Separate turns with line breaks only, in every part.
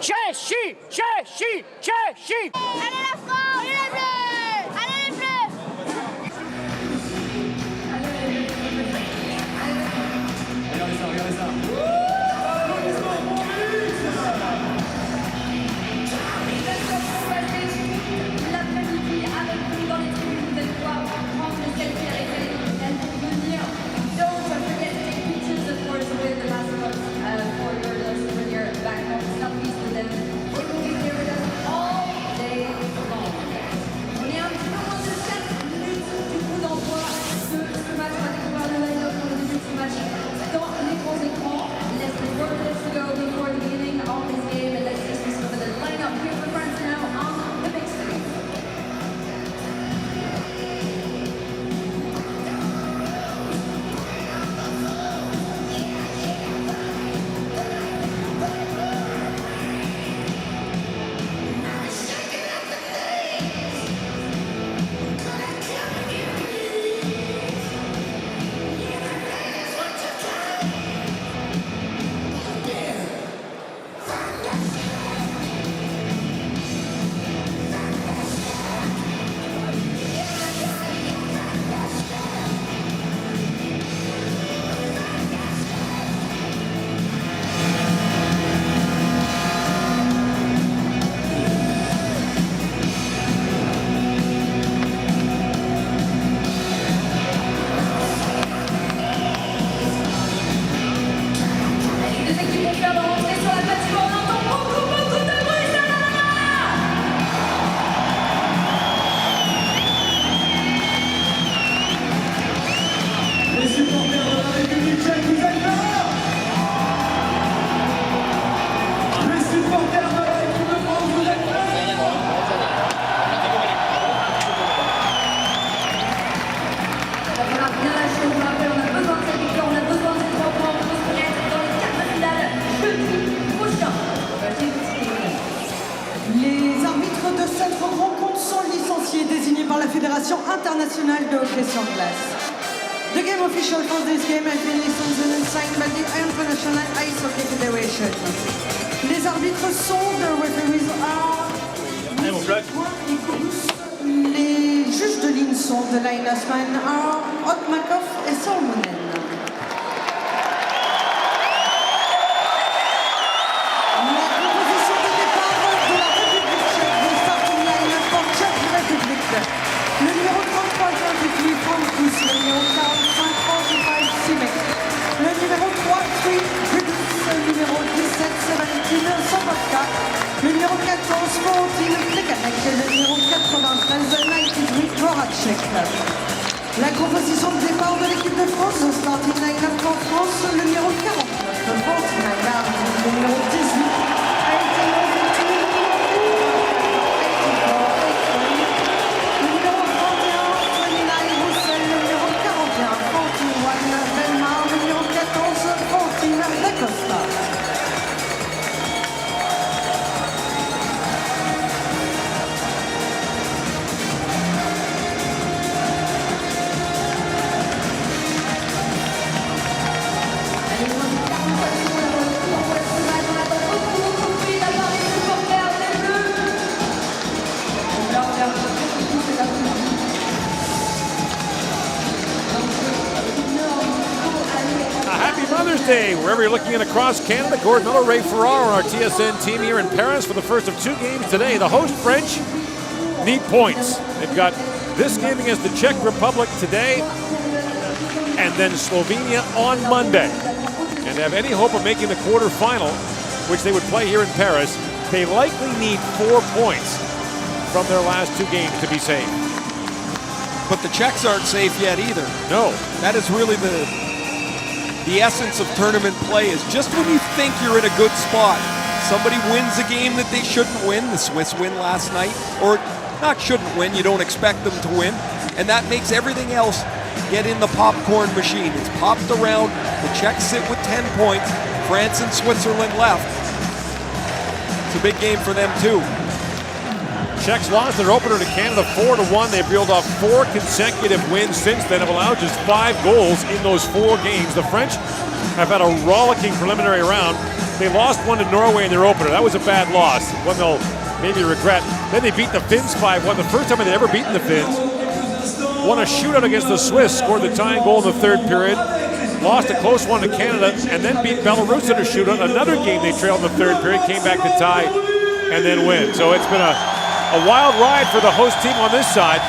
Czesi, Czesi, Czesi.
Allez la France, les bleus. Allez les bleus.
Regardez ça.
L'après-midi avec nous dans les tribunes, vous allez pouvoir prendre le selfie avec les Canadiennes pour venir. Don't forget to take pictures, of course, with the last ones for your souvenir back home, selfies with them. They will be here with us all day long. On est un petit peu moins de 4 minutes du coup d'envoi de ce match. On va découvrir le line-up pour le début de ce match dans les grands écrans. Less than 4 minutes to go before the beginning of this game, and let's just discover the line-up here for France now on the big screen. Les équipes vont faire leur entrée sur la patinoire. On entend beaucoup de bruit. Ça va là.
Les supporters de la République tchèque, vous êtes là? Les supporters de la équipe de France, vous êtes là?
Il va falloir bien lâcher. On vous rappelle, on a besoin de cette victoire. On a besoin de ces 3 points pour se mettre dans les quarts de finale jeudi prochain.
Les arbitres de cette rencontre sont licenciés désignés par la Fédération internationale de hockey sur glace. The game official for this game has been licensed and signed by the International Ice Hockey Federation. Les arbitres sont the referees are les juges de ligne sont the linesmen are Otmakov et Salmonen. La composition de départ de la République tchèque, the starting line for Czech Republic. Le numéro 33, 28, Frankus. Le numéro 45, 45, Simek. Le numéro 3, 3, Briggs. Le numéro 17, 17, Sobotka. Le numéro 14, 14, Plekanek. Et le numéro 93, 93, Voracek. La composition de départ de l'équipe de France, au starting line-up pour France, le numéro 49, le numéro 18, le numéro 31, 29, Roussel, le numéro 41, 41, Belmar, le numéro 14, 14, Da Costa.
Happy Mother's Day, wherever you're looking at across Canada. Gordon Miller, Ray Ferrar on our TSN team here in Paris for the first of 2 games today. The host French need points. They've got this game against the Czech Republic today and then Slovenia on Monday. And to have any hope of making the quarterfinal, which they would play here in Paris, they likely need 4 points from their last 2 games to be safe.
But the Czechs aren't safe yet either.
No.
That is really the essence of tournament play, is just when you think you're in a good spot, somebody wins a game that they shouldn't win. The Swiss win last night, or not shouldn't win, you don't expect them to win, and that makes everything else get in the popcorn machine. It's popped around, the Czechs sit with 10 points, France and Switzerland left. It's a big game for them too.
Czechs lost their opener to Canada 4-1. They've reeled off 4 consecutive wins since then, have allowed just 5 goals in those 4 games. The French have had a rollicking preliminary round. They lost one to Norway in their opener. That was a bad loss, one they'll maybe regret. Then they beat the Finns 5-1, the first time they'd ever beaten the Finns. Won a shootout against the Swiss, scored the tying goal in the third period. Lost a close one to Canada, and then beat Belarus in a shootout. Another game they trailed in the third period, came back to tie, and then win. So it's been a wild ride for the host team on this side.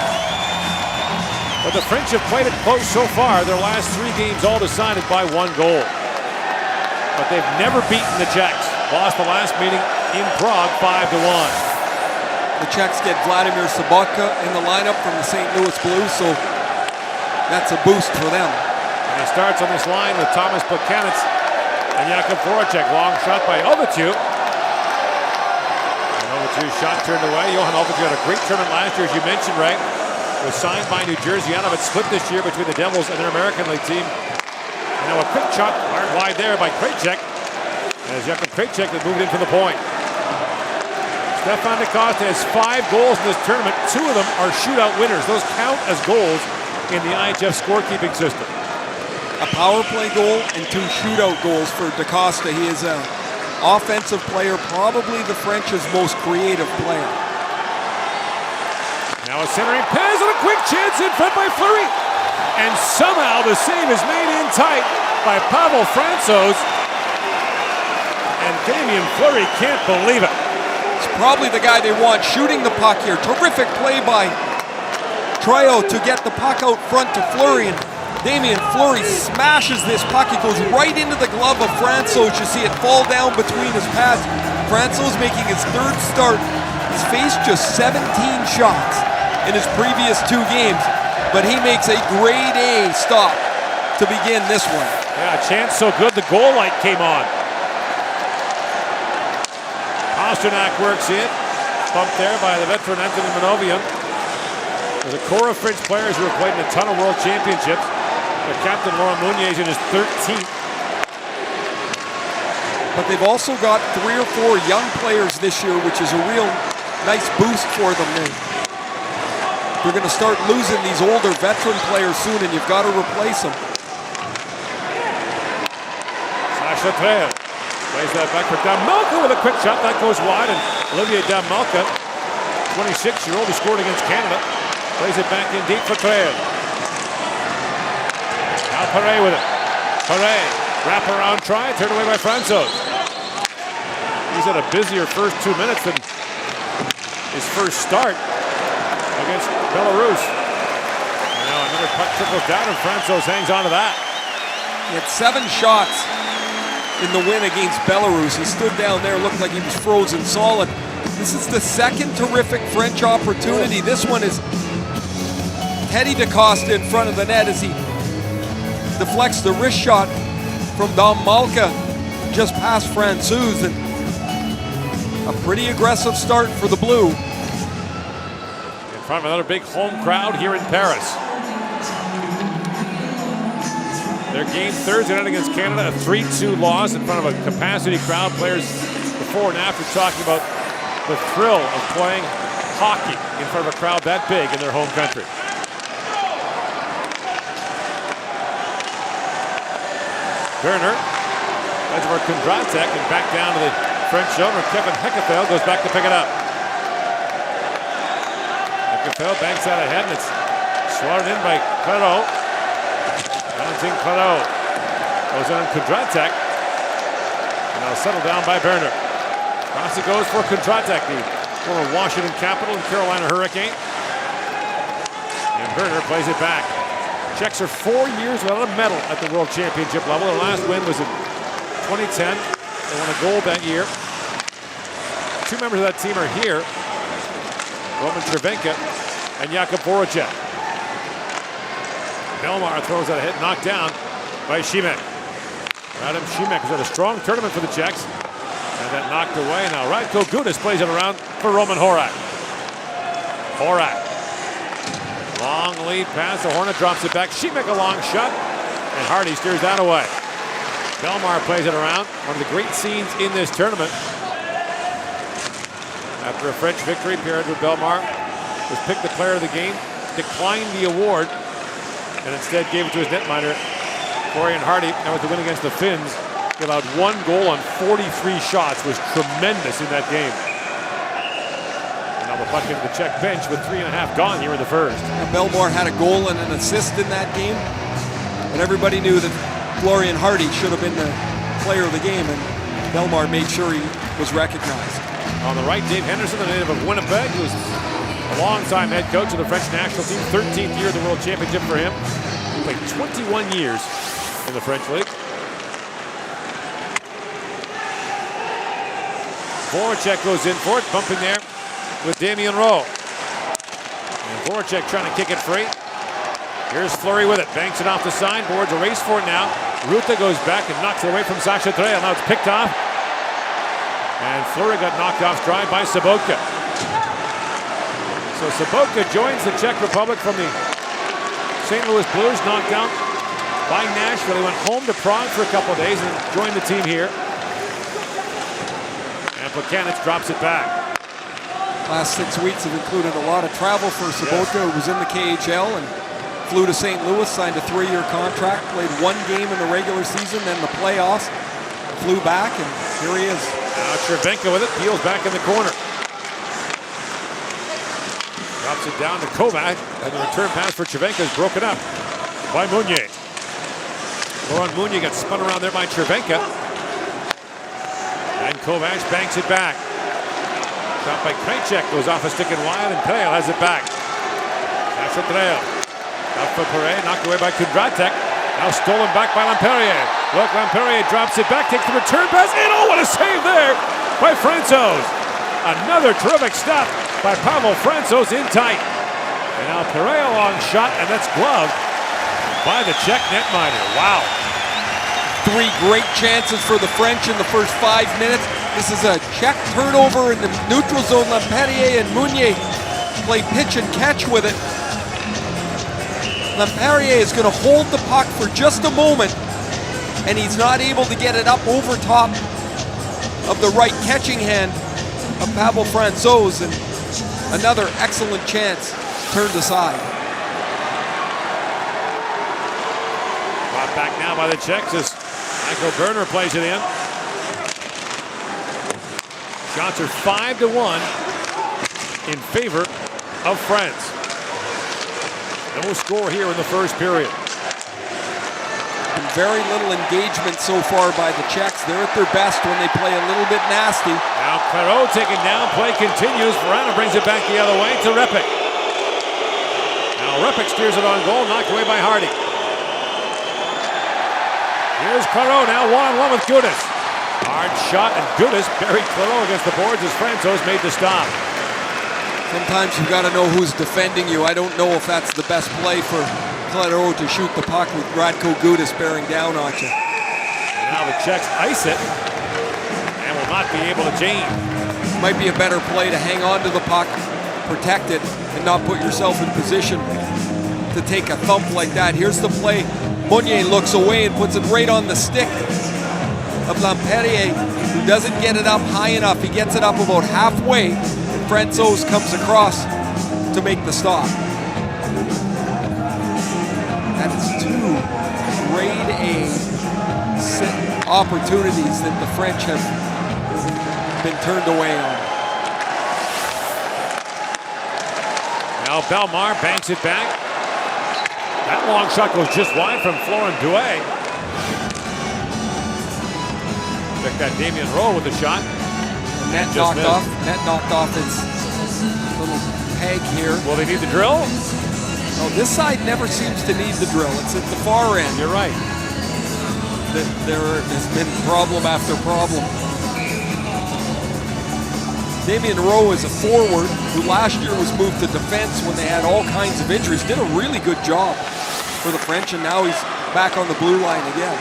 But the French have played it close so far. Their last 3 games all decided by 1 goal. But they've never beaten the Czechs. Lost the last meeting in Prague 5-1.
The Czechs get Vladimir Sobotka in the lineup from the St. Louis Blues, so that's a boost for them.
And he starts on this line with Thomas Plekanec and Jakub Voracek. Long shot by Overtu. And Overtu's shot turned away. Johan Overtu had a great tournament last year, as you mentioned, right? Was signed by New Jersey. Out of it split this year between the Devils and their American League team. And now a quick shot hard wide there by Krejcek. As Jakub Krejcek that moved in for the point. Stefan DaCosta has 5 goals in this tournament. 2 of them are shootout winners. Those count as goals in the IIHF scorekeeping system.
A power play goal and 2 shootout goals for DaCosta. He is an offensive player, probably the French's most creative player.
Now a centering pass and a quick chance in front by Fleury. And somehow the save is made in tight by Pavel Francouz. And Damien Fleury can't believe it.
It's probably the guy they want shooting the puck here. Terrific play by Tryo to get the puck out front to Fleury. And Damien Fleury smashes this puck. It goes right into the glove of Francouz. You see it fall down between his pads. Francouz making his 3rd start. He's faced just 17 shots in his previous 2 games, but he makes a grade A stop to begin this one.
Yeah, chance so good the goal light came on. Pasternak works in. Bumped there by the veteran Anthony Manovian. There's a core of French players who have played in a ton of world championships. Their captain Laurent Meunier in his 13th.
But they've also got 3 or 4 young players this year, which is a real nice boost for them. They're going to start losing these older veteran players soon, and you've got to replace them.
Sasha Trail plays that back for Damalka with a quick shot. That goes wide, and Olivier Damalka, 26-year-old who scored against Canada, plays it back in deep for Trail. Now Perret with it. Perret, wrap-around try, turned away by Francouz. He's had a busier first 2 minutes than his first start against Belarus. Now another puck trickles down, and Francouz hangs on to that.
He had 7 shots in the win against Belarus. He stood down there, looked like he was frozen solid. This is the 2nd terrific French opportunity. This one is Teddy DaCosta in front of the net as he deflects the wrist shot from Dom Malka just past Francouz. And a pretty aggressive start for the Blue.
In front of another big home crowd here in Paris. Their game Thursday night against Canada, a 3-2 loss in front of a capacity crowd. Players before and after talking about the thrill of playing hockey in front of a crowd that big in their home country. Werner, heads over Kondratek and back down to the French zone where Kevin Hekefeld goes back to pick it up. Hekefeld banks out ahead, and it's swatted in by Clareau. Valentin Clareau goes in on Kondratek, and now settled down by Werner. Across it goes for Kondratek, the former Washington Capital and Carolina Hurricane. And Werner plays it back. Czechs are 4 years without a medal at the World Championship level. Their last win was in 2010. They won a gold that year. 2 members of that team are here. Roman Cervenka and Jakub Voracek. Belmar throws that hit, knocked down by Šimek. Radim Šimek has had a strong tournament for the Czechs. And that knocked away. Now Radko Gudas plays it around for Roman Horak. Horak. Long lead pass. The Hornet drops it back. Šimek a long shot. And Hardy steers that away. Belmar plays it around. One of the great scenes in this tournament. After a French victory, Pierre-Edouard Belmar was picked the player of the game, declined the award, and instead gave it to his netminder, Florian Hardy. That was the win against the Finns He allowed 1 goal on 43 shots, was tremendous in that game. And now the puck into the Czech bench with 3.5 gone here in the first.
Bellemare had a goal and an assist in that game, but everybody knew that Florian Hardy should have been the player of the game, and Bellemare made sure he was recognized.
On the right, Dave Henderson, the native of Winnipeg, who's a long-time head coach of the French national team, 13th year of the World Championship for him. He played 21 years in the French League. Voracek goes in for it, bumping there with Damien Rowe. And Voracek trying to kick it free. Here's Fleury with it, banks it off the signboards, a race for it now. Ruta goes back and knocks it away from Sacha Trail. Now it's picked off. And Fleury got knocked off stride by Sobotka. So Sobotka joins the Czech Republic from the St. Louis Blues, knocked out by Nashville. He went home to Prague for a couple of days and joined the team here. And Plekanec drops it back.
Last 6 weeks have included a lot of travel for Sobotka, who was in the KHL and flew to St. Louis, signed a 3-year contract, played 1 game in the regular season, then the playoffs, flew back, and here he is.
Now Cervenka with it, peels back in the corner. Drops it down to Kovac, and the return pass for Cervenka is broken up by Meunier. Laurent Meunier got spun around there by Cervenka. And Kovac banks it back. Shot by Krejcik, goes off a stick and wide, and Trail has it back. That's a Trail. Up for Perret, knocked away by Kundratek. Now stolen back by Lamperier. Look, Lamperier drops it back, takes the return pass, and oh, what a save there by Francouz. Another terrific stop by Pavel Francouz in tight. And now Perret a long shot, and that's gloved by the Czech netminder. Wow.
3 great chances for the French in the first 5 minutes. This is a Czech turnover in the neutral zone. Lamperier and Meunier play pitch and catch with it. Lamperier is going to hold the puck for just a moment, and he's not able to get it up over top of the right catching hand of Pavel Francouz, and another excellent chance turned aside.
Brought back now by the Czechs as Michael Berner plays it in. Shots are 5-1 in favor of France. No score here in the first period.
And very little engagement so far by the Czechs. They're at their best when they play a little bit nasty.
Now Clairot taken down, play continues. Verana brings it back the other way to Repik. Now Repik steers it on goal, knocked away by Hardy. Here's Clairot now one-on-one with Gudas. Hard shot, and Gudas buried Clairot against the boards as Francouz made the stop.
Sometimes you've got to know who's defending you. I don't know if that's the best play for Clairot to shoot the puck with Radko Gudas bearing down on you.
And now the Czechs ice it and will not be able to change.
Might be a better play to hang on to the puck, protect it, and not put yourself in position to take a thump like that. Here's the play. Meunier looks away and puts it right on the stick of Lamperier, who doesn't get it up high enough. He gets it up about halfway, and Francouz comes across to make the stop. That is 2 grade A opportunities that the French have been turned away on.
Now Bellemare banks it back. That long shot goes just wide from Florent Douay. Check that Damien Rowe with the shot.
Net knocked off. Net knocked off its little peg here.
Will they need the drill?
No, this side never seems to need the drill. It's at the far end.
You're right.
There has been problem after problem. Damien Rowe is a forward who last year was moved to defense when they had all kinds of injuries. Did a really good job for the French, and now he's back on the blue line again.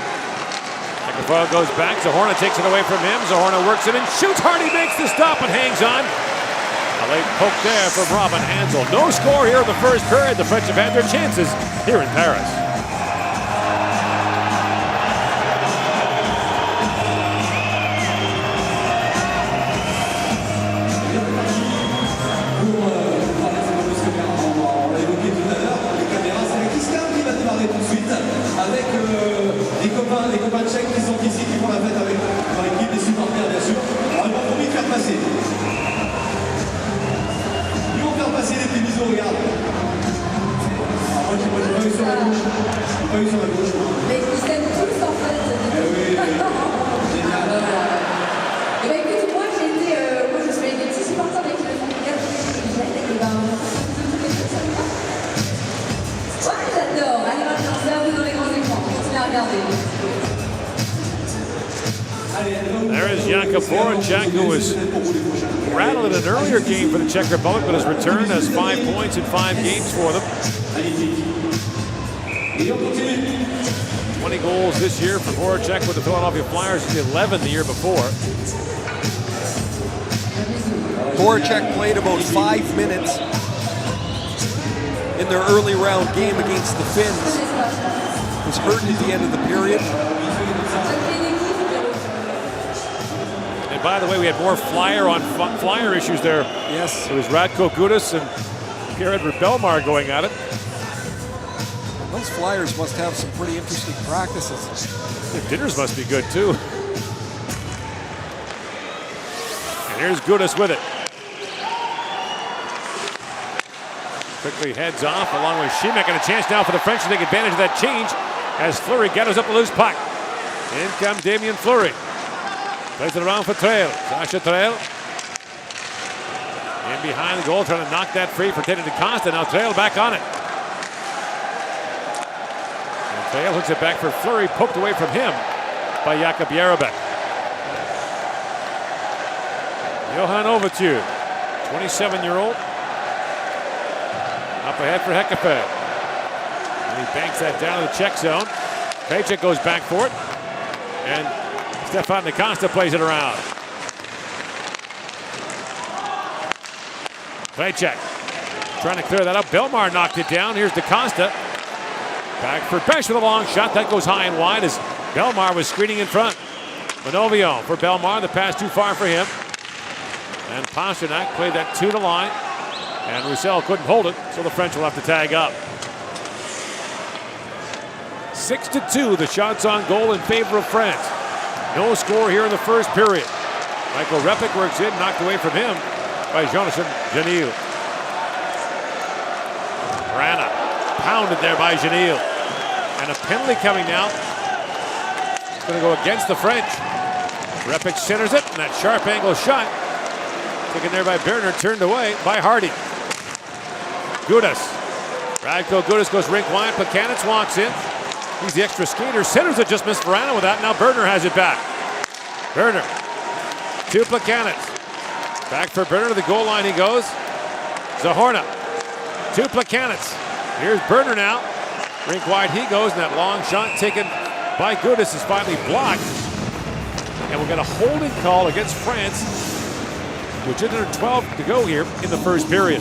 Foyle goes back. Zahorna takes it away from him. Zahorna works it and shoots. Hardy makes the stop and hangs on. A late poke there from Robin Hansel. No score here in the first period. The French have had their chances here in Paris.
Avec les copains tchèques qui sont ici, qui font la fête
There's Jakub Voracek, who was rattled in an earlier game for the Czech Republic, but has returned, has 5 points in 5 games for them. 20 goals this year for Voracek with the Philadelphia Flyers, 11 the year before.
Voracek played about 5 minutes in their early round game against the Finns. Was hurt at the end of the period.
And by the way, we had more flyer issues there.
Yes.
It was Radko Gudas and Pierre-Edouard Bellemare going at it.
Those Flyers must have some pretty interesting practices.
Their dinners must be good too. And here's Gudas with it. Quickly heads off along with Šimek, and a chance now for the French to take advantage of that change as Fleury gathers up a loose puck. In comes Damien Fleury. Plays it around for Trail. Sasha Trail. In behind the goal, trying to knock that free for Teddy DaCosta. Now Trail back on it. And Trail hooks it back for Fleury, poked away from him by Jakub Jarabek. Johan Overture, 27-year-old. Up ahead for Hekefeld. And he banks that down to the Czech zone. Paycheck goes back for it. And Stefan DaCosta plays it around. Paycheck trying to clear that up. Bellemare knocked it down. Here's DaCosta. Back for Besh with a long shot. That goes high and wide as Bellemare was screening in front. Manovio for Bellemare. The pass too far for him. And Pasternak played that to the line. And Roussel couldn't hold it, so the French will have to tag up. 6-2, the shots on goal in favor of France. No score here in the first period. Michael Repik works in, knocked away from him by Jonathan Janil. Rana pounded there by Janil. And a penalty coming now. It's going to go against the French. Repik centers it, and that sharp angle shot taken there by Berner, turned away by Hardy. Gudas. Radko Gudas goes rink wide. Plekanec walks in. He's the extra skater. Centers it, just missed Verana with that. Now Berner has it back. Berner to Plekanec. Back for Berner to the goal line he goes. Zahorna to Plekanec. Here's Berner now. Rink wide he goes, and that long shot taken by Gudas is finally blocked. And we'll get a holding call against France, which is under 12 to go here in the first period.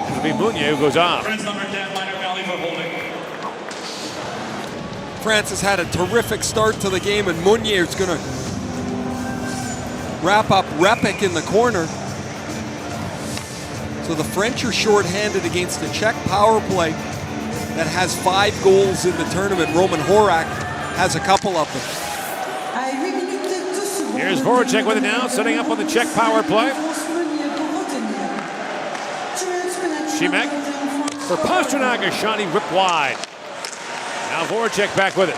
It'll be Meunier who goes off.
France has had a terrific start to the game, and Meunier is going to wrap up Repik in the corner. So the French are shorthanded against the Czech power play that has 5 goals in the tournament. Roman Horak has a couple of them.
Here's Voracek with it now, setting up on the Czech power play. Šimek for Pasternak, a shot he whipped wide. Now Voracek back with it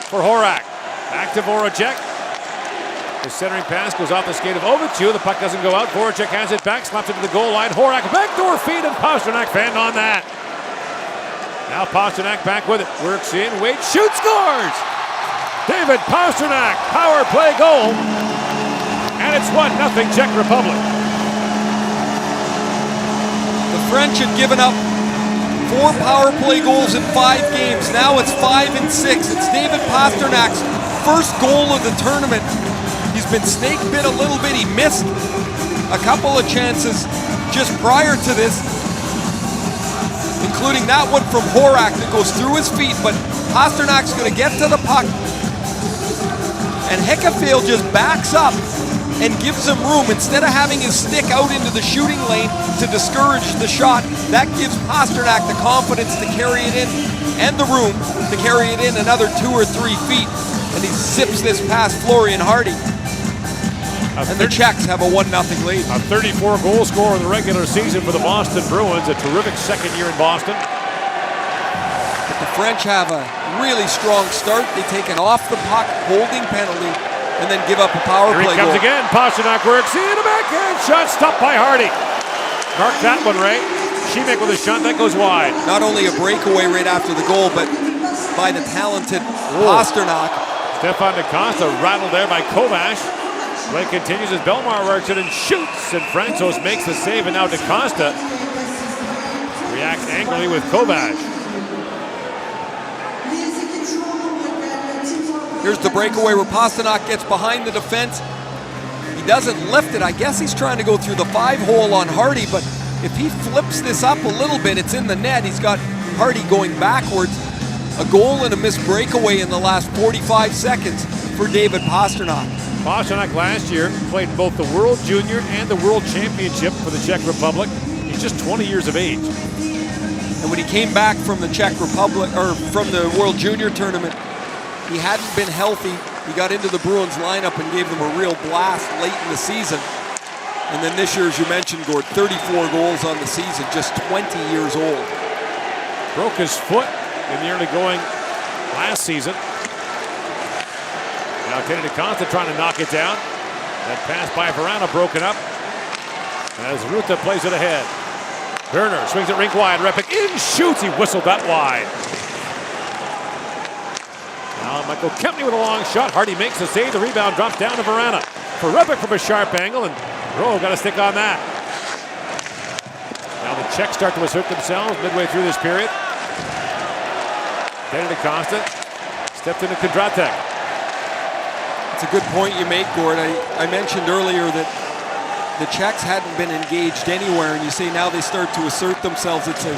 for Horak. Back to Voracek. The centering pass goes off the skate of Overture. The puck doesn't go out. Voracek has it back, slaps it to the goal line. Horak backdoor feed, and Pasternak fanned on that. Now Pasternak back with it. Works in, waits, shoots, scores! David Pasternak, power play goal. And it's 1-0 Czech Republic.
The French had given up 4 power play goals in 5 games. Now it's 5 and 6. It's David Pasternak's first goal of the tournament. He's been snake bit a little bit. He missed a couple of chances just prior to this, including that one from Horak that goes through his feet, but Pasternak's going to get to the puck. And Hekefeld just backs up and gives him room. Instead of having his stick out into the shooting lane to discourage the shot, that gives Pasternak the confidence to carry it in and the room to carry it in another 2 or 3 feet. And he zips this past Fleury and Hardy. And the Czechs have a 1-0 lead.
A 34-goal scorer in the regular season for the Boston Bruins. A terrific second year in Boston.
But the French have a really strong start. They take an off-the-puck holding penalty and then give up a power play goal.
Here he comes again. Pasternak works in, a backhand shot stopped by Hardy. Mark that one, Ray. Šimek with a shot that goes wide.
Not only a breakaway right after the goal, but by the talented Pasternak.
Stefan DaCosta rattled there by Kovac. Play continues as Belmar works it and shoots, and Francouz makes the save, and now DaCosta reacts angrily with Kovac.
Here's the breakaway where Pasternak gets behind the defense. He doesn't lift it. I guess he's trying to go through the 5-hole on Hardy, but if he flips this up a little bit, it's in the net. He's got Hardy going backwards. A goal and a missed breakaway in the last 45 seconds for David Pasternak.
Pasternak last year played both the World Junior and the World Championship for the Czech Republic. He's just 20 years of age.
And when he came back from the Czech Republic, or from the World Junior tournament, he hadn't been healthy. He got into the Bruins lineup and gave them a real blast late in the season. And then this year, as you mentioned, Gord, 34 goals on the season, just 20 years old.
Broke his foot in the early going last season. Now Teddy DaCosta trying to knock it down. That pass by Verana broken up. As Ruta plays it ahead. Werner swings it rink wide. Repik in, shoots. He whistled that wide. Now Michael Kempney with a long shot. Hardy makes the save. The rebound drops down to Verana. For Repik from a sharp angle, and Rowe got a stick on that. Now the Czechs start to assert themselves midway through this period. Teddy DaCosta stepped into Kondratek.
It's a good point you make, Gord. I mentioned earlier that the Czechs hadn't been engaged anywhere, and you say now they start to assert themselves. It's a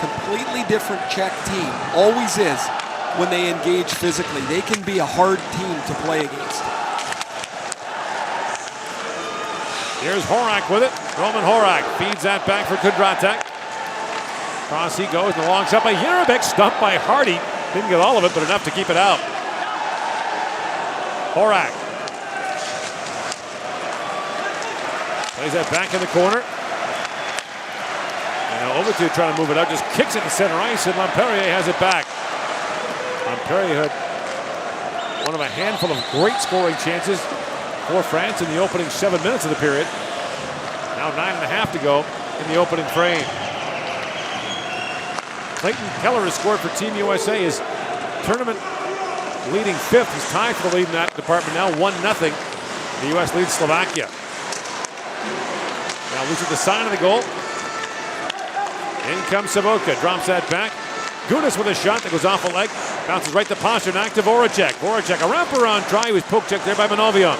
completely different Czech team. Always is when they engage physically. They can be a hard team to play against.
Here's Horak with it. Roman Horak feeds that back for Kondratek. Cross he goes, and the long shot by Jerabek, stumped by Hardy. Didn't get all of it, but enough to keep it out. Horak plays that back in the corner. And now Overtu trying to move it out, just kicks it to center ice, and Lamperier has it back. Lamperier had one of a handful of great scoring chances for France in the opening 7 minutes of the period. Now 9.5 to go in the opening frame. Clayton Keller has scored for Team USA, his tournament leading 5th. He's tied for the lead in that department now, 1-0. The U.S. leads Slovakia. Now loses the sign of the goal. In comes Savoka, drops that back. Gudas with a shot that goes off a leg. Bounces right to Pasternak to Voracek. Voracek, a wraparound try. He was poke checked there by Manovion.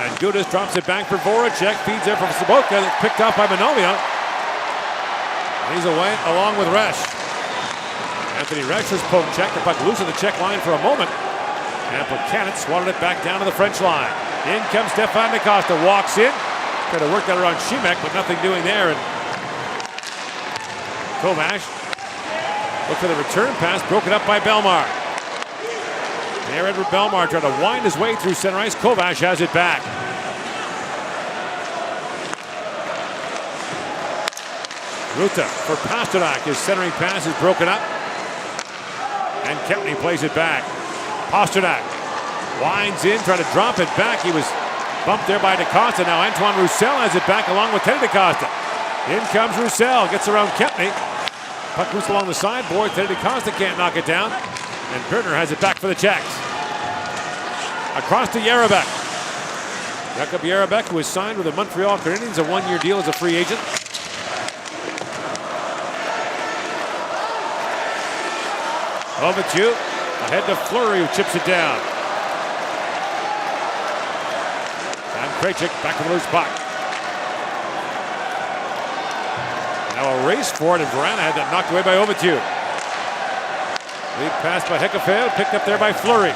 And Gudas drops it back for Voracek. Feeds there from Savoka. That's picked off by Manovion. He's away along with Resch. Anthony Resch was poke checked. The puck loose on the Czech line for a moment. And Buchanan swatted it back down to the French line. In comes Stefan DaCosta. Walks in. Tried to work that around Šimek, but nothing doing there. And Kovac look for the return pass. Broken up by Belmar. There Edward Belmar trying to wind his way through center ice. Kovac has it back. Ruta for Pasternak. His centering pass is broken up. And Kempney plays it back. Pasternak winds in, trying to drop it back. He was bumped there by DaCosta. Now Antoine Roussel has it back along with Teddy DaCosta. In comes Roussel, gets around Kempney. Puck loose along the sideboard. Teddy DaCosta can't knock it down. And Berner has it back for the Czechs. Across to Jerabek. Jakub Jerabek, who was signed with the Montreal Canadiens, a one-year deal as a free agent. Overtu ahead to Fleury, who chips it down. And Krejcik back to the loose puck. Now a race for it, and Verana had that knocked away by Overtu. Lead pass by Hekefeld, picked up there by Fleury.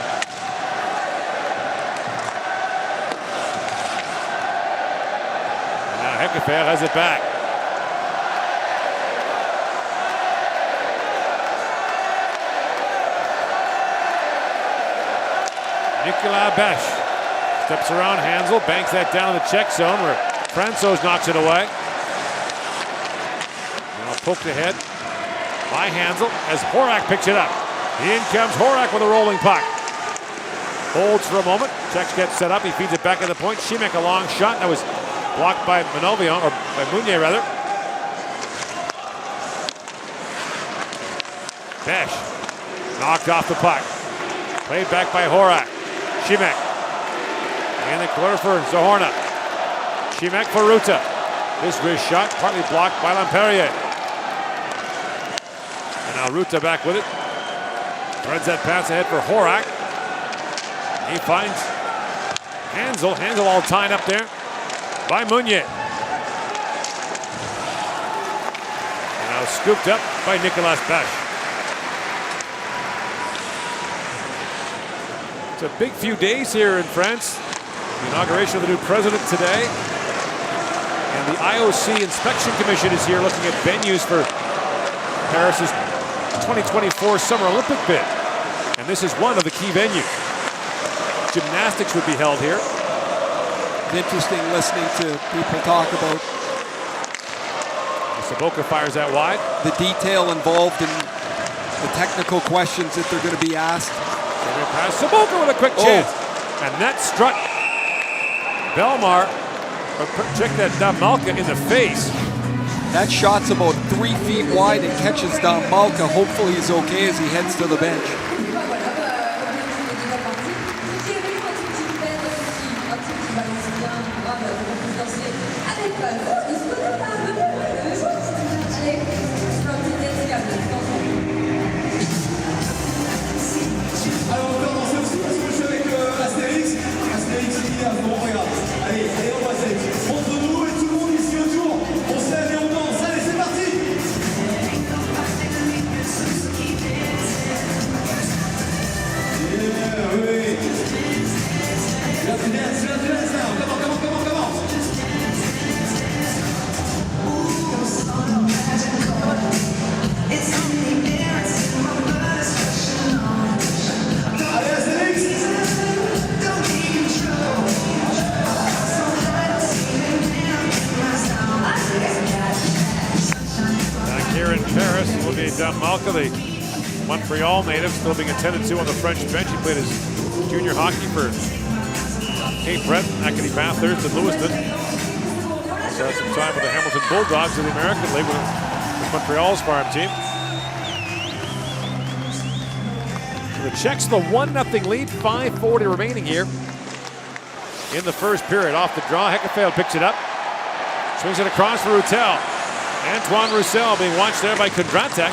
Now Hekefeld has it back. Nicolas Besch steps around Hansel, banks that down in the Czech zone where Francouz knocks it away. Now poked ahead by Hansel as Horak picks it up. In comes Horak with a rolling puck. Holds for a moment. Czechs get set up. He feeds it back at the point. Šimek a long shot that was blocked by Manovion, or by Meunier rather. Besch knocked off the puck. Played back by Horak. Šimek. In the corner for Zohorna. Šimek for Ruta. This wrist shot partly blocked by Lamperier. And now Ruta back with it. Threads that pass ahead for Horak. He finds Hansel. Hansel all tied up there by Meunier. And now scooped up by Nicolas Bache. It's a big few days here in France. The inauguration of the new president today. And the IOC Inspection Commission is here looking at venues for Paris's 2024 Summer Olympic bid. And this is one of the key venues. Gymnastics would be held here.
It's interesting listening to people talk about
Soboka fires that wide.
the detail involved in the technical questions that they're going to be asked.
Pass Soboka with a quick chance. And that struck Belmar, or check that Damalka in the face.
That shot's about 3 feet wide and catches Damalka. Hopefully he's okay as he heads to the bench.
Alors on va commencer aussi parce que je suis avec Astérix. Astérix il dit bon regarde, allez on va essayer. Montre-nous et tout le monde ici autour. On se lève et on danse. Allez c'est parti. Yeah, oui. Let's dance now. Come on. Allez Astérix.
Back here in Paris will be Damalka, the Montreal native, still being attended to on the French bench. He played his junior hockey for Cape Breton, Acadie Bathurst, and Lewiston. He's had some time with the Hamilton Bulldogs in the American League with Montreal's farm team. So the Czechs the 1-0 lead, 5:40 remaining here in the first period. Off the draw, Hekefeld picks it up, swings it across for Roussel. Antoine Roussel being watched there by Kondratek.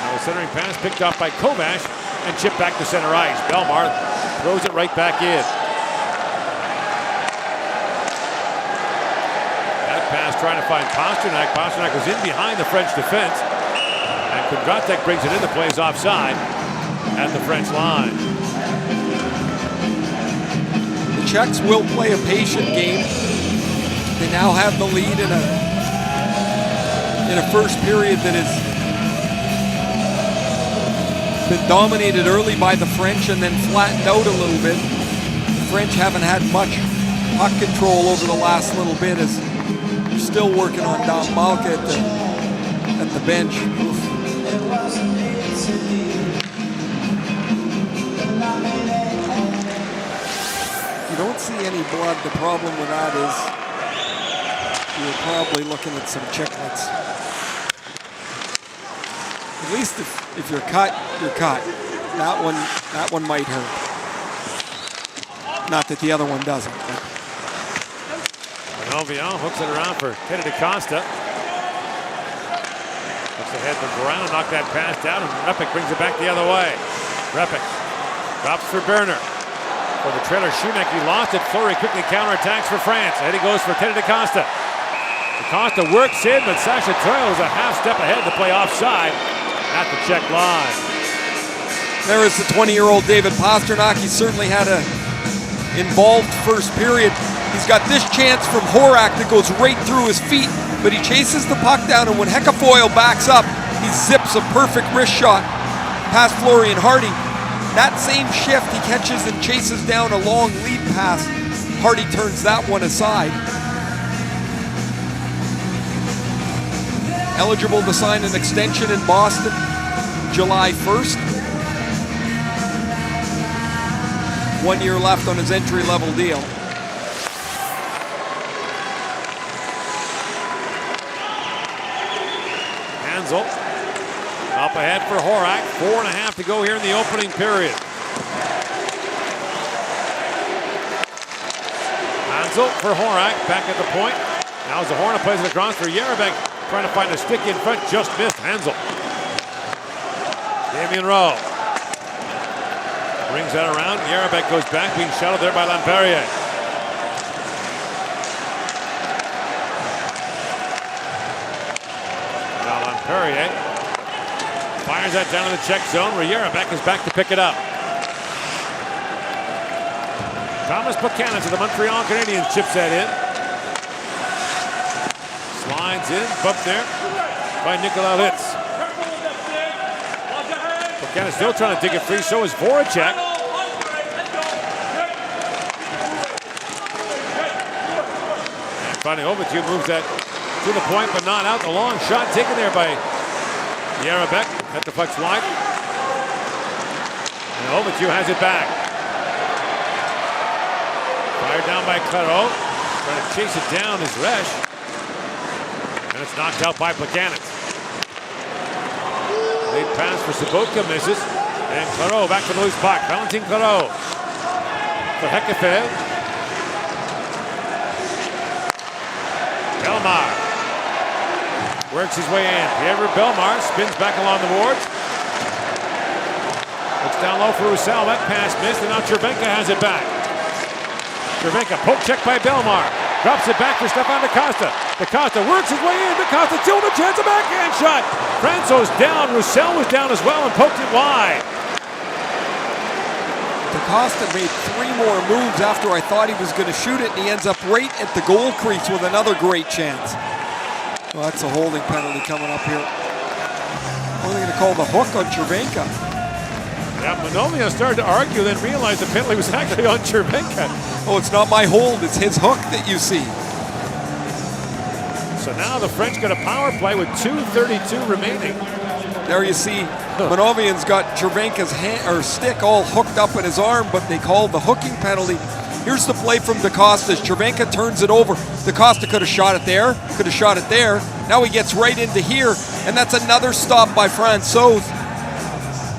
Now the centering pass picked off by Kovash and chipped back to center ice. Belmar throws it right back in. That pass trying to find Pasternak. Pasternak was in behind the French defense. And Kondratek brings it in. The play is offside at the French line.
The Czechs will play a patient game. They now have the lead in a first period that has been dominated early by the French and then flattened out a little bit. The French haven't had much puck control over the last little bit as they're still working on Damalka at the bench. You don't see any blood. The problem with that is you're probably looking at some chiclets. At least if you're cut, you're cut. That one might hurt. Not that the other one doesn't.
Albion hooks it around for Teddy DaCosta. Looks ahead to Brown, knock that pass down, and Repik brings it back the other way. Repik drops for Berner. For the trailer, Šimek, he lost it. Fleury quickly counterattacks for France. Ahead he goes for Teddy DaCosta. DaCosta works in, but Sasha Troil is a half step ahead to play offside at the Czech line.
There is the 20-year-old David Pasternak. He certainly had a involved first period. He's got this chance from Horak that goes right through his feet, but he chases the puck down, and when Hekefeld backs up, he zips a perfect wrist shot past Fleury and Hardy. That same shift, he catches and chases down a long lead pass. Hardy turns that one aside. Eligible to sign an extension in Boston July 1st. 1 year left on his entry-level deal.
Hansel. Up ahead for Horak. 4.5 to go here in the opening period. Hansel for Horak, back at the point. Now as the Hornet plays it across for Jarabek, trying to find a stick in front, just missed Hansel. Damien Rowe brings that around. Jarabek goes back, being shuttled there by Lamperier. Now Lamperier fires that down in the Czech zone where Jarabek is back to pick it up. Thomas Buchanan to the Montreal Canadiens chips that in. Slides in, bumped there by Nicolas Litz. Buchanan still trying to dig it free, so is Voracek. And finally, Overture moves that to the point, but not out. The long shot taken there by Jarabek. That deflects wide. And Overture has it back. Fired down by Claro. Trying to chase it down is Resch. And it's knocked out by Buchanan. Lead pass for Sobotka misses. And Claro back to the loose puck. Valentin Claro for Hekefeld. Belmar works his way in. Pierre Belmar spins back along the boards. Looks down low for Roussel. That pass missed, and now Cervenka has it back. Cervenka poke check by Belmar. Drops it back for Stefan DaCosta. DaCosta works his way in. DaCosta still with a chance, a backhand shot. Franco's down. Roussel was down as well and poked it wide.
DaCosta made 3 more moves after I thought he was going to shoot it, and he ends up right at the goal crease with another great chance. Well, that's a holding penalty coming up here. What are they going to call the hook on Cervenka?
Yeah, Manovia started to argue, then realized the penalty was actually on Cervenka.
Oh, it's not my hold, it's his hook that you see.
So now the French got a power play with 2:32 remaining.
There you see, Manovian's got Cervenka's hand or stick all hooked up in his arm, but they called the hooking penalty. Here's the play from DaCosta. Cervenka turns it over. DaCosta could have shot it there, could have shot it there. Now he gets right into here, and that's another stop by Francouz.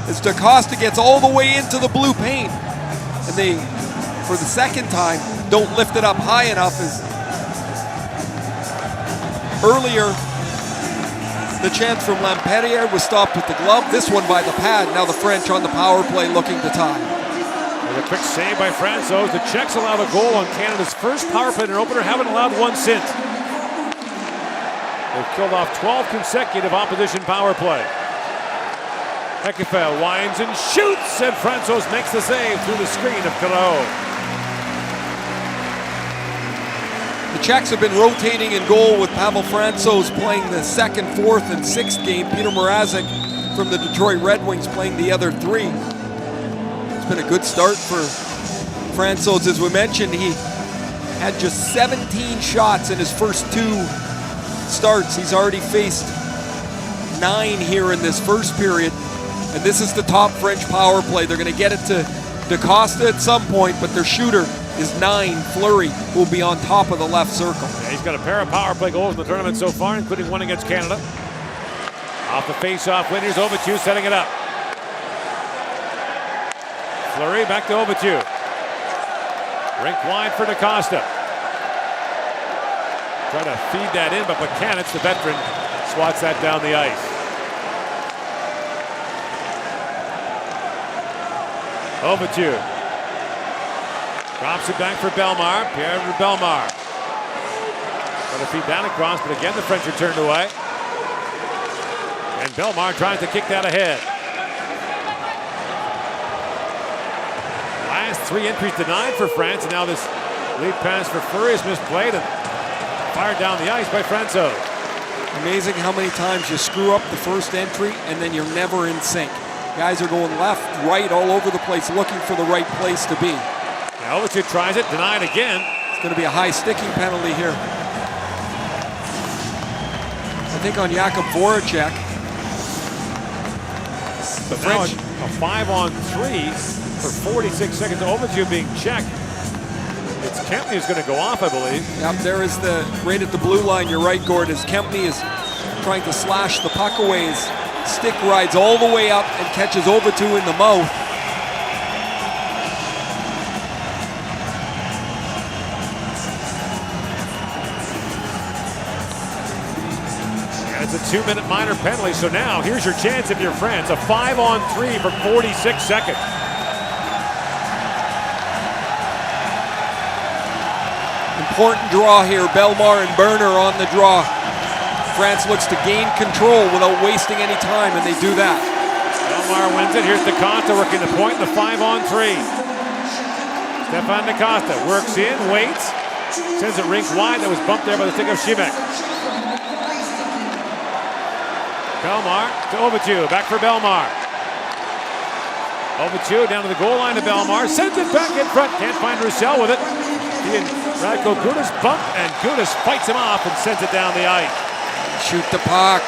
As DaCosta gets all the way into the blue paint, and they, for the second time, don't lift it up high enough. As earlier, the chance from Lamperier was stopped with the glove. This one by the pad. Now the French on the power play looking to tie.
With a quick save by Francouz, the Czechs allowed a goal on Canada's first power play in an opener, haven't allowed one since. They've killed off 12 consecutive opposition power play. Hekefeld winds and shoots, and Francouz makes the save through the screen of Caro.
The Czechs have been rotating in goal with Pavel Francouz playing the 2nd, 4th, and 6th game. Peter Mrazek from the Detroit Red Wings playing the other 3. It's been a good start for Francouz. As we mentioned, he had just 17 shots in his first 2 starts. He's already faced 9 here in this first period. And this is the top French power play. They're going to get it to DaCosta at some point, but their shooter is 9. Fleury will be on top of the left circle.
Yeah, he's got a pair of power play goals in the tournament so far, including one against Canada. Off the face-off win, here's Overture setting it up. Fleury back to Overture. Rink wide for DaCosta. Trying to feed that in, but Buchanan, the veteran, swats that down the ice. Overture drops it back for Belmar. Pierre Belmar trying to feed that across, but again the French are turned away. And Belmar tries to kick that ahead. Last 3 entries denied for France, and now this lead pass for Fleury is misplayed and fired down the ice by Francouz.
Amazing how many times you screw up the first entry and then you're never in sync. Guys are going left, right, all over the place, looking for the right place to be.
Now Overture tries it, denied again.
It's going to be a high sticking penalty here. I think on Jakub Voracek.
The French, a 5-on-3 for 46 seconds. Overture being checked. It's Kempney who's going to go off, I believe.
Yep, there is the, right at the blue line, you're right, Gord, as Kempney is trying to slash the puck away. stick rides all the way up and catches Overtu in the mouth.
It's a 2-minute minor penalty, so now here's your chance if you're France. A 5-on-3 for 46 seconds.
Important draw here. Bellemare and Berner on the draw. France looks to gain control without wasting any time, and they do that.
Bellemare wins it. Here's DaCosta working the point in the 5-on-3. Stefan DaCosta works in, waits, sends it rink wide. That was bumped there by the stick of Šimek. Bellemare to Overtu, back for Bellemare. Overtu down to the goal line to Bellemare, sends it back in front, can't find Roussel with it. He and Radko Gudas bump, and Gudas fights him off and sends it down the ice.
Shoot the puck.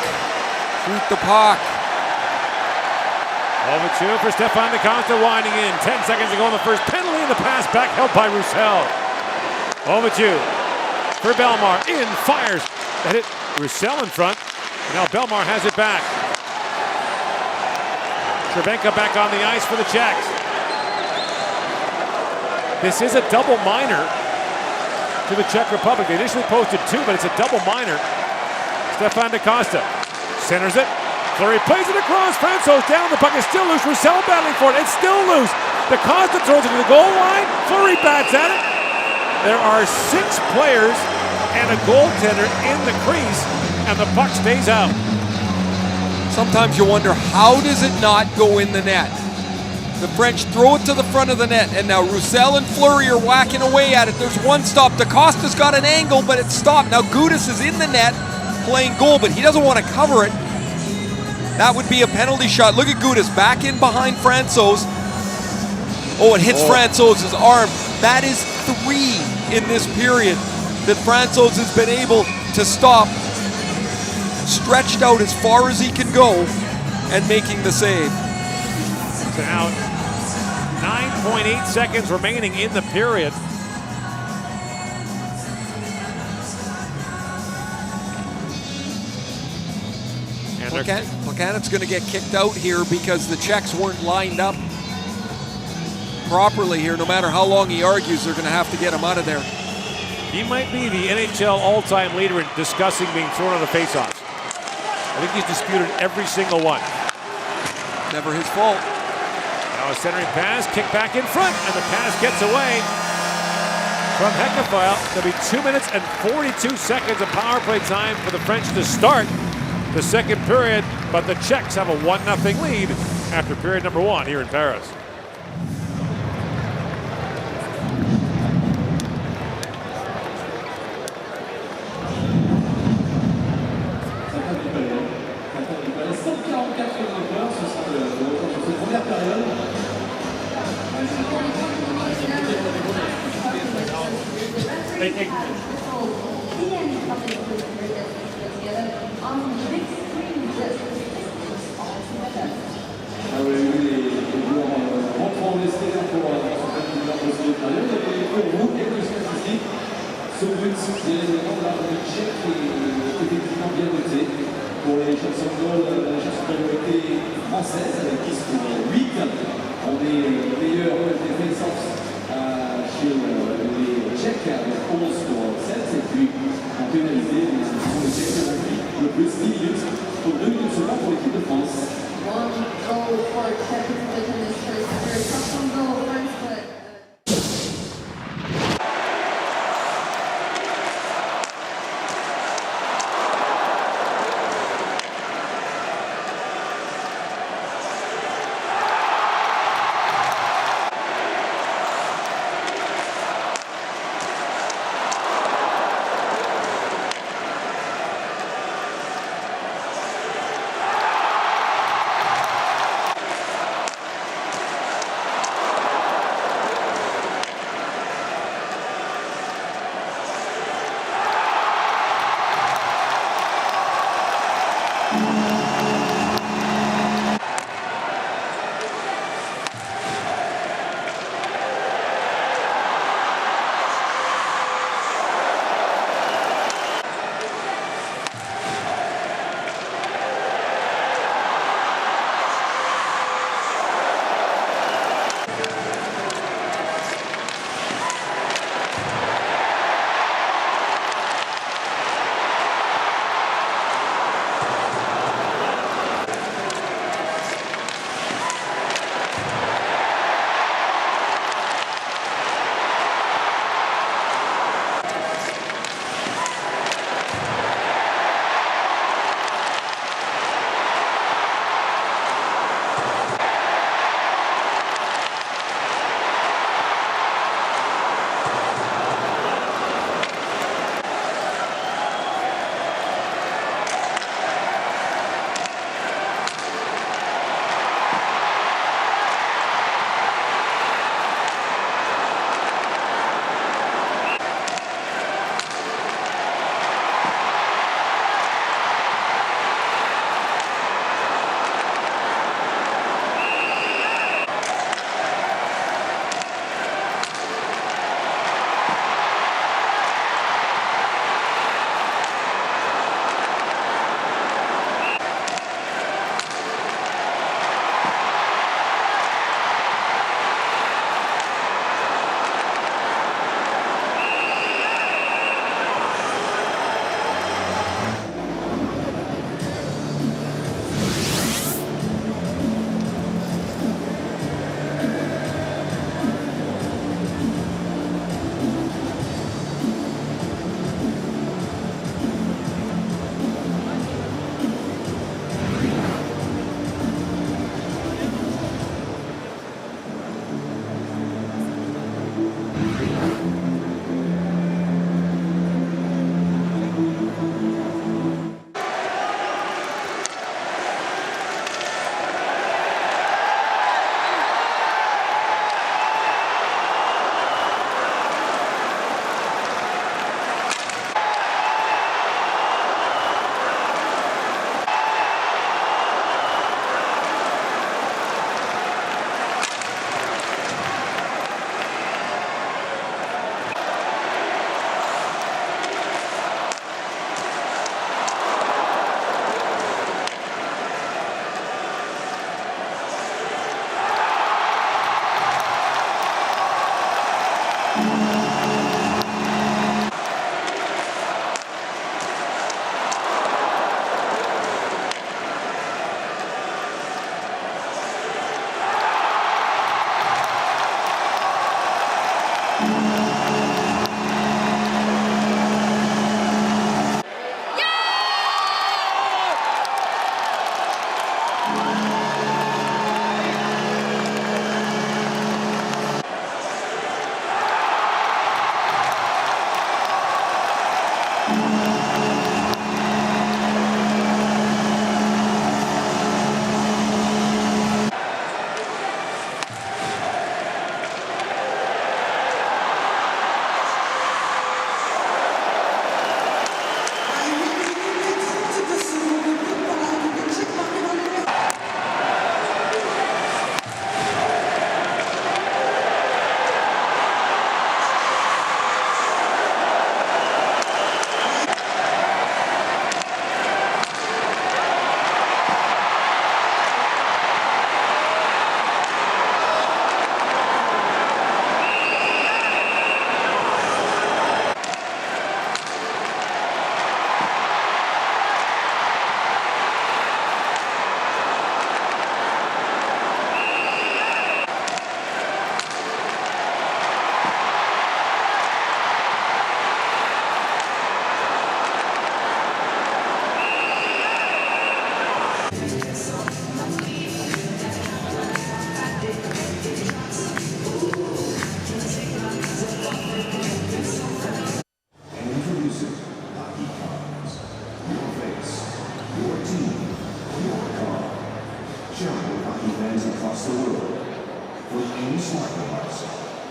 Shoot the puck.
Overtu for Stefan DaCosta winding in. 10 seconds to go in the first. Penalty in the pass back held by Roussel. Overtu for Bellemare. In, fires. That hit Roussel in front. Now Bellemare has it back. Cervenka back on the ice for the Czechs. This is a double minor to the Czech Republic. They initially posted 2, but it's a double minor. Stefan DaCosta centers it. Fleury plays it across. Francouz down. The puck is still loose. Roussel battling for it. It's still loose. DaCosta throws it to the goal line. Fleury bats at it. There are 6 players and a goaltender in the crease, and the puck stays out.
Sometimes you wonder, how does it not go in the net? The French throw it to the front of the net, and now Roussel and Fleury are whacking away at it. There's one stop. DaCosta's got an angle, but it's stopped. Now Gudas is in the net playing goal, but he doesn't want to cover it. That would be a penalty shot. Look at Gudas back in behind Francouz. Oh, it hits Francouz's arm. That is 3 in this period that Francouz has been able to stop, stretched out as far as he can go, and making the save.
So now 9.8 seconds remaining in the period. And
Plekanec's going to get kicked out here because the Czechs weren't lined up properly here. No matter how long he argues, they're going to have to get him out of there.
He might be the NHL all-time leader in discussing being thrown out of faceoffs. I think he's disputed every single one.
Never his fault.
Now a centering pass, kick back in front, and the pass gets away from Heckenfile. There'll be 2 minutes and 42 seconds of power play time for the French to start the second period, but the Czechs have a 1-0 lead after period number 1 here in Paris.
Pour les chansons de goal, la chanson de priorité française, qui sont 8. On est meilleur des face-offs chez les Tchèques, avec 11 pour 7. Et puis, en pénalité, les Tchèques ont pris le plus 10 minutes pour 2 minutes seulement pour l'équipe de France.
One goal for Czech Republic in this first period. Some goal, France, but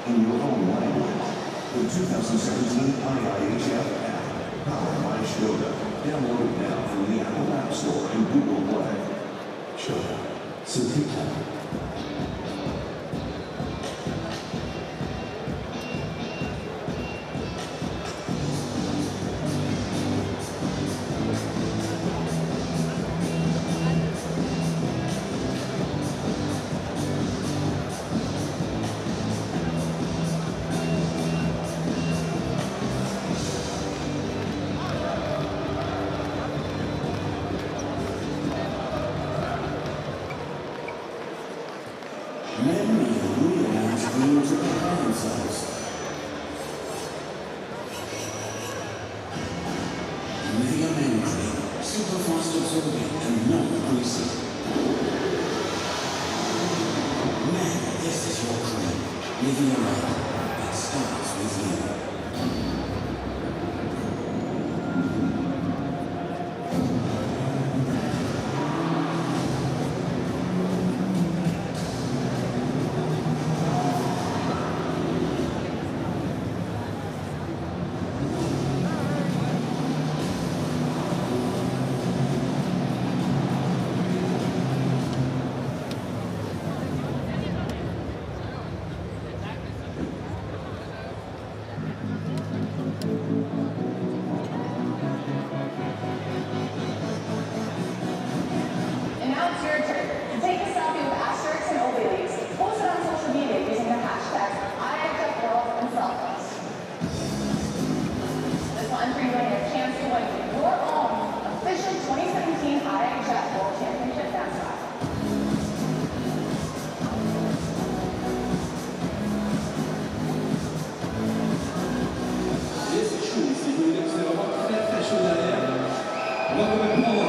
in your own language. The 2017 IIHF app, powered by Skoda. Download it now from the Apple App Store and Google Play. Skoda. Simply clever. Many realize dreams about themselves. Nivea Men Cream, super fast absorbing and non-greasy. Man, this is your cream. Nivea Men, it starts with you.
And now it's your turn to take a selfie with asterisks and obelisks. Post it on social media using the hashtags IIHF and selfies. This will enter you in a chance to win your own official 2017 IIHF World Championship dance style.
Et c'est chaud ici, c'est vraiment très très chaud derrière. On va quand même prendre.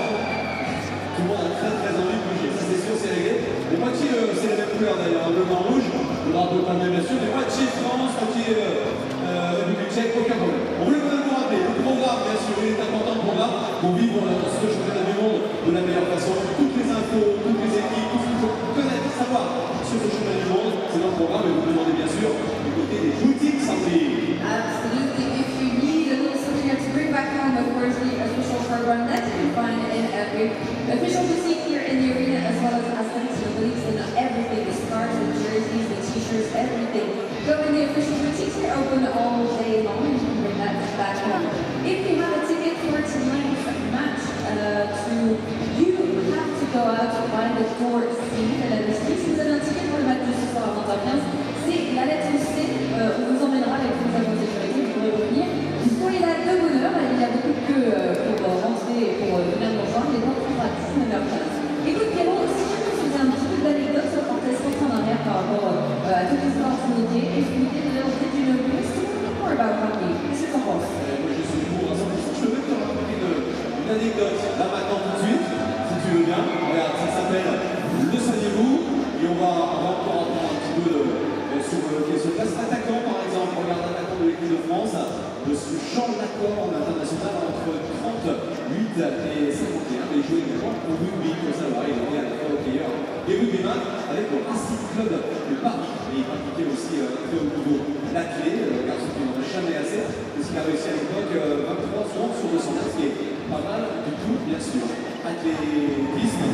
Tout le monde a très très envie de bouger, ça c'est sûr, c'est réglé. Les moitiés, c'est les mêmes couleurs d'ailleurs, un bleu, blanc, rouge. Le drapeau pas bien sûr, les moitiés France, moitié République tchèque, aucun problème. On voulait quand même vous rappeler, le programme, bien sûr, il est important le programme pour vivre ce championnat du monde de la meilleure façon. Toutes les infos, toutes les équipes, tout ce qu'il faut connaître, savoir sur le championnat du monde, c'est dans le programme et vous demandez bien sûr du côté des boutiques Sandy.
Absolutely. If you need a little souvenir to bring back home, of course, the official program that you can find in every official boutique here in the arena, as well as aesthetics and beliefs and everything, the scarves, the jerseys, the t-shirts, everything. Go in the official boutiques, they're open all day long, and you can bring that back home. If you have a ticket for tonight's match, you have to go out by the door C à la district. Si vous avez un ticket pour le match de ce soir à 20h15, c'est la lettre C, on vous emmènera avec les agents de sécurité, vous pourrez revenir. Soyez là de bonne heure, il y a beaucoup de queues pour rentrer et pour venir nous rejoindre, les portes sont à 19h15. Écoute Pierrot, si je te faisais un petit peu d'anecdotes sur quand est-ce qu'on en arrière par rapport à toute l'histoire du métier, et je me disais de l'entrée d'une plus, more about hockey. Qu'est-ce que tu en penses?
Moi je suis pour à 100%. Je peux même te raconter une anecdote là maintenant tout de suite, si tu veux bien. Regarde, ça s'appelle Le saviez-vous? Et on va encore apprendre un petit peu sur le question. Là, cet attaquant par exemple, regarde l'attaquant de l'équipe de France, ce champ d'accord en international entre 38 et 51. Il joue également au rugby, il faut savoir, il était à la fois hockeyeur et rugbyman avec le Racing Club de Paris. Et il pratiquait aussi très haut niveau l'athlé, garçon qui n'en a jamais assez, puisqu'il a réussi à l'époque 23 secondes sur 200 mètres, ce qui est pas mal du tout, bien sûr. Athlétisme,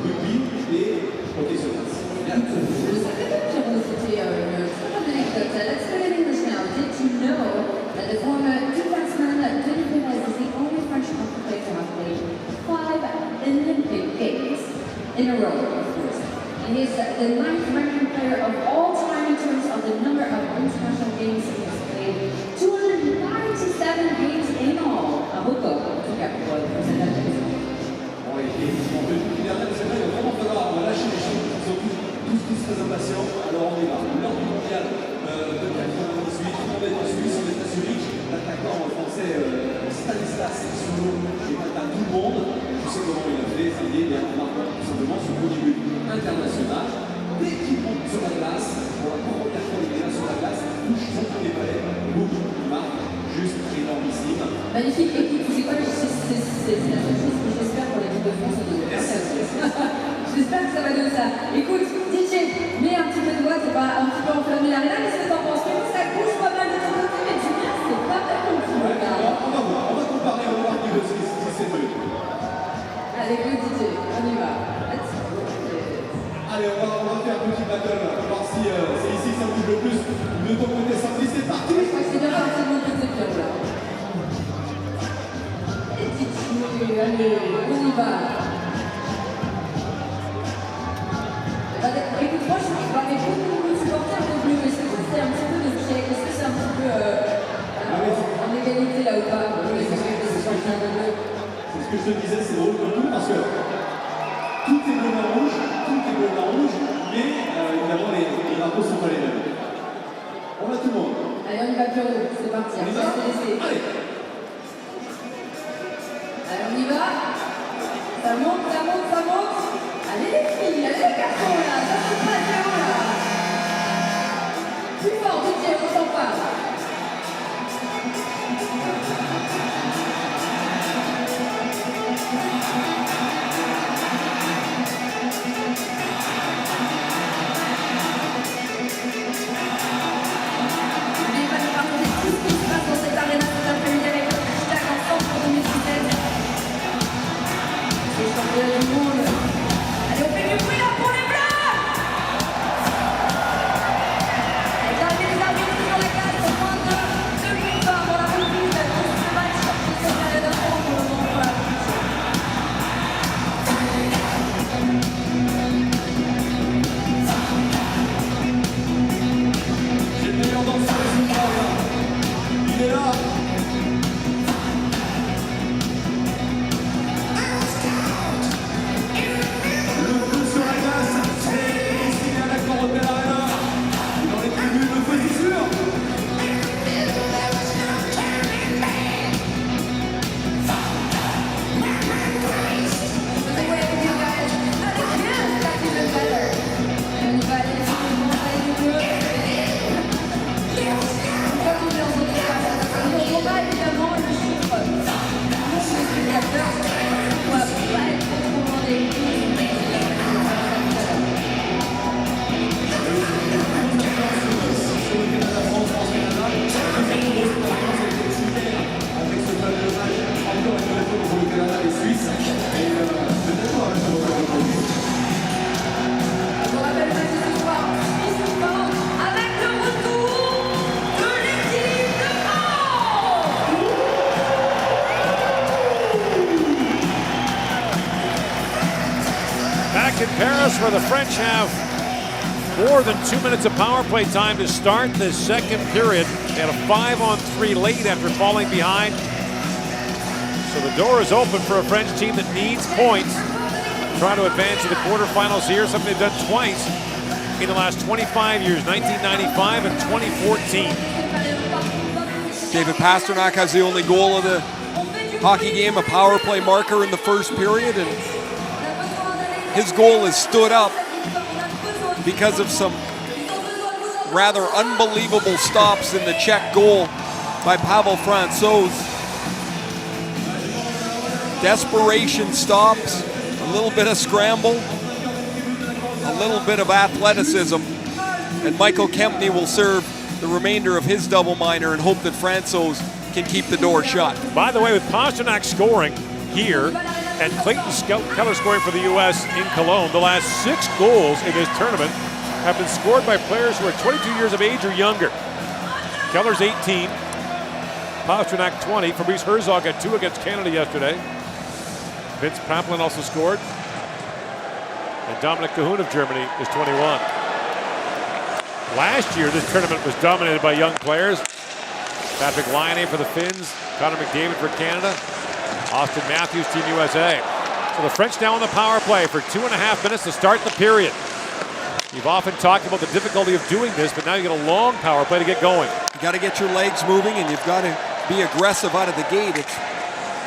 rugby et hockey sur glace.
Le secrétaire Pierrot, c'était une très bonne anecdote. Let's put it in English now. Did you know that the former defenseman Denis Perez is the only French hockey player to have played 5 Olympic Games in a row, of course. And he is the 9th ranking player of all time in terms of the number of international games he has played. 297 games in all. Un record, en tout cas, pour cette année.
Bon, et on peut tout dire, c'est vrai, il va vraiment falloir lâcher les choses. Ils sont tous très impatients. Alors on y va. Lors du mondial de 98, on est en Suisse, on est à Zurich. L'attaquant français Stanislas Soulot qui atteint tout le monde. Tu sais comment il a fait, c'est lié bien en marquant tout simplement son premier but international. Dès qu'il monte sur la glace, pour la première fois il est là sur la glace, il touche son premier balai, boum, il marque, juste énormissime.
Magnifique, écoute, tu sais quoi, c'est la seule chose que j'espère pour l'équipe de France. J'espère que ça va donner ça. Écoute, DJ, mets un petit peu de voix, c'est pas un petit peu enflammé l'arena, qu'est-ce que t'en penses?
De ton côté, Sandy, c'est parti.
C'est bien parti de mon côté, Pierre. Allez, on y va. Écoute, moi, je parlais beaucoup de supporters de bleu. Est-ce que c'est un petit peu de Tchèque? Est-ce que c'est un petit peu en égalité là ou pas? Oui, c'est ce
que je te disais, c'est drôle comme tout parce que tout est bleu dans rouge, mais évidemment les drapeaux sont pas les mêmes. On va tout le monde.
Allez, on y va, Pierrot, c'est parti.
On y va. Allez.
Allez, on y va. Ça monte, ça monte, ça monte. Allez les filles, allez les garçons là, ça se passe bien là. Plus fort, DJ, on s'en parle. Allez, on fait du bruit là pour les Bleus! Les arbitres sur la case, au point de minutes avant la reprise de ce match qui se fait d'avant pour le moment pour la
J'ai le meilleur danseur de ce soir. Il est là.
In Paris, where the French have more than 2 minutes of power play time to start this second period. They had a 5-on-3 late after falling behind. So the door is open for a French team that needs points. Trying to advance to the quarterfinals here, something they've done twice in the last 25 years, 1995 and 2014.
David Pasternak has the only goal of the hockey game, a power play marker in the first period, and his goal has stood up because of some rather unbelievable stops in the Czech goal by Pavel Francouz. Desperation stops, a little bit of scramble, a little bit of athleticism, and Michael Kempny will serve the remainder of his double minor and hope that Francouz can keep the door shut.
By the way, with Pasternak scoring here and Clayton Keller scoring for the U.S. in Cologne, the last 6 goals in this tournament have been scored by players who are 22 years of age or younger. Keller's 18, Pasternak 20. Fabrice Herzog had 2 against Canada yesterday. Vince Pamplin also scored. And Dominic Cahoon of Germany is 21. Last year, this tournament was dominated by young players. Patrick Laine for the Finns, Connor McDavid for Canada, Austin Matthews, Team USA. So the French now on the power play for 2.5 minutes to start the period. You've often talked about the difficulty of doing this, but now you get a long power play to get going.
You got to get your legs moving, and you've got to be aggressive out of the gate. It's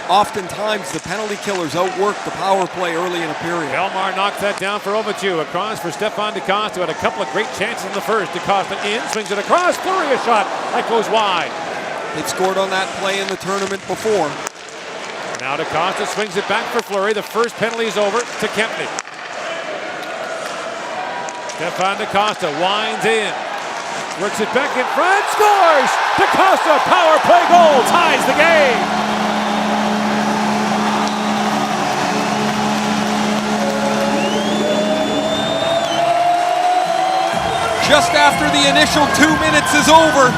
oftentimes the penalty killers outwork the power play early in a period.
Elmar knocks that down for Ovichu. Across for Stefan DeCosta, who had a couple of great chances in the first. DeCosta in, swings it across. Fleury a shot. That goes wide.
They've scored on that play in the tournament before.
Now DeCosta swings it back for Fleury. The first penalty is over to Kempny. Stefan DeCosta winds in. Works it back in front. Scores! DeCosta, power play goal, ties the game.
just after the initial 2 minutes is over.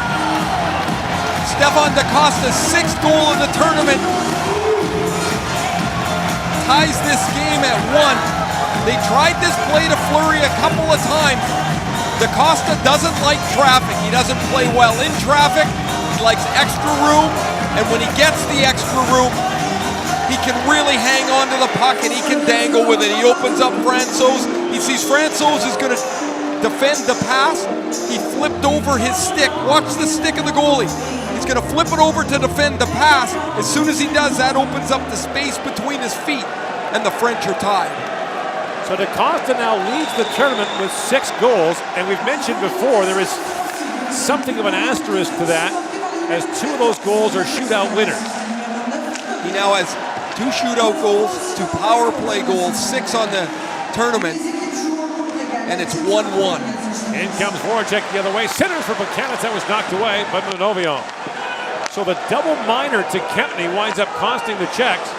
Stefan DaCosta's 6th goal in the tournament ties this game at 1. They tried this play to Fleury a couple of times. DaCosta doesn't like traffic. He doesn't play well in traffic. He likes extra room, and when he gets the extra room, he can really hang on to the puck and he can dangle with it. He opens up Francouz. He sees Francouz is going to defend the pass. He flipped over his stick. Watch the stick of the goalie. He's going to flip it over to defend the pass. As soon as he does, that opens up the space between his feet, and the French are tied.
So DaCosta now leads the tournament with 6 goals, and we've mentioned before there is something of an asterisk to that, as 2 of those goals are shootout winners.
He now has 2 shootout goals, 2 power play goals, 6 on the tournament, and it's 1-1.
In comes Voracek the other way, centers for Buchanan. That was knocked away by Manovion. So the double minor to Kempney winds up costing the Czechs.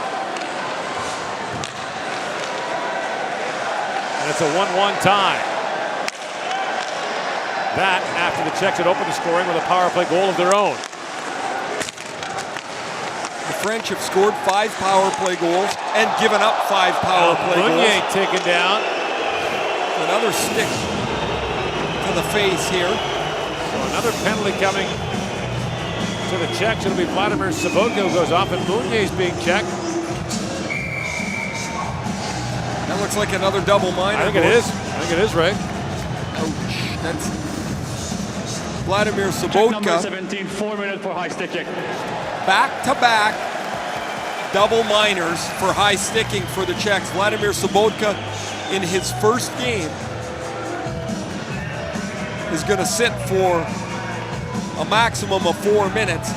And it's a 1-1 tie. That after the Czechs had opened the scoring with a power play goal of their own.
The French have scored 5 power play goals and given up 5 power play
Meunier
goals.
taken down.
Another stick to the face here.
So another penalty coming to the Czechs. It'll be Vladimir Sobotka who goes off, and Meunier's being checked.
That looks like another double minor.
I think it is, Ray.
Ouch. That's Vladimir
Check number
Sobotka.
17, 4 minutes for high sticking.
Back-to-back double minors for high sticking for the Czechs. Vladimir Sobotka in his first game is going to sit for a maximum of 4 minutes.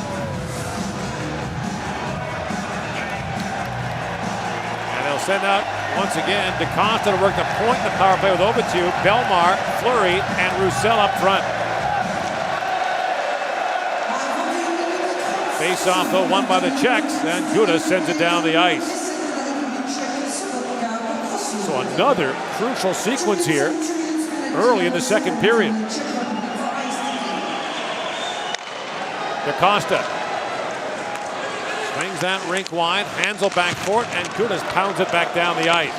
And they'll send out, once again, DaCosta to work the point in the power play with Overtube, Belmar, Fleury, and Roussel up front. Face-off, though, won by the Czechs, and Guda sends it down the ice. So another crucial sequence here early in the second period. DaCosta swings that rink wide, Hansel back for it, and Gudas pounds it back down the ice.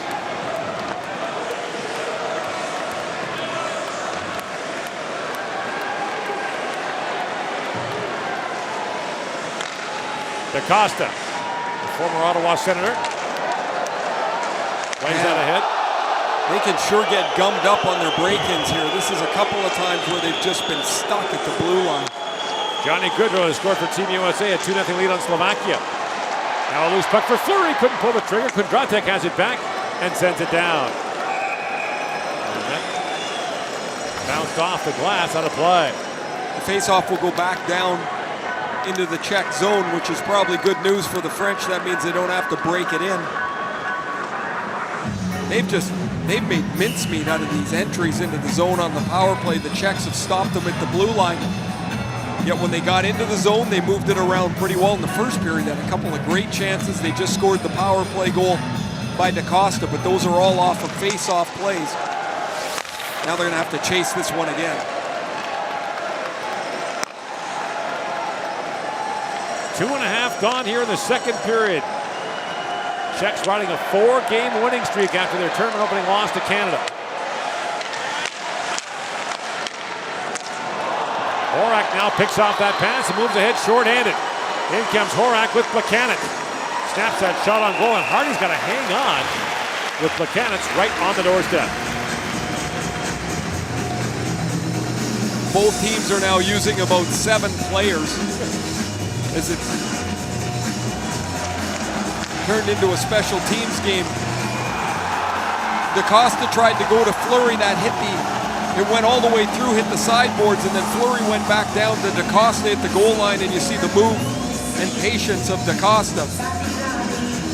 DaCosta, the former Ottawa Senator, plays that ahead.
They can sure get gummed up on their break-ins here. This is a couple of times where they've just been stuck at the blue line.
Johnny Goodrow has scored for Team USA, a 2-0 lead on Slovakia. Now a loose puck for Fleury, couldn't pull the trigger. Kondratek has it back and sends it down. Bounced off the glass, out of play.
The face-off will go back down into the Czech zone, which is probably good news for the French. That means they don't have to break it in. They've made mincemeat out of these entries into the zone on the power play. The Czechs have stopped them at the blue line. Yet when they got into the zone, they moved it around pretty well in the first period. Had a couple of great chances. They just scored the power play goal by DaCosta, but those are all off of face-off plays. Now they're gonna have to chase this one again.
2.5 gone here in the second period. Czechs riding a 4-game winning streak after their tournament opening loss to Canada. Horak now picks off that pass and moves ahead short-handed. In comes Horak with Buchanan. Snaps that shot on goal, and Hardy's got to hang on with Buchanan right on the doorstep.
Both teams are now using about 7 players as it's turned into a special teams game. DaCosta tried to go to Fleury, that it went all the way through, hit the sideboards, and then Fleury went back down to DaCosta at the goal line, and you see the move and patience of DaCosta.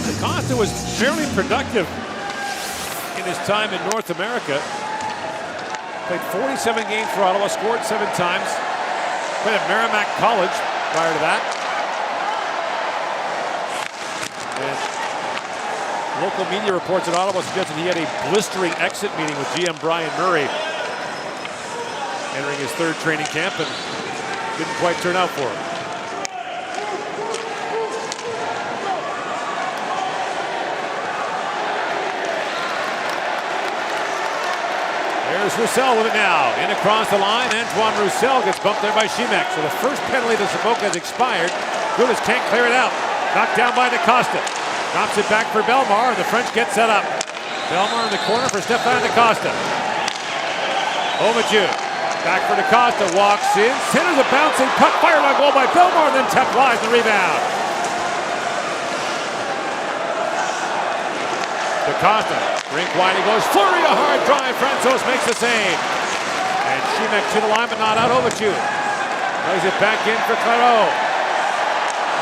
DaCosta was fairly productive in his time in North America. Played 47 games for Ottawa, scored 7 times. Played at Merrimack College prior to that. And local media reports in Ottawa suggested he had a blistering exit meeting with GM Brian Murray entering his third training camp and didn't quite turn out for him. There's Roussel with it now. In across the line. Antoine Roussel gets bumped there by Šimek. So the first penalty to Saboka has expired. Gudas can't clear it out. Knocked down by DaCosta. Drops it back for Bellemare. The French get set up. Bellemare in the corner for Stéphane DaCosta. Ovechkin. Back for DaCosta. Walks in. Centers a bouncing puck. Fired on goal by Bellemare. Then tapped wide the rebound. DaCosta. Rink wide, he goes. Fleury, a hard drive. Francouz makes the save. And Šimek to the line, but not out. Ovechkin. Plays it back in for Clairot.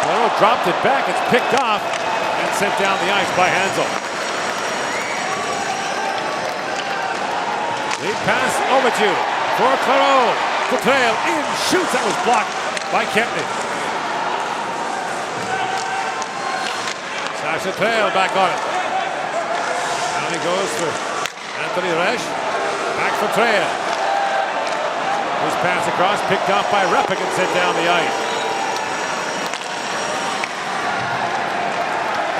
Clairot dropped it back. It's picked off and sent down the ice by Hansel. Lead pass, Ovechkin for Clairot. The trail in, shoots. That was blocked by Kempney. Sasha Trail back on it. He goes for Anthony Resch. Back for Trail. His pass across, picked off by Repik and sent down the ice.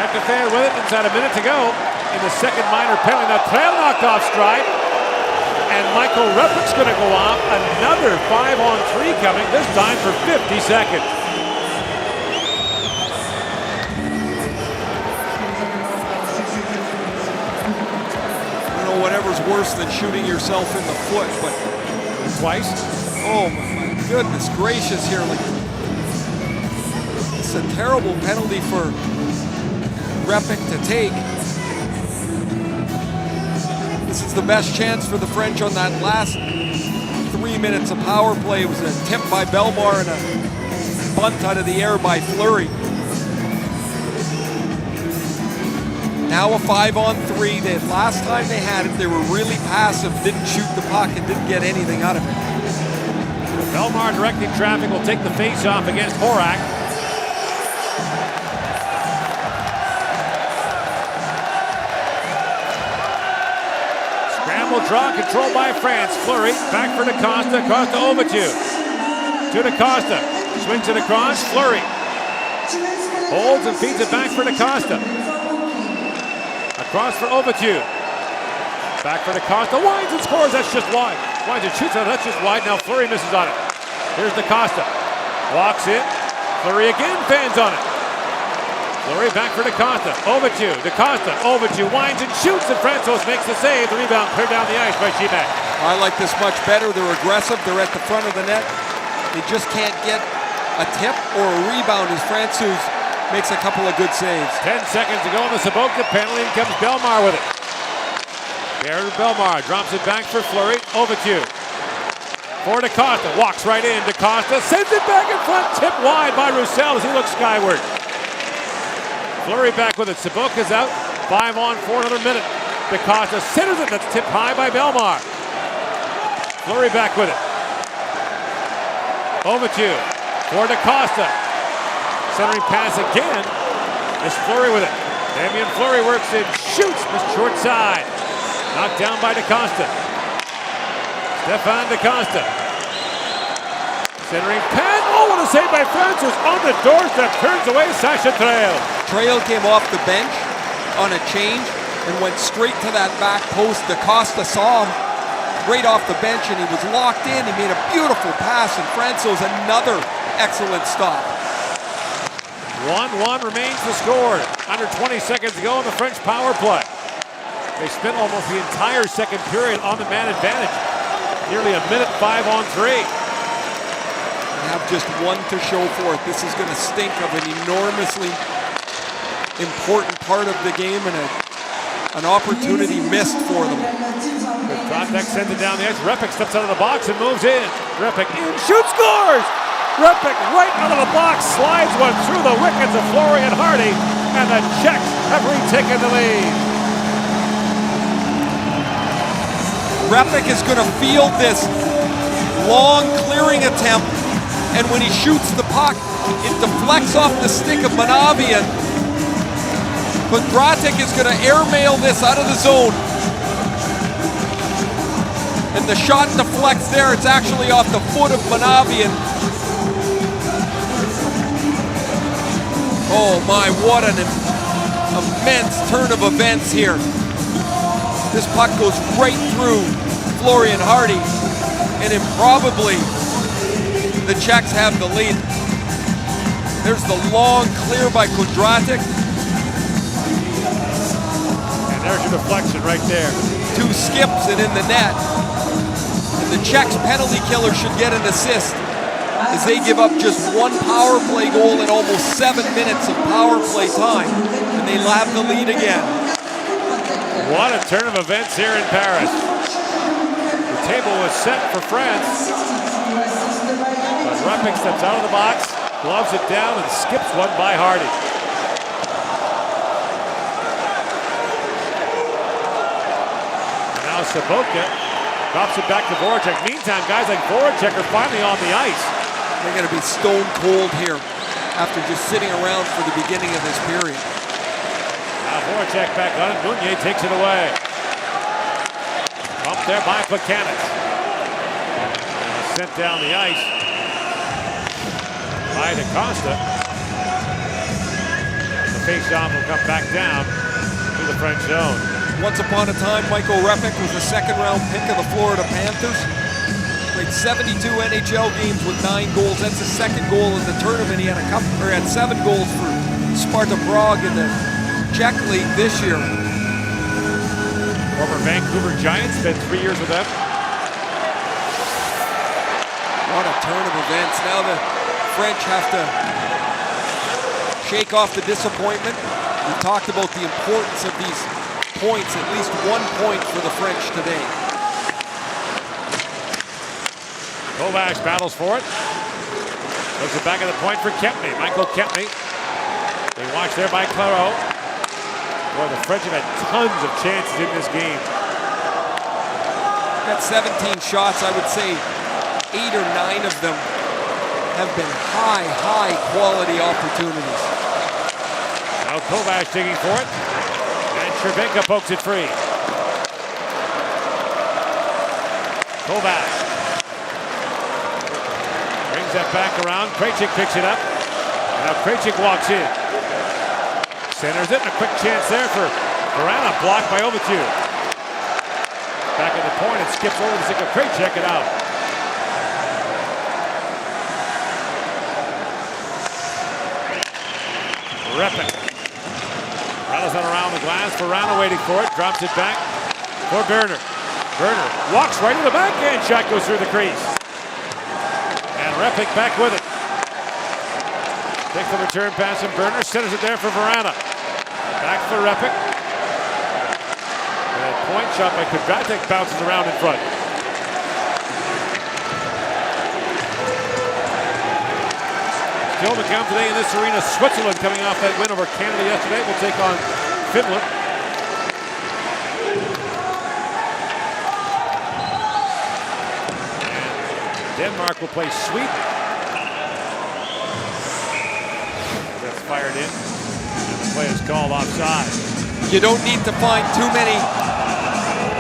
After Trail with it, inside a minute to go in the second minor penalty. Now Trail knocked off stride. And Michael Repik's going to go off. Another 5-on-3 coming, this time for 50 seconds.
Whatever's worse than shooting yourself in the foot, but
twice.
Oh my goodness gracious here. Like, it's a terrible penalty for Repik to take. This is the best chance for the French on that last 3 minutes of power play. It was a tip by Bellemare and a bunt out of the air by Fleury. Now a 5-on-3. Last time they had it, they were really passive, didn't shoot the puck, and didn't get anything out of it.
Bellemare directing traffic will take the face-off against Horak. Scramble draw controlled by France. Fleury back for DaCosta. Costa Ovechkin. To DaCosta. Swings it across. Fleury holds and feeds it back for DaCosta. Across for Ovechkin. Back for DaCosta. Winds and scores. That's just wide. Winds and shoots out. That's just wide. Now Fleury misses on it. Here's DaCosta. Walks in. Fleury again. Fans on it. Fleury back for DaCosta. Ovechkin. DaCosta. Ovechkin winds and shoots. And Francouz makes the save. The rebound cleared down the ice by Šimek.
I like this much better. They're aggressive. They're at the front of the net. They just can't get a tip or a rebound as Francouz makes a couple of good saves.
10 seconds to go on the Saboka penalty, and comes Bellemare with it. Garrett Bellemare drops it back for Fleury. Ovechkin for DaCosta. Walks right in. DaCosta sends it back in front. Tipped wide by Roussel as he looks skyward. Fleury back with it. Saboka's out. 5-on-4, another minute. DaCosta centers it. That's tipped high by Bellemare. Fleury back with it. Ovechkin for DaCosta. Centering pass again. It's Fleury with it. Damien Fleury works in, shoots, missed short side. Knocked down by DaCosta. Stéphane DaCosta. Centering pass. Oh, what a save by Francouz on the doorstep. Turns away Sasha Trail.
Trail came off the bench on a change and went straight to that back post. DaCosta saw him right off the bench and he was locked in. He made a beautiful pass, and Francouz another excellent stop.
1-1 remains the score. Under 20 seconds to go in the French power play. They spent almost the entire second period on the man advantage. Nearly a minute 5-on-3.
They have just one to show for it. This is going to stink of an enormously important part of the game and an opportunity missed for them.
Good contact, sends it down the ice. Repik steps out of the box and moves in. Repik in, shoots, scores! Repik right out of the box, slides one through the wickets of Fleury and Hardy, and the Czechs have retaken the lead.
Repik is going to field this long clearing attempt, and when he shoots the puck, it deflects off the stick of Manavian. But Gratic is going to airmail this out of the zone. And the shot deflects there. It's actually off the foot of Manavian. Oh my, what an immense turn of events here. This puck goes right through Florian Hardy, and improbably the Czechs have the lead. There's the long clear by Kudratic.
And there's your deflection right there.
2 skips and in the net. And the Czechs penalty killer should get an assist as they give up just 1 power play goal in almost 7 minutes of power play time. And they have the lead again.
What a turn of events here in Paris. The table was set for France. But Repik steps out of the box, gloves it down, and skips one by Hardy. And now Sabotka drops it back to Voracek. Meantime, guys like Voracek are finally on the ice.
They're going to be stone cold here after just sitting around for the beginning of this period.
Now Voracek back on it. Meunier takes it away. Bumped there by Plekanec. Sent down the ice by DaCosta. The face-off will come back down to the French zone.
Once upon a time, Michael Repik was a second-round pick of the Florida Panthers. Played 72 NHL games with 9 goals. That's his second goal in the tournament. He had had 7 goals for Sparta Prague in the Czech League this year.
Former Vancouver Giants, spent 3 years with them.
What a turn of events. Now the French have to shake off the disappointment. We talked about the importance of these points, at least 1 point for the French today.
Kovacs battles for it. Puts it back at the point for Kempny. Michael Kempny. They watch there by Claro. Boy, the French have had tons of chances in this game.
Got 17 shots. I would say 8 or 9 of them have been high quality opportunities.
Now Kovacs digging for it. And Cervenka pokes it free. Kovacs brings that back around. Krejcik picks it up. Now Krejcik walks in. Centers it, and a quick chance there for Vrana, blocked by Overture. Back at the point, it skips over to Zika Krejcik it out. Repik. Rattles it around the glass. Vrana waiting for it, drops it back for Berner. Berner walks right to the backhand shot, goes through the crease. And Repik back with it. Takes the return pass and Berner centers it there for Vrana. Back for Repik. And a point shot by Kudratic bounces around in front. Still to come today in this arena, Switzerland coming off that win over Canada yesterday will take on Finland. And Denmark will play sweep. That's fired in. And the play is called offside.
You don't need to find too many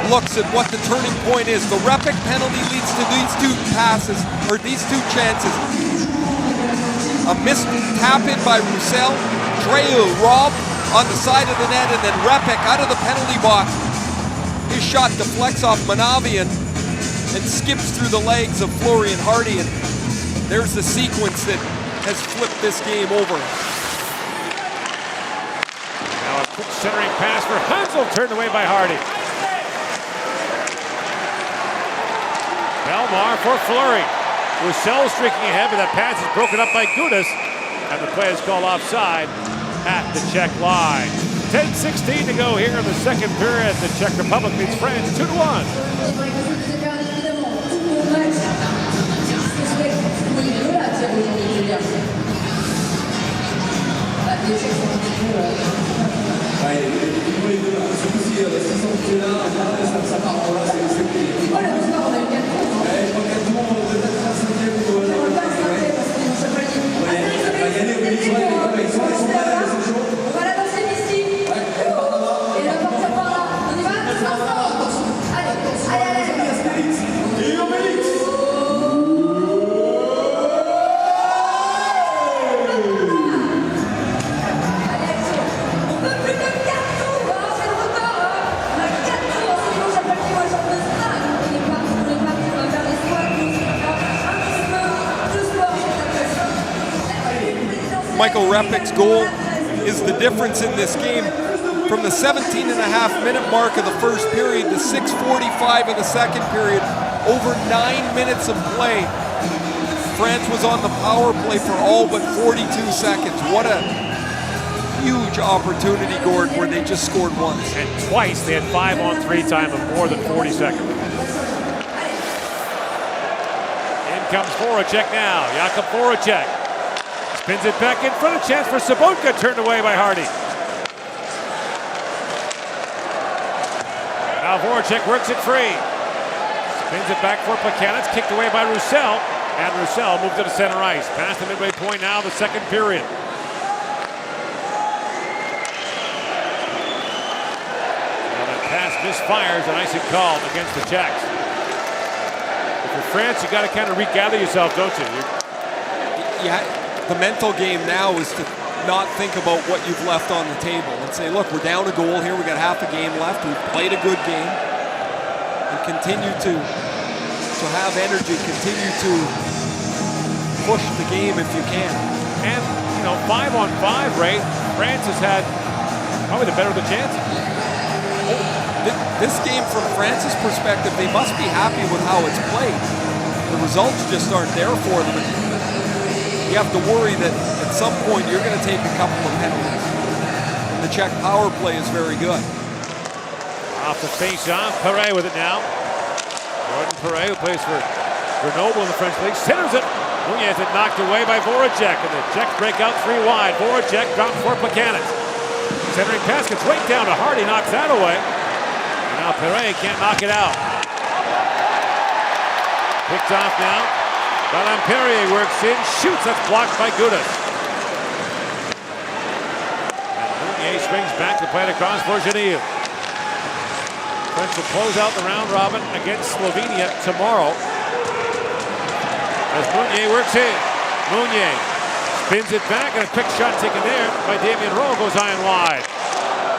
looks at what the turning point is. The Repik penalty leads to these 2 passes, or these 2 chances. A missed tap-in by Roussel, Treu robbed on the side of the net, and then Repik out of the penalty box. His shot deflects off Manavian and skips through the legs of Florian Hardy, and there's the sequence that has flipped this game over.
Now a quick centering pass for Hansel, turned away by Hardy. Belmar for Fleury. Roussel streaking ahead, but that pass is broken up by Gudas, and the play is called offside at the Czech line. 10:16 to go here in the second period. The Czech Republic beats France 2-1.
Michael Repik's goal is the difference in this game. From the 17.5-minute mark of the first period to 6:45 of the second period, over 9 minutes of play. France was on the power play for all but 42 seconds. What a huge opportunity, Gord, where they just scored once.
And twice they had 5-on-3 time of more than 40 seconds. In comes Voracek now. Jakub Voracek spins it back in front. A chance for Sobotka, turned away by Hardy. Now Voracek works it free. Spins it back for Plekanec, kicked away by Roussel. And Roussel moved to the center ice. Past the midway point now, the second period. Now that pass misfires, an icing called against the Czechs. If you're France, you got to kind of regather yourself, don't you?
Yeah, the mental game now is to not think about what you've left on the table and say, look, we're down a goal here. We got half a game left. We've played a good game, and continue to have energy, continue to push the game if you can.
And, 5-on-5, Ray, France has had probably the better of the chances.
This game, from France's perspective, they must be happy with how it's played. The results just aren't there for them. You have to worry that at some point you're going to take a couple of penalties. And the Czech power play is very good.
Off the face-off, Perret with it now. Jordan Perret, who plays for Grenoble in the French League, centers it. Nunez is knocked away by Voracek, and the Czechs break out 3 wide. Voracek drops for Plekanec. Centering pass gets right down to Hardy, knocks that away. And now Perret can't knock it out. Picked off now. Perrier works in, shoots, that's blocked by Gudas. And Nunez swings back to play it across for Genil. French will close out the round robin against Slovenia tomorrow. As Meunier works in. Meunier spins it back, and a quick shot taken there by Damien Rowe goes high and wide.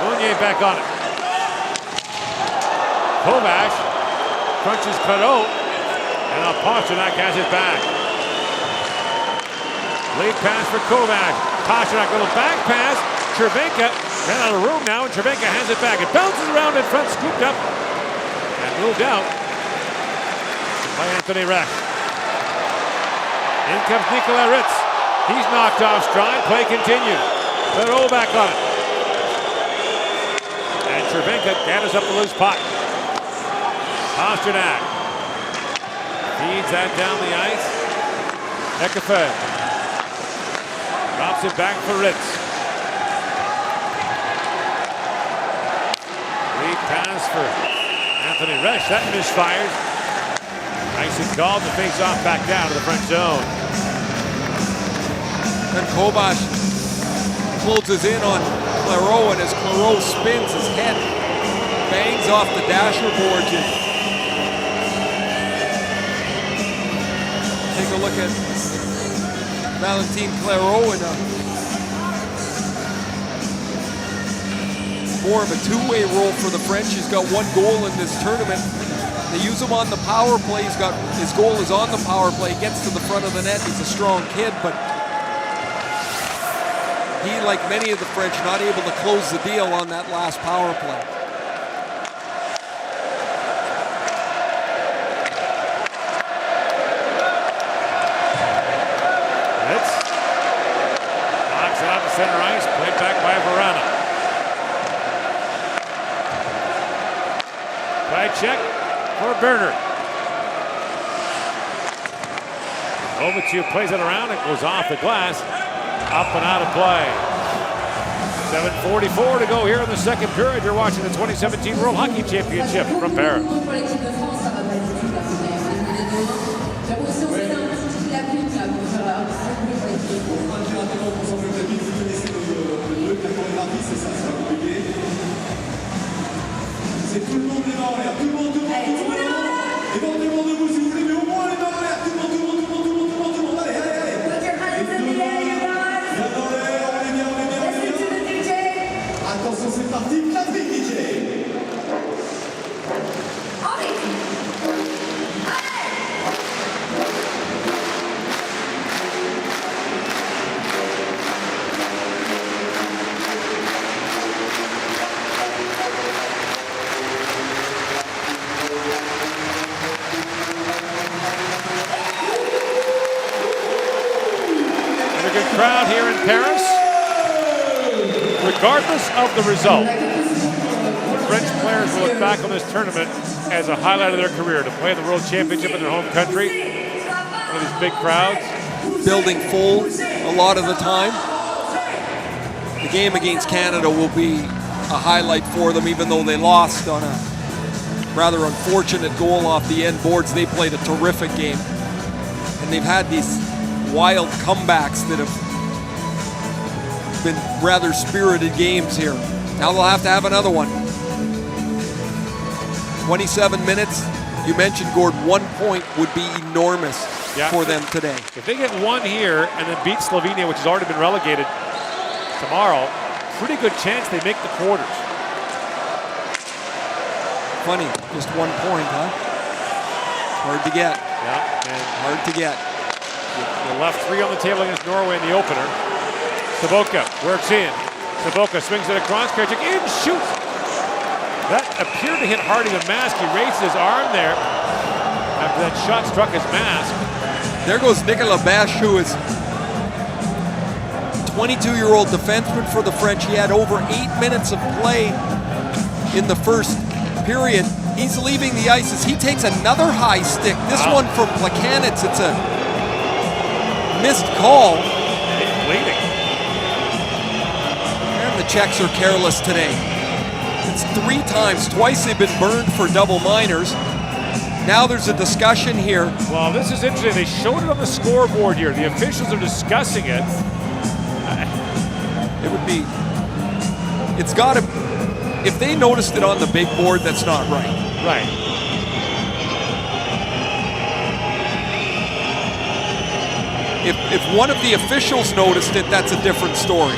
Meunier back on it. Kovac crunches Perot, and now Pasternak has it back. Late pass for Kovac. Pasternak, little back pass. Cervenka ran out of room now, and Cervenka has it back. It bounces around in front, scooped up, and moved out by Anthony Reck. In comes Nikolai Ritz. He's knocked off stride. Play continues. Perot back on it. And Cervenka gathers up the loose puck. Pasternak feeds that down the ice. Ekafe drops it back for Ritz. Lead pass for Anthony Resch. That misfires. Nice and called to face off back down to the French zone.
And Kovac closes in on Clairot, and as Clairot spins, his head bangs off the dasher board. Take a look at Valentin Clairot in more of a two-way role for the French. He's got 1 goal in this tournament. They use him on the power play. His goal is on the power play. He gets to the front of the net. He's a strong kid, but he, like many of the French, not able to close the deal on that last power play.
Ritz knocks it out to center ice. Played back by Verana. By check for Bernard. Kovacic plays it around. It goes off the glass. Up and out of play. 7:44 to go here in the second period. You're watching the 2017 World Hockey Championship from Paris.
C'est tout le monde les mains en l'air, tout le monde, éventuellement debout si vous voulez, mais au moins les mains en l'air, tout le monde, allez, allez.
Put your hands in the air, you guys.
Bien dans l'air, on est bien.
Listen to the DJ.
Attention, c'est parti, classique DJ.
Allez. Allez.
good crowd here in Paris. Regardless of the result, French players will look back on this tournament as a highlight of their career, to play in the World Championship in their home country. One of these big crowds.
Building full a lot of the time. The game against Canada will be a highlight for them, even though they lost on a rather unfortunate goal off the end boards. They played a terrific game. And they've had these wild comebacks that have been rather spirited games here. Now they'll have to have another one. 27 minutes. You mentioned, Gord, 1 point would be enormous for them today.
If they get one here and then beat Slovenia, which has already been relegated tomorrow, pretty good chance they make the quarters.
Funny, just 1 point, huh? Hard to get.
Yeah, and
hard to get.
You left 3 on the table against Norway in the opener. Saboka works in. Saboka swings it across. Krejcik in, shoots. That appeared to hit Hardy the mask. He raised his arm there after that shot struck his mask.
There goes Nicolas Bache, who is 22-year-old defenseman for the French. He had over 8 minutes of play in the first period. He's leaving the ice as he takes another high stick. This one from Plekanec. It's a missed call.
He's bleeding.
And the Czechs are careless today. It's 3 times. Twice they've been burned for double minors. Now there's a discussion here.
Well, this is interesting. They showed it on the scoreboard here. The officials are discussing it.
It would be, it's got to, if they noticed it on the big board, that's not right.
Right.
If one of the officials noticed it, that's a different story.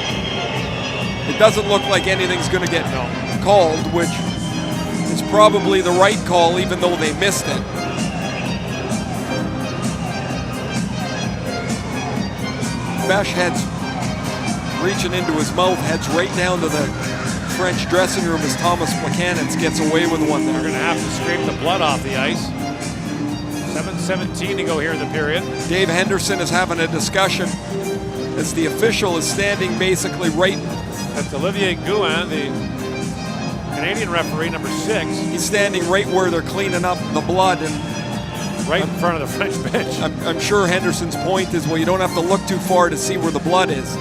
It doesn't look like anything's going to get called, which is probably the right call, even though they missed it. Bache heads reaching into his mouth, heads right down to the French dressing room as Thomas Plekanec gets away with one there.
They're going to have to scrape the blood off the ice. 7:17 to go here in the period.
Dave Henderson is having a discussion as the official is standing basically right.
That's Olivier Gouin, the Canadian referee, number 6.
He's standing right where they're cleaning up the blood, and
right in front of the French bench.
I'm sure Henderson's point is, well, you don't have to look too far to see where the blood is.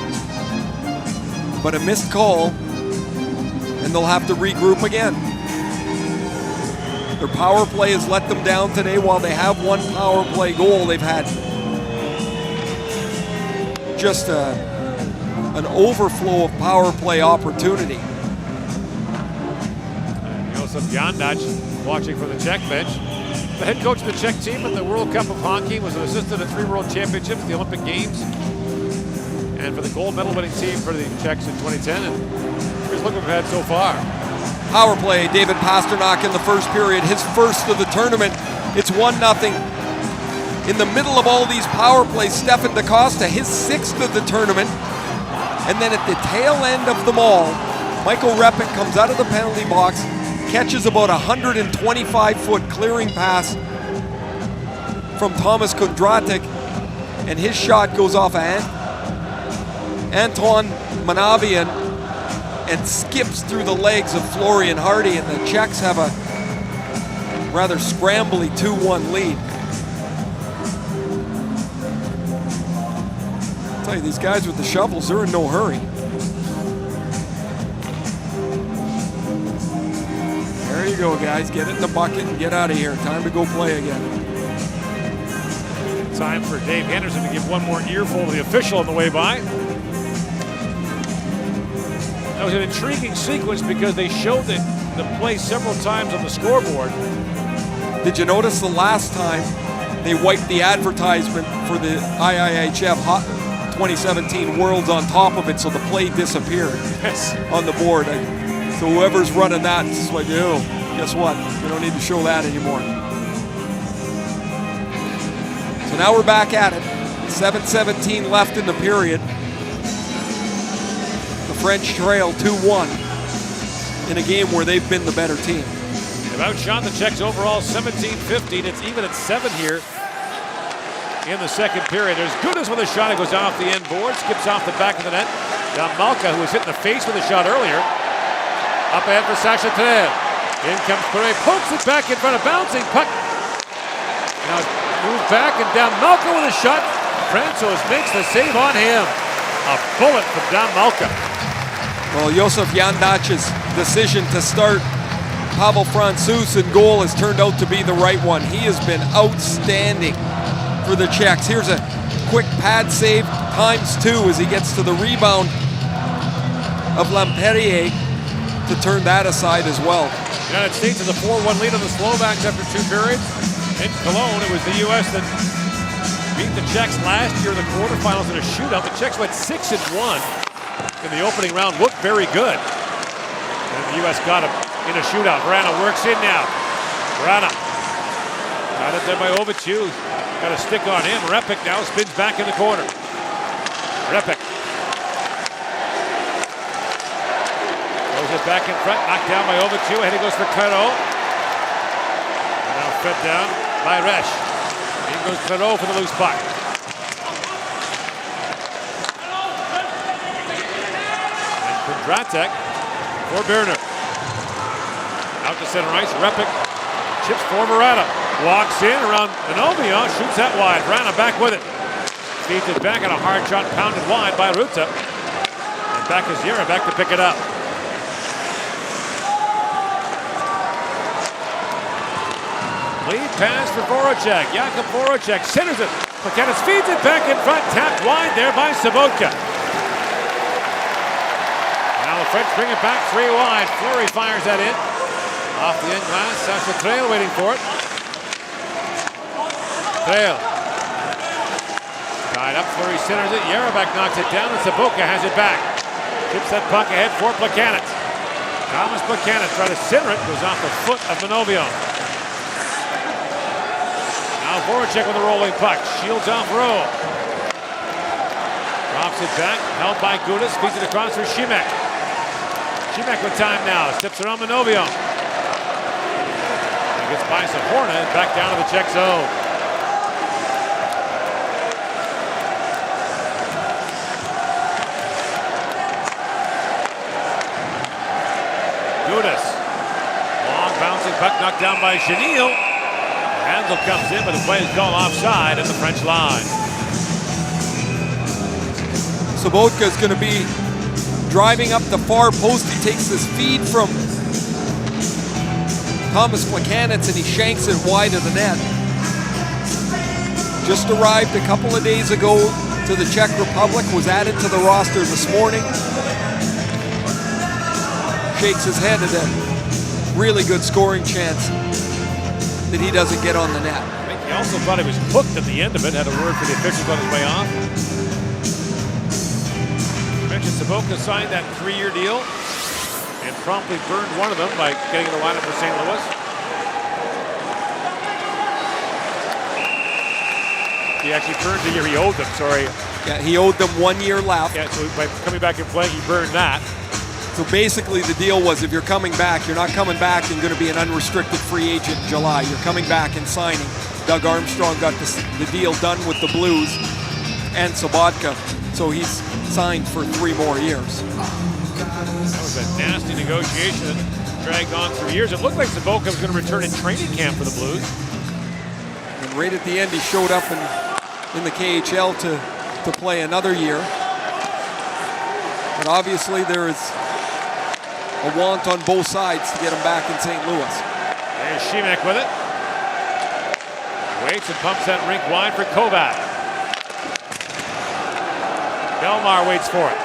But a missed call, and they'll have to regroup again. Their power play has let them down today. While they have 1 power play goal, they've had just an overflow of power play opportunity.
Josef Jandac watching from the Czech bench. The head coach of the Czech team at the World Cup of Hockey, was an assistant at 3 World Championships, the Olympic Games, and for the gold medal winning team for the Czechs in 2010. And here's what we've had so far.
Power play, David Pasternak in the first period, his first of the tournament. It's 1-0. In the middle of all these power plays, Stefan DaCosta, his 6th of the tournament. And then at the tail end of them all, Michael Repik comes out of the penalty box, catches about 125-foot clearing pass from Thomas Kondratek, and his shot goes off Anton Manavian and skips through the legs of Florian Hardy, and the Czechs have a rather scrambly 2-1 lead. I'll tell you, these guys with the shovels, they're in no hurry. There you go, guys. Get it in the bucket and get out of here. Time to go play again.
Time for Dave Henderson to give one more earful to the official on the way by. That was an intriguing sequence because they showed the play several times on the scoreboard.
Did you notice the last time they wiped the advertisement for the IIHF 2017 Worlds on top of it, so the play disappeared on the board? So whoever's running that is like, oh, guess what? We don't need to show that anymore. So now we're back at it. 7:17 left in the period. The French trail 2-1 in a game where they've been the better team.
They've outshot the Czechs overall 17-15. It's even at 7 here in the second period. There's Gudas with a shot. It goes off the end board, skips off the back of the net. Now Malka, who was hit in the face with a shot earlier. Up ahead for Sacha Trel. In comes Perret, pokes it back in front of bouncing puck. Now moved back and down Malka with a shot. Francouz makes the save on him. A bullet from Dan Malka.
Well, Josef Jandac's decision to start Pavel Francouz in goal has turned out to be the right one. He has been outstanding for the Czechs. Here's a quick pad save, ×2 as he gets to the rebound of Lamperier to turn that aside as well.
The United States has a 4-1 lead on the Slovaks after 2 periods. In Cologne, it was the U.S. that beat the Czechs last year in the quarterfinals in a shootout. The Czechs went 6-1 in the opening round, looked very good. And the U.S. got him in a shootout. Vrana works in now. Vrana. Got it there by Ovichu. Got a stick on him. Repik now spins back in the corner. Repik. Throws it back in front. Knocked down by Ovichu. Ahead he goes for Claro. Now fed down by Resch. In goes Claro for the loose puck. And Kondratek for Berner. Out to center ice. Repik chips for Vrana. Walks in around Manovia. Shoots that wide. Vrana back with it. Feeds it back, and a hard shot pounded wide by Ruta. And back is Zira back to pick it up. Lead pass for Voracek. Jakub Voracek centers it. McKenna feeds it back in front. Tapped wide there by Sabotka. Now the French bring it back 3 wide. Fleury fires that in. Off the end glass. Sacha Trel waiting for it. Trel. Tied up. Fleury centers it. Yarabak knocks it down, and Sabotka has it back. Tips that puck ahead for Plekanec. Thomas Plekanec tries to center it. Goes off the foot of Manovio. Now Voracek with a rolling puck. Shields off Rowe. Drops it back. Held by Gudas. Feeds it across for Šimek. Šimek with time now. Steps around Manovio. He gets by Sahorna. Back down to the Czech zone. Gudas. Long bouncing puck knocked down by Chenille. Handel comes in, but the play is called offside at the French line.
Sabotka is going to be driving up the far post. He takes this feed from Thomas Plekanec and he shanks it wide of the net. Just arrived a couple of days ago to the Czech Republic, was added to the roster this morning. Shakes his head at a really good scoring chance that he doesn't get on the net.
I think he also thought he was hooked at the end of it, had a word for the officials on his way off. You mentioned Sabotka signed that 3-year deal and promptly burned one of them by getting in the lineup for St. Louis. He actually burned the year he owed them, sorry.
Yeah, he owed them 1 year left.
Yeah, so by coming back and playing, he burned that.
So basically the deal was if you're coming back, you're not coming back and going to be an unrestricted free agent in July. You're coming back and signing. Doug Armstrong got the deal done with the Blues and Sabotka, so he's signed for 3 more years.
That was a nasty negotiation that dragged on for years. It looked like Sabotka was going to return in training camp for the Blues.
And right at the end, he showed up in the KHL to play another year. But obviously there is a want on both sides to get him back in St. Louis.
There's Šimek with it. Waits and pumps that rink wide for Kovac. Belmar waits for it.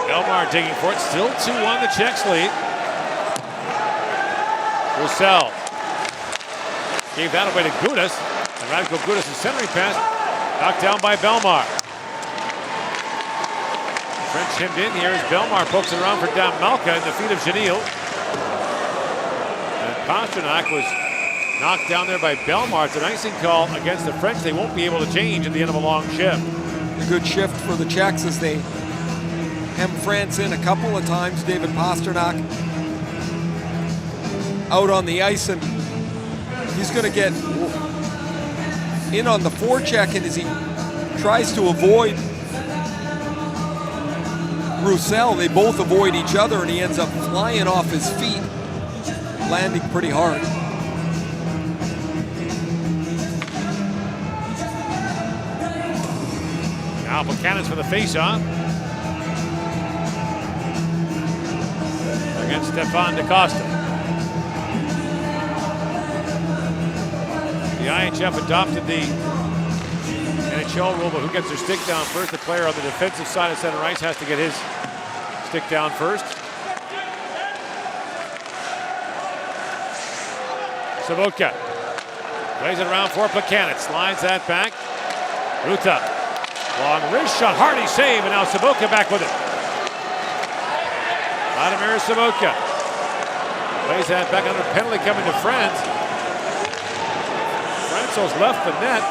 Belmar digging for it. Still 2-1 the Czechs lead. Roussel gave that away to Gudas. And Radko Gudas' centering pass knocked down by Belmar. French hemmed in here as Belmar pokes it around for Dan Malka in the feet of Chenille. And Pastrnak was knocked down there by Belmar. It's an icing call against the French. They won't be able to change at the end of a long shift.
A good shift for the Czechs as they hem France in a couple of times. David Pastrnak out on the ice, and He's going to get in on the forecheck, and as he tries to avoid Roussel, they both avoid each other, and he ends up flying off his feet, landing pretty hard.
Now Buchanan's for the face-off against Stefan DaCosta. The IIHF adopted the NHL rule, but who gets their stick down first? The player on the defensive side of center ice has to get his stick down first. Saboka plays it around for Buchanan, slides that back. Ruta, long wrist shot, Hardy save, and now Saboka back with it. Vladimir Saboka plays that back under penalty coming to France. Franco's left the net,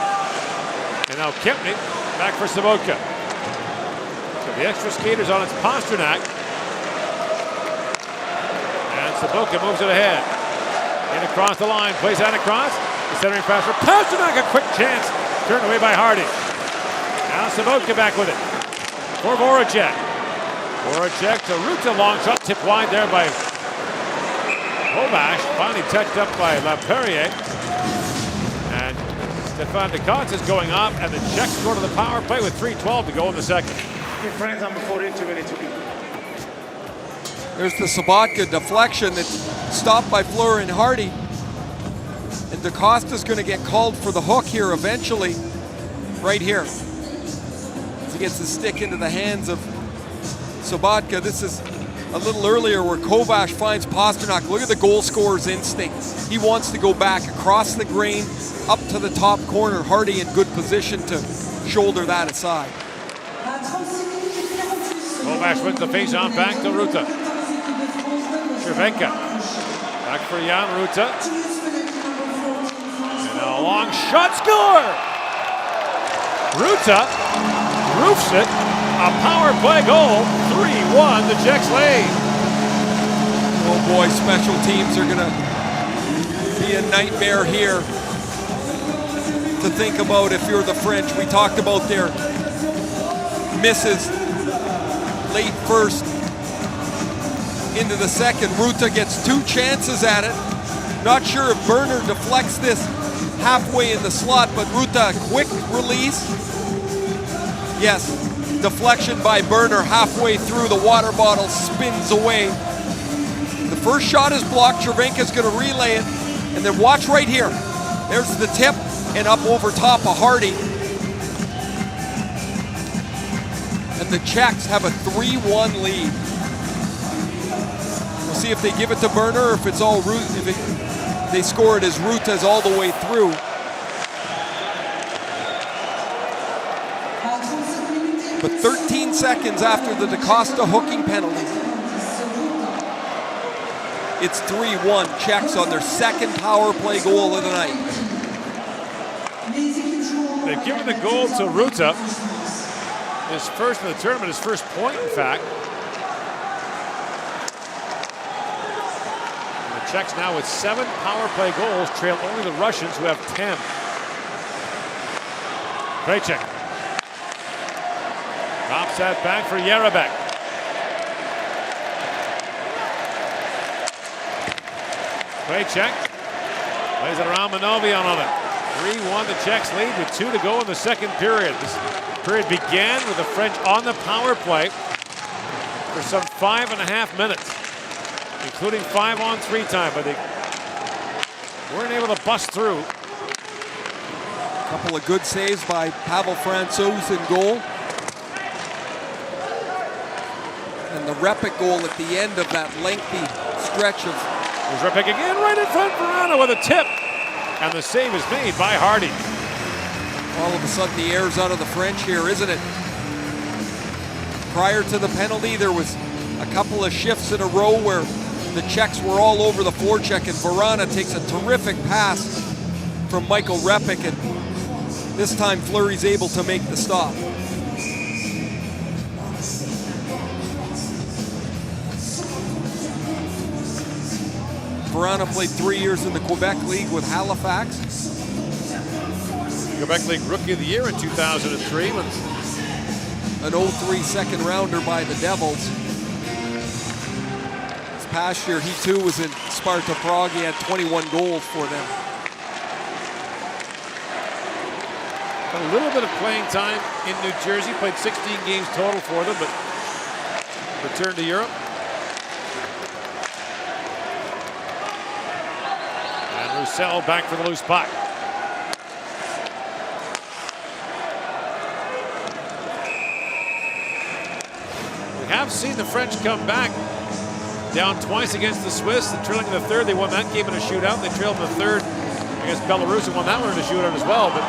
and now Kempney back for Saboka. So the extra skaters on its Pasternak, and Saboka moves it ahead. In across the line, plays that across. The centering pass for Pasternak, a quick chance, turned away by Hardy. Now Saboka back with it for Voracek. Voracek to Ruta, long shot, tipped wide there by Kovash, finally touched up by Laperriere. And Stefan DaCosta is going off, and the Czechs go to the power play with 3:12 to go in the second.
Friends, number 42 minutes.
There's the Sabotka deflection that's stopped by Fleur and Hardy. And DaCosta's going to get called for the hook here eventually, right here. As he gets his stick into the hands of Sabotka. This is a little earlier where Kovash finds Pasternak. Look at the goal scorer's instinct. He wants to go back across the grain, up to the top corner. Hardy in good position to shoulder that aside.
Kovash wins the face-off back to Ruta. Cervenka back for Jan Ruta. And a long shot, score! Ruta roofs it. A power play goal. 3-1, the Czechs lead.
Oh boy, special teams are going to be a nightmare here to think about if you're the French. We talked about their misses late first into the second. Ruta gets two chances at it. Not sure if Berner deflects this halfway in the slot, but Ruta, quick release. Yes, deflection by Berner halfway through. The water bottle spins away. The first shot is blocked. Cervenka's going to relay it. And then watch right here. There's the tip and up over top of Hardy. And the Czechs have a 3-1 lead. We'll see if they give it to Berner or if it's all they score it as Ruta's all the way through. But 13 seconds after the DaCosta hooking penalty, it's 3-1 Czechs on their second power play goal of the night.
They've given the goal to Ruta. His first in the tournament, his first point, in fact. And the Czechs now with 7 power play goals, trail only the Russians, who have 10. Repik drops that back for Repik. Repik plays it around Manovian on it. 3-1, the Czechs lead with 2 to go in the second period. This period began with the French on the power play for some 5.5 minutes, including 5-on-3 time, but they weren't able to bust through.
A couple of good saves by Pavel Francouz in goal. And the Repik goal at the end of that lengthy stretch of...
There's Repik again, right in front, Verana with a tip. And the save is made by Hardy.
All of a sudden the air's out of the French here, isn't it? Prior to the penalty, there was a couple of shifts in a row where the Czechs were all over the forecheck, and Verana takes a terrific pass from Michael Repik, and this time Fleury's able to make the stop. Vrana played 3 years in the Quebec League with Halifax.
Quebec League Rookie of the Year in 2003.
An 0-3 second rounder by the Devils. This past year, he too was in Sparta Prague. He had 21 goals for them.
A little bit of playing time in New Jersey. Played 16 games total for them, but returned to Europe. And Roussel back for the loose puck. We have seen the French come back. Down twice against the Swiss. They're trailing in the third. They won that game in a shootout. They trailed in the third against Belarus and won that one in a shootout as well. But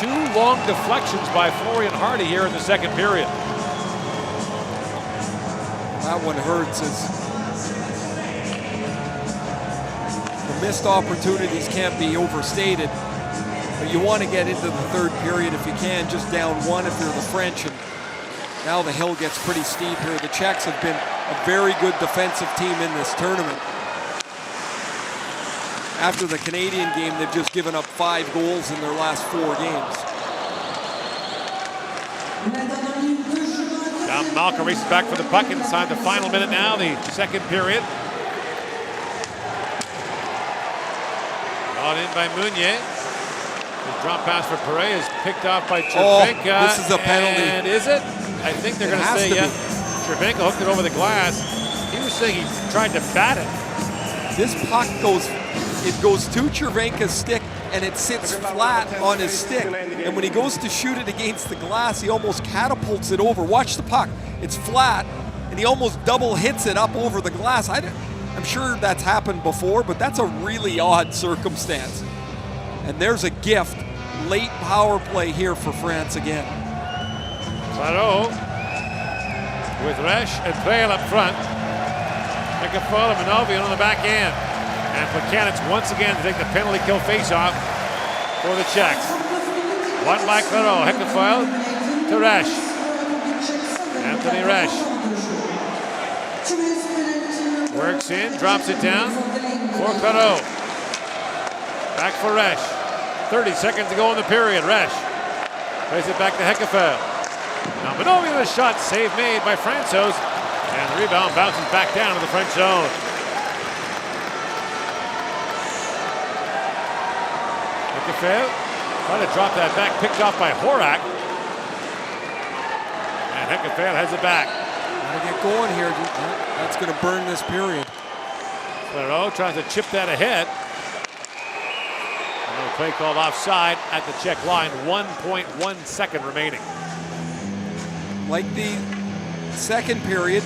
2 long deflections by Florian Hardy here in the second period.
That one hurts. The missed opportunities can't be overstated. But you want to get into the third period if you can, just down 1 if you're the French. And now the hill gets pretty steep here. The Czechs have been a very good defensive team in this tournament. After the Canadian game, they've just given up 5 goals in their last 4 games.
Now Malcolm races back for the puck inside the final minute now, the second period. Brought in by Meunier. The drop pass for Perret is picked off by Cervenka.
This is a penalty.
And is it? I think they're going to say, yeah. Cervenka hooked it over the glass. He was saying he tried to bat it.
This puck goes to Cervenka's stick and it sits flat on his stick. And when he goes to shoot it against the glass, he almost catapults it over. Watch the puck. It's flat and he almost double hits it up over the glass. I'm sure that's happened before, but that's a really odd circumstance. And there's a gift. Late power play here for France again.
Claro with Resch and Trail up front. Hekefal and Manovian on the back end. And Plekanec once again to take the penalty kill face-off for the Czechs. One by Claro, Hekefal to Resch. Anthony Resch works in, drops it down for Claro. Back for Resch. 30 seconds to go in the period. Resch plays it back to Hekefal. Now Manovian with a shot, save made by Francouz. And the rebound bounces back down to the French zone. Hekefal trying to drop that back, picked off by Horak. And Hekefal has it back.
Gotta get going here. That's gonna burn this period.
Claro tries to chip that ahead. Another play called offside at the Czech line. 1.1 second remaining.
Like the second period,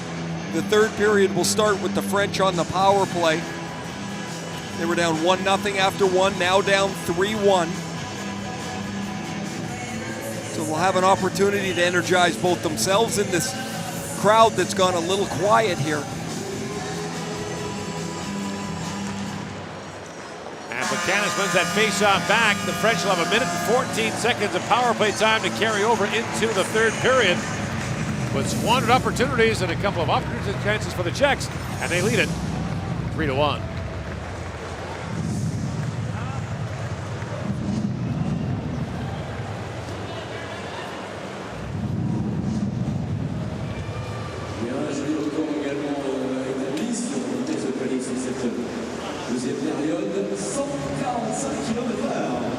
the third period will start with the French on the power play. They were down 1-0 after 1, now down 3-1. So we'll have an opportunity to energize both themselves and this crowd that's gone a little quiet here.
And Plekanec wins that face-off back. The French will have 1 minute and 14 seconds of power play time to carry over into the third period. With squandered opportunities and a couple of opportunity chances for the Czechs, and they lead it 3-1.
Deuxième période, 145 km/h.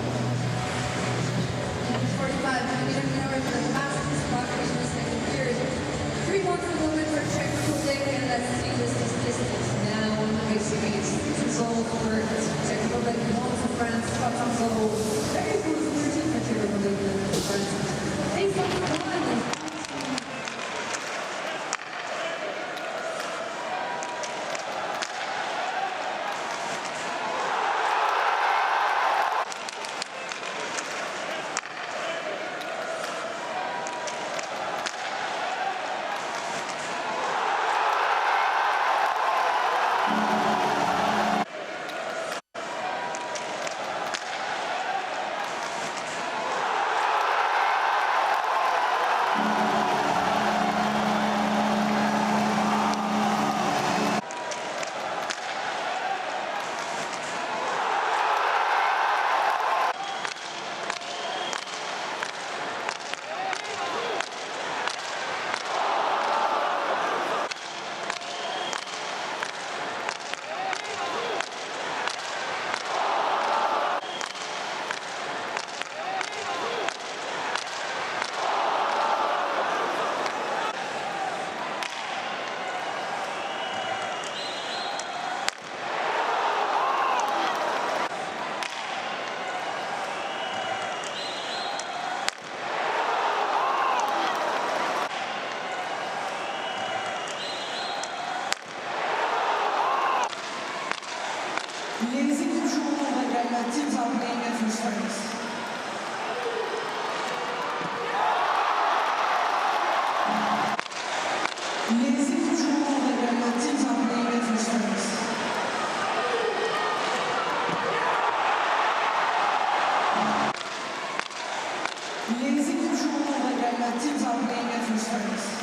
45 million euros for the fastest progress in the second period. 3 months of movement for Czech Republic, and let's see the statistics now on the race against
régalent, teams are playing at full strength. Les équipes jouent en régalent, teams are playing at full strength. Les équipes jouent en régalent, teams are playing at full strength.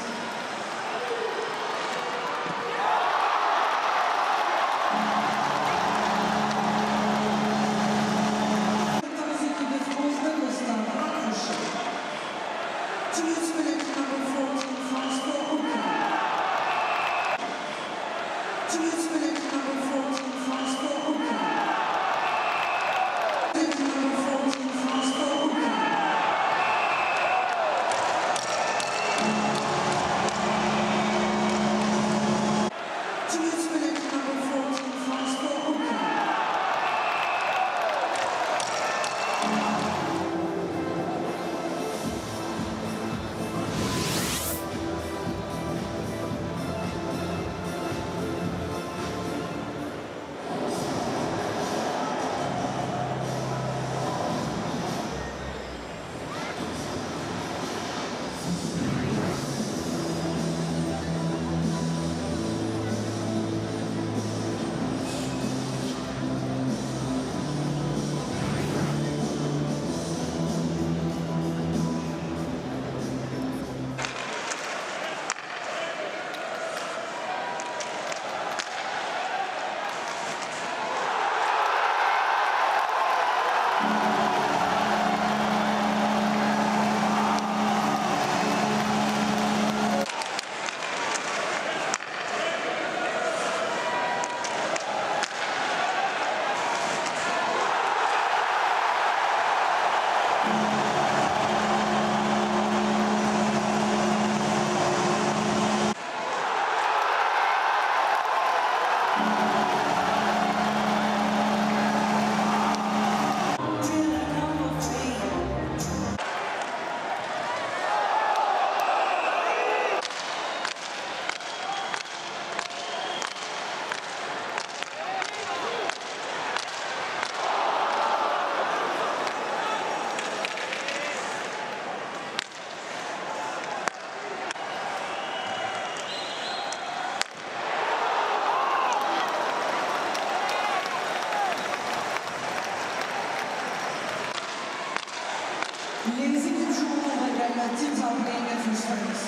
Les équipes jouent en régalent, teams are playing at full strength.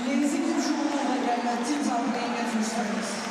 Les équipes jouent en régalent, teams are playing at full strength.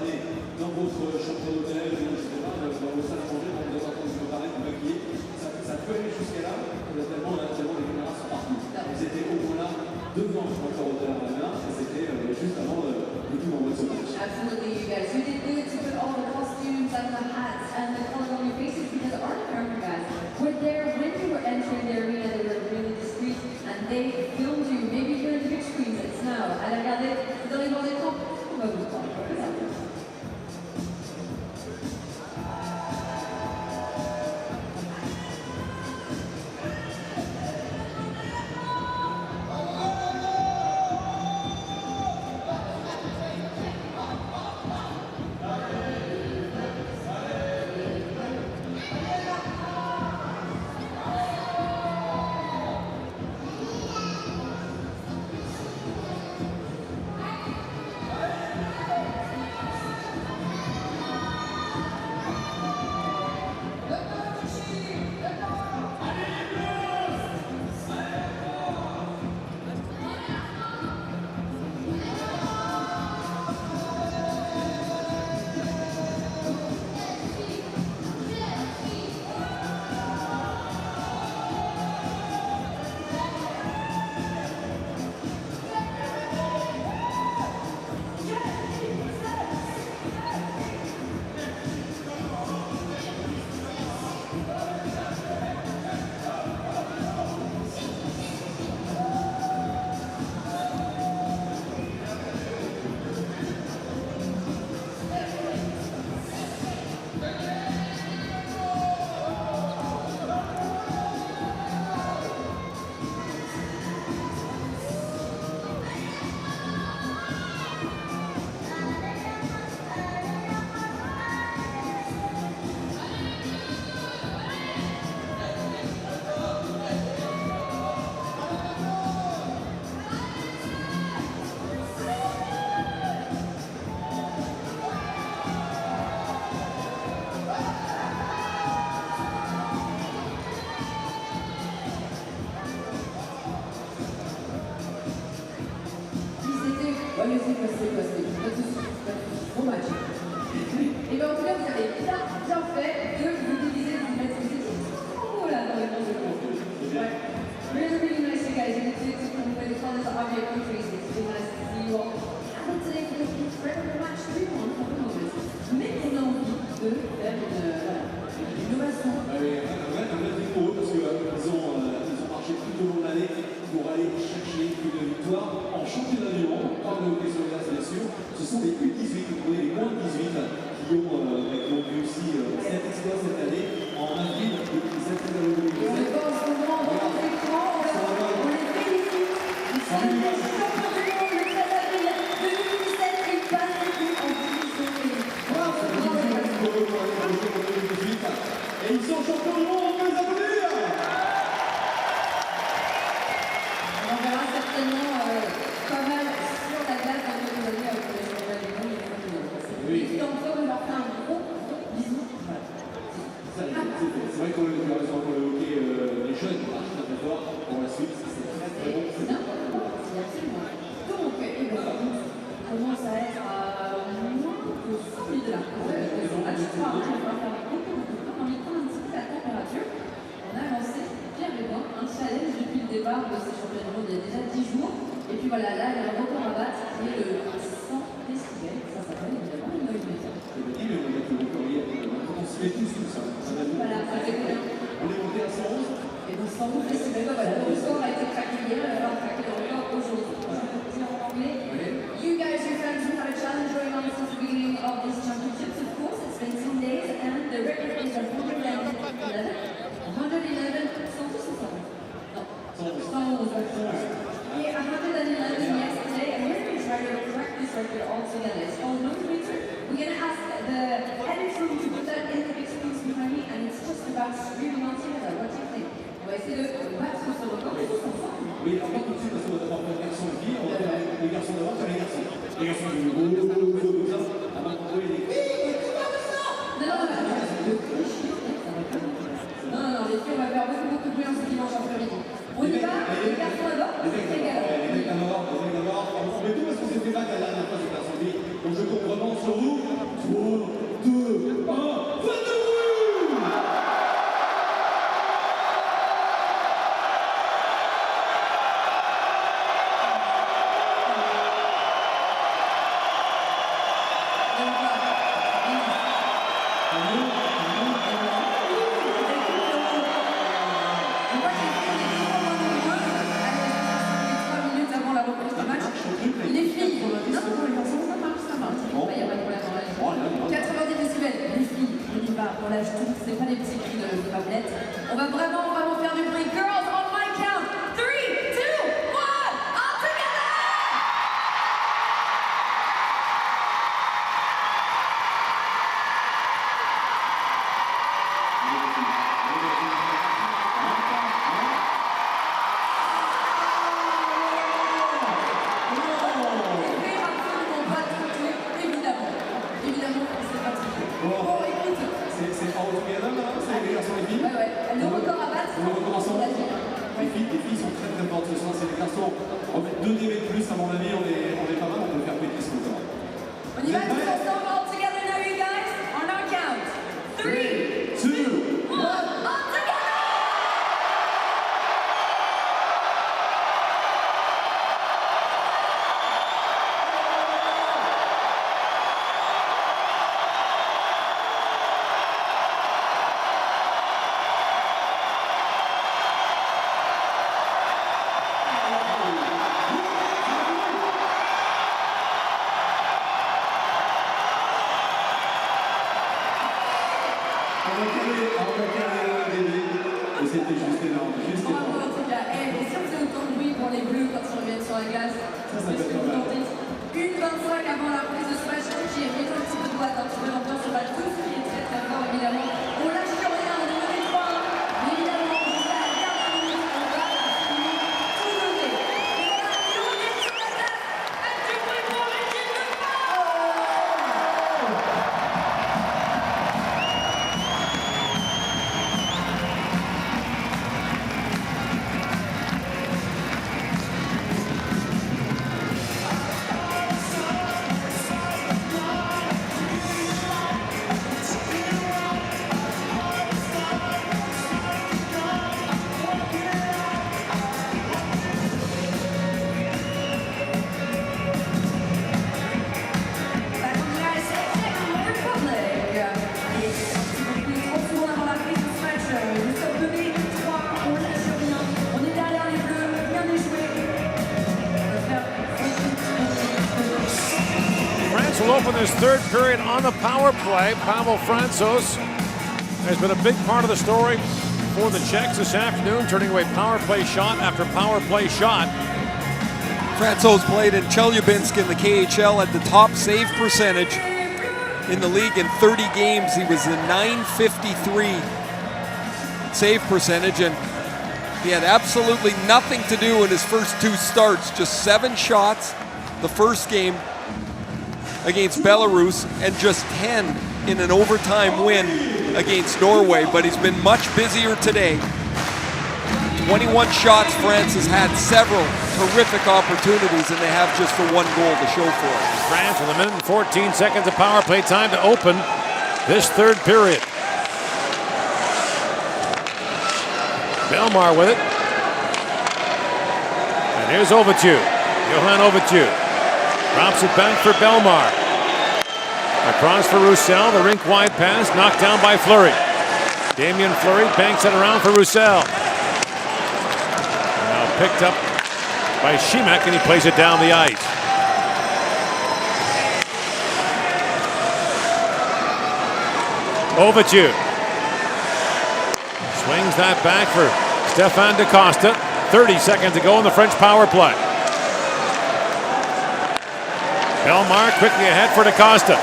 l'année dans votre chambre d'hôtel, je sais pas, dans vos salles à manger, quand vous êtes en train de vous parler, de vous maquiller, ça peut aller jusqu'à là, tellement les caméras sont partout. Vous étiez au moins là, devant votre hôtel à la main, et c'était juste avant le tout en mode sauvage.
Absolutely, you guys. You did good to put all the costumes and the hats and the colors on your faces because our camera guys were there when you were entering the arena. They were really discreet and they filmed you. Maybe you're in the big screen, but it's now. And regardez, vous allez voir des camps. On va vous prendre.
Ouais, mais c'est passé. Pas de soucis. Bon match. Et bien en tout cas, vous avez bien fait de vous diviser, de vous mettre des équipes. Oh là, dans les bons jeux. Ouais. Really nice, you guys. You did it from the colors of your countries. It's really nice to see you all. And today, for the incredible match 3-1 for the moment. Mais on a envie de faire une innovation.
Un vrai défaut parce qu'ils ont marché tout au long de l'année pour aller chercher une victoire en championnat du monde. Pas de hockey sur glace, bien sûr. Ce sont les U18, vous voyez, les moins de 18 qui ont réussi cet exploit cette année en avril depuis cette année.
On les voit en ce moment dans les écrans, on les félicite. Ils sont les champions du monde le 13 avril 2017 et ils passent les coups en division féminine.
Et ils sont champions du monde, on peut les applaudir.
On verra certainement pas mal sur la glace dans quelques années avec les championnats du monde.
Oui.
Et encore, on leur fait un gros bisou.
C'est vrai qu'on a raison pour le hockey, les jeunes marchent très fort pour la suite, c'est très bon.
C'est absolument. Donc, on commence à être à moins de 100 000 $. À chaque fois, on va faire beaucoup de temps. On va prendre un petit peu la température. On a lancé, Pierre et moi, un challenge depuis le départ de ces championnats du monde il y a déjà 10 jours. Et puis voilà, là, il y a un record à battre qui est le 100 décibels. Ça s'appelle évidemment une noise meter.
Je me dis, mais on va mettre le record hier, on se fait tous ça.
Voilà, ça fait combien?
On est
Les filles, non, les garçons, ça marche. Il n'y a pas de problème. 90 décibels, les filles, on y va, on lâche tout, c'est pas des petits cris de tablette. On va vraiment faire du bruit. Girls, on my count. 3, 2, 1, all together! Évidemment, c'est pas tout. Bon, écoute.
C'est all together là, c'est les garçons et les filles.
Ouais. Le record à battre,
Le record ensemble.
Ouais.
Les filles sont très fortes ce soir, c'est les garçons. En fait, 2 de plus, à mon avis, on est pas mal, on peut faire péter ce temps.
On y va tous ensemble, all together now, you guys. On our count. 3, 2, 1, all together!
Et c'était juste énorme, juste énorme.
Bravo en tout cas. Et si on faisait autant de bruit pour les bleus quand ils reviennent sur la glace,
Ça peut être pas mal.
1,25 avant la prise de smash, j'ai mis un petit peu de boîte, un petit peu d'ambiance sur la touche, qui est très très fort évidemment. On lâche sur rien, on est mené 3, mais évidemment, jusqu'à la dernière minute, on va absolument tout donner. Et voilà, ils reviennent sur la glace, un petit bruit pour l'équipe de
France will open this third period on the power play. Pavel Francouz has been a big part of the story for the Czechs this afternoon, turning away power play shot after power play shot.
Francouz played in Chelyabinsk in the KHL at the top save percentage in the league. In 30 games, he was a .953 save percentage, and he had absolutely nothing to do in his first 2 starts. Just 7 shots the first game against Belarus, and just 10 in an overtime win against Norway. But he's been much busier today. 21 shots. France has had several terrific opportunities, and they have just the 1 goal to show for it.
France with 1 minute and 14 seconds of power play time to open this third period. Belmar with it. And here's Overture. Johan Overture drops it back for Belmar. Across for Roussel, the rink-wide pass knocked down by Fleury. Damien Fleury banks it around for Roussel. Now picked up by Šimek, and he plays it down the ice. Overture swings that back for Stefan Da Costa. 30 seconds to go in the French power play. Belmar quickly ahead for Da Costa.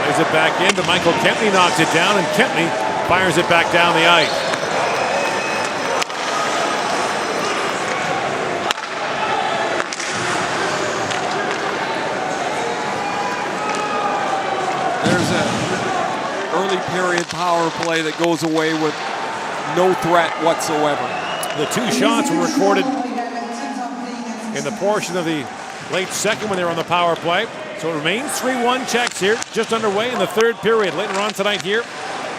Plays it back in, but Michael Kempney knocks it down, and Kempney fires it back down the ice.
There's an early period power play that goes away with no threat whatsoever.
The 2 shots were recorded in the portion of the late second when they were on the power play. So it remains 3-1 Czechs here, just underway in the third period. Later on tonight here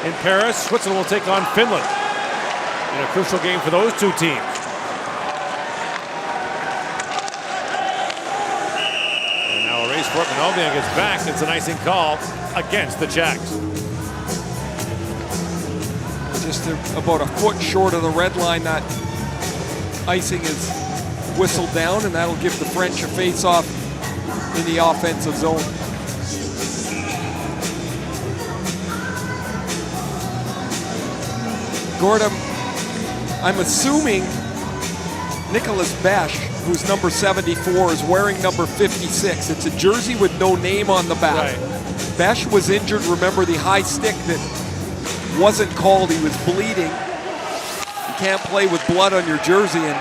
in Paris, Switzerland will take on Finland in a crucial game for those 2 teams. And now a race for it. Manovian gets back. It's an icing call against the Czechs.
Just about a foot short of the red line. That icing is whistled down, and that'll give the French a face-off in the offensive zone. Gordon, I'm assuming Nicholas Besh, who's number 74, is wearing number 56. It's a jersey with no name on the back.
Right.
Besh was injured, remember the high stick that wasn't called, he was bleeding. You can't play with blood on your jersey, and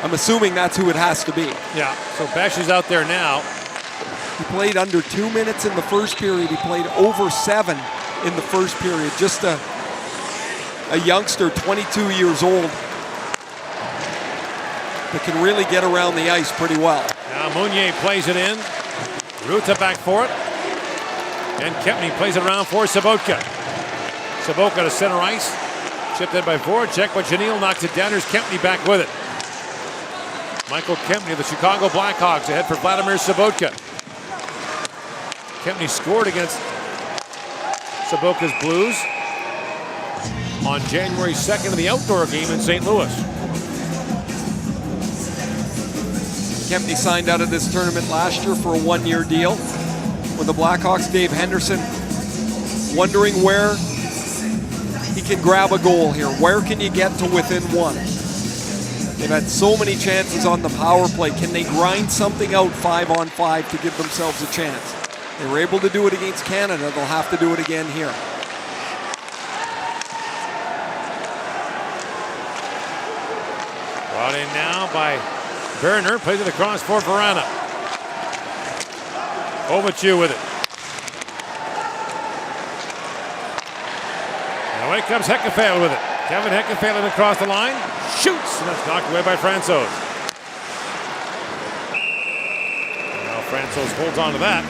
I'm assuming that's who it has to be.
Yeah, so Besh is out there now.
He played under 2 minutes in the first period. He played over 7 in the first period. Just a youngster, 22 years old, that can really get around the ice pretty well.
Now Mounier plays it in. Ruta back for it. And Kempny plays it around for Sobotka. Sobotka to center ice. Chipped in by Voracek, but Janil knocks it down. Here's Kempny back with it. Michael Kempny of the Chicago Blackhawks ahead for Vladimir Sobotka. Kempny scored against Sobotka's Blues on January 2nd in the outdoor game in St. Louis.
Kempny signed out of this tournament last year for a one-year deal with the Blackhawks. Dave Henderson wondering where he can grab a goal here. Where can you get to within one? They've had so many chances on the power play. Can they grind something out 5-on-5 to give themselves a chance? They were able to do it against Canada. They'll have to do it again here.
Brought in now by Berner, plays it across for Verana. Ovichu with it. And away comes Hekefeld with it. Kevin Hekefeld across the line. Shoots! And that's knocked away by Francouz. Now Francouz holds on to that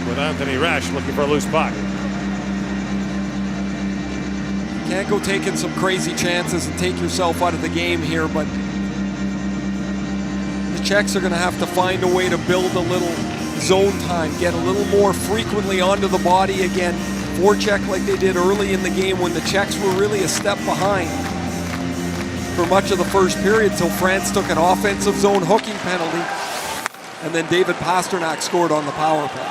with Anthony Resch looking for a loose puck.
Can't go taking some crazy chances and take yourself out of the game here, but the Czechs are going to have to find a way to build a little zone time, get a little more frequently onto the body again, forecheck like they did early in the game when the Czechs were really a step behind for much of the first period till France took an offensive zone hooking penalty, and then David Pastrnak scored on the power play.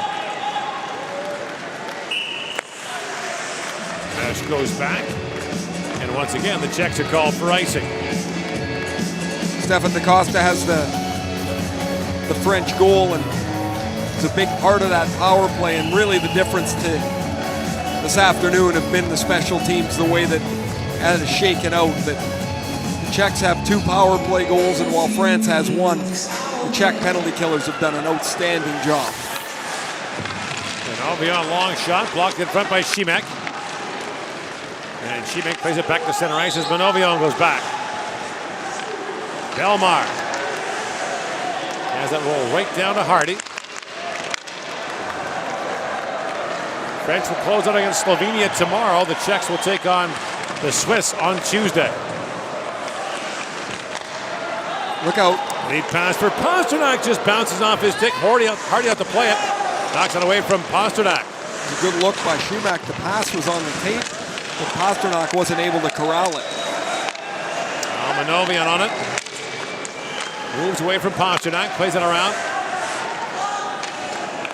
Nash goes back, and once again the Czechs are called for icing.
Stefan DaCosta has the French goal, and it's a big part of that power play, and really the difference to this afternoon have been the special teams, the way that it is shaken out. That the Czechs have 2 power play goals, and while France has 1, the Czech penalty killers have done an outstanding job.
And Albion long shot, blocked in front by Šimek. And Šimek plays it back to center ice as Manovian goes back. Belmar has that roll right down to Hardy. French will close out against Slovenia tomorrow. The Czechs will take on the Swiss on Tuesday.
Look out.
Lead pass for Pastrnak, just bounces off his stick. Hardy out to play it. Knocks it away from Pastrnak.
A good look by Šimek. The pass was on the tape, but Pastrnak wasn't able to corral it.
Manovian on it. Moves away from Pastrnak, plays it around.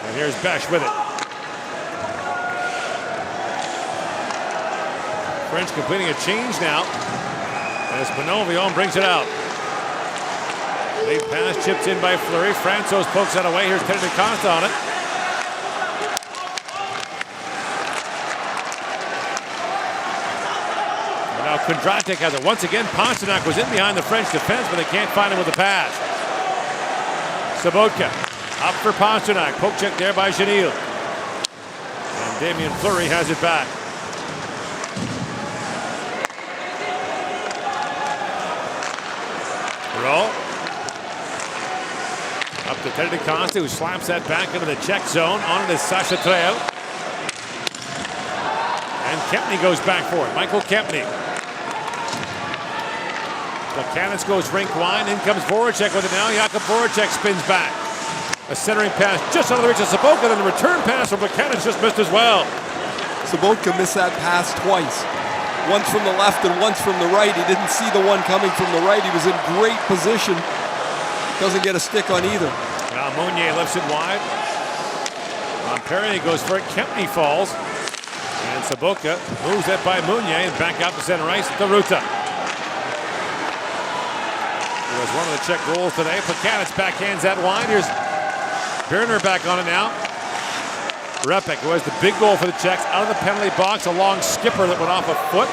And here's Besh with it. French completing a change now as Manovian brings it out. Late pass chipped in by Fleury. Francouz pokes that away. Here's Teddy DaCosta on it. And now Kondratek has it. Once again, Pastrnak was in behind the French defense, but they can't find him with the pass. Sobotka up for Pastrnak. Poke check there by Janil. And Damien Fleury has it back. Roll. Up to Teddy DaCosta, who slaps that back into the Czech zone. On to Sasha Treo. And Kempny goes back for it. Michael Kempny. Plekanec goes rink wide. In comes Voracek with it now. Jakub Voracek spins back. A centering pass just out of the reach of Sobotka, then the return pass from Plekanec just missed as well.
Sobotka missed that pass twice. Once from the left and once from the right. He didn't see the one coming from the right. He was in great position. Doesn't get a stick on either.
Now Meunier lifts it wide. Perrier goes for it. Kempney falls. And Sobotka moves that by Meunier and back out to center ice to Ruta. It was one of the Czech goals today. Plekanec backhands that wide. Here's Birner back on it now. Repik, who has the big goal for the Czechs, out of the penalty box. A long skipper that went off a foot.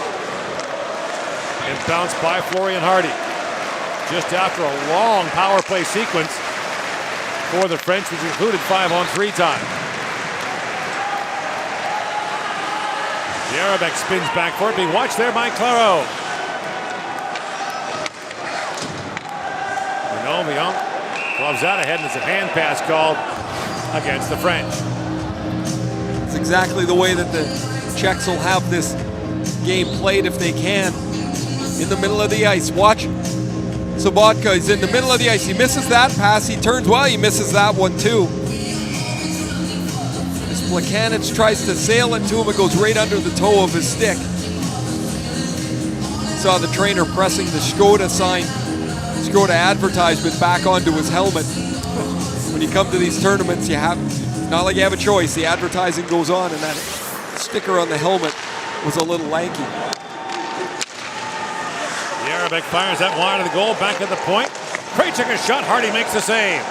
And bounced by Florian Hardy. Just after a long power play sequence for the French, which included 5-on-3 time. Jarabek spins back for it, being watched there by Claro. Renaud gloves out ahead, and it's a hand pass called against the French.
It's exactly the way that the Czechs will have this game played if they can. In the middle of the ice. Watch. Sobotka is in the middle of the ice. He misses that pass. He turns well. He misses that one too. As Plekanec tries to sail it to him, it goes right under the toe of his stick. Saw the trainer pressing the Skoda sign, Skoda advertisement back onto his helmet. When you come to these tournaments, not like you have a choice. The advertising goes on, and that sticker on the helmet was a little lanky.
Jarabek fires that wide of the goal, back at the point. Krejcik a shot, Hardy makes the save.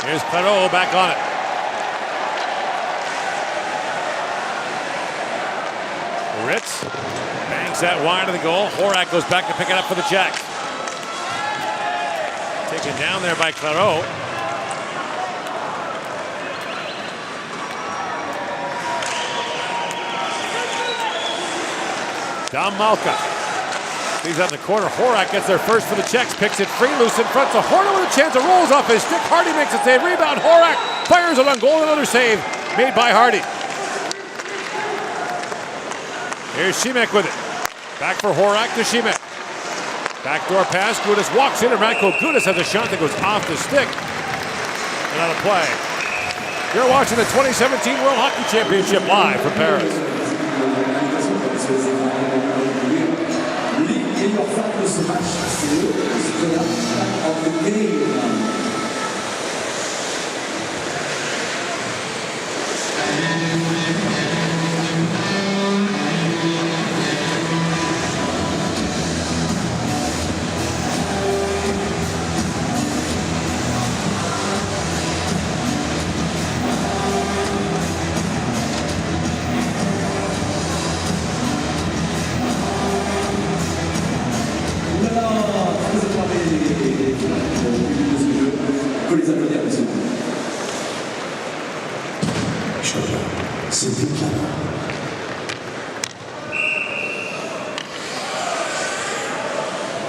Here's Claro back on it. Ritz bangs that wide of the goal. Horak goes back to pick it up for the Czechs. Taken down there by Claro. Dom Malka. He's out in the corner. Horak gets there first for the Czechs. Picks it free, loose in front. So Horner with a chance. It rolls off his stick. Hardy makes a save. Rebound. Horak fires it on goal. Another save made by Hardy. Here's Šimek with it. Back for Horak to Šimek. Backdoor pass. Gudas walks in, and Radko Gudas has a shot that goes off the stick and out of play. You're watching the 2017 World Hockey Championship live from Paris.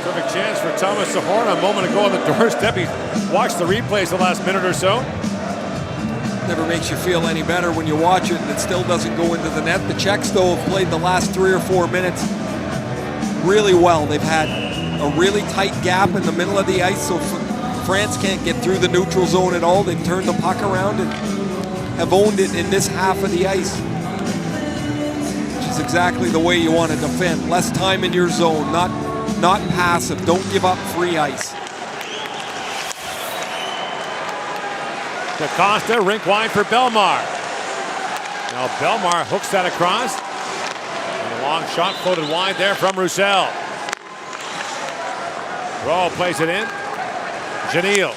Perfect chance for Thomas Sahorna a moment ago on the doorstep. He watched the replays the last minute or so.
Never makes you feel any better when you watch it and it still doesn't go into the net. The Czechs, though, have played the last 3 or 4 minutes really well. They've had a really tight gap in the middle of the ice, so France can't get through the neutral zone at all. They've turned the puck around and have owned it in this half of the ice, which is exactly the way you want to defend. Less time in your zone, not passive. Don't give up free ice.
DaCosta, rink wide for Belmar. Now Belmar hooks that across. And a long shot floated wide there from Roussel. Rowe plays it in. Janil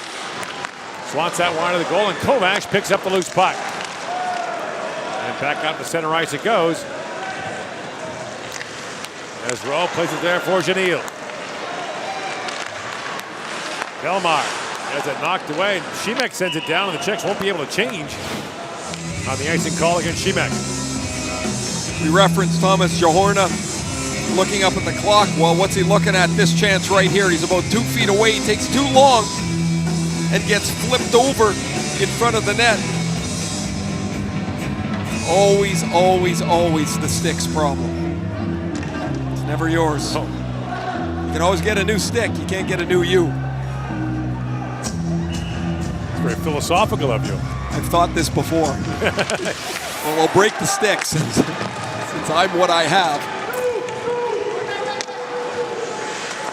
swats that wide of the goal, and Kovacs picks up the loose puck. And back out to center ice it goes. As Rowe plays it there for Janil. Belmar has it knocked away. Šimek sends it down, and the Czechs won't be able to change on the icing call against Šimek.
We referenced Thomas Sahorna looking up at the clock. Well, what's he looking at? This chance right here. He's about 2 feet away. He takes too long and gets flipped over in front of the net. Always, always, always the sticks problem. It's never yours.
Oh.
can always get a new stick. You can't get a new you.
It's very philosophical of you.
I've thought this before. Well, I'll break the sticks since I'm what I have.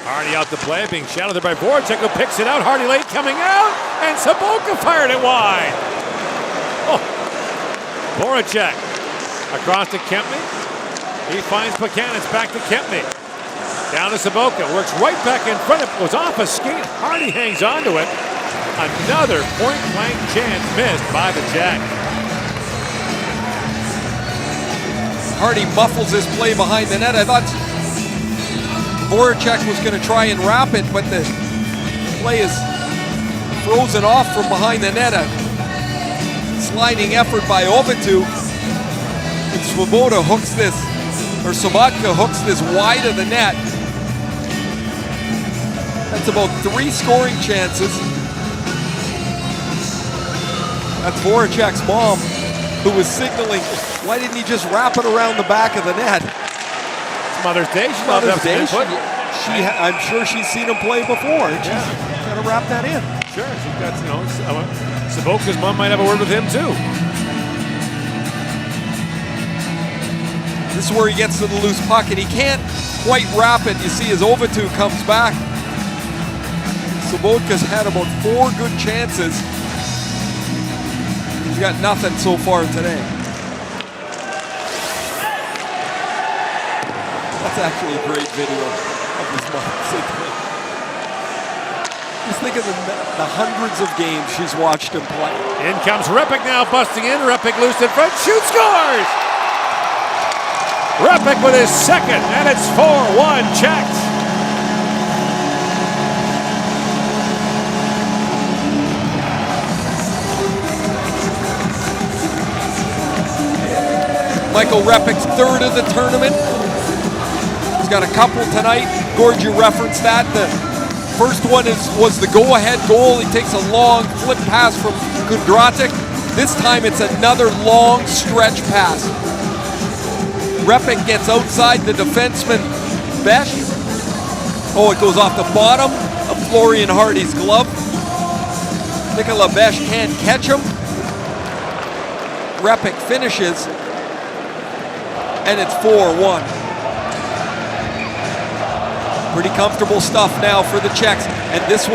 Hardy out to play, being shadowed there by Voracek, who picks it out. Hardy late coming out, and Saboka fired it wide. Oh, Voracek across to Kempney. He finds Buchanan's back to Kempney. Down to Saboka, works right back in front of it, goes off a skate. Hardy hangs on to it. Another point-blank chance missed by the Czech.
Hardy muffles his play behind the net. I thought Voracek was going to try and wrap it, but the play is frozen off from behind the net. A sliding effort by Ovitu. And Svoboda hooks this, or Sobotka hooks this wide of the net. That's about 3 scoring chances. That's Voracek's mom, who was signaling, why didn't he just wrap it around the back of the net?
It's Mother's Day.
Mother's Day. I'm sure she's seen him play before, and she's got to wrap that in.
Sure, she's got, Saboka's mom might have a word with him too.
This is where he gets to the loose puck, and he can't quite wrap it. You see as Ovitu comes back. Sobotka's had about 4 good chances. He's got nothing so far today. That's actually a great video of his mom. Just think of the hundreds of games she's watched him play.
In comes Repik now, busting in. Repik loose in front, shoots, scores! Repik with his second, and it's 4-1 Czechs.
Michael Repik's third of the tournament. He's got a couple tonight. Gord, you referenced that. The first one was the go-ahead goal. He takes a long flip pass from Kundratek. This time it's another long stretch pass. Repik gets outside the defenseman, Besh. Oh, it goes off the bottom of Florian Hardy's glove. Nikola Besh can't catch him. Repik finishes, and it's 4-1. Pretty comfortable stuff now for the Czechs, and these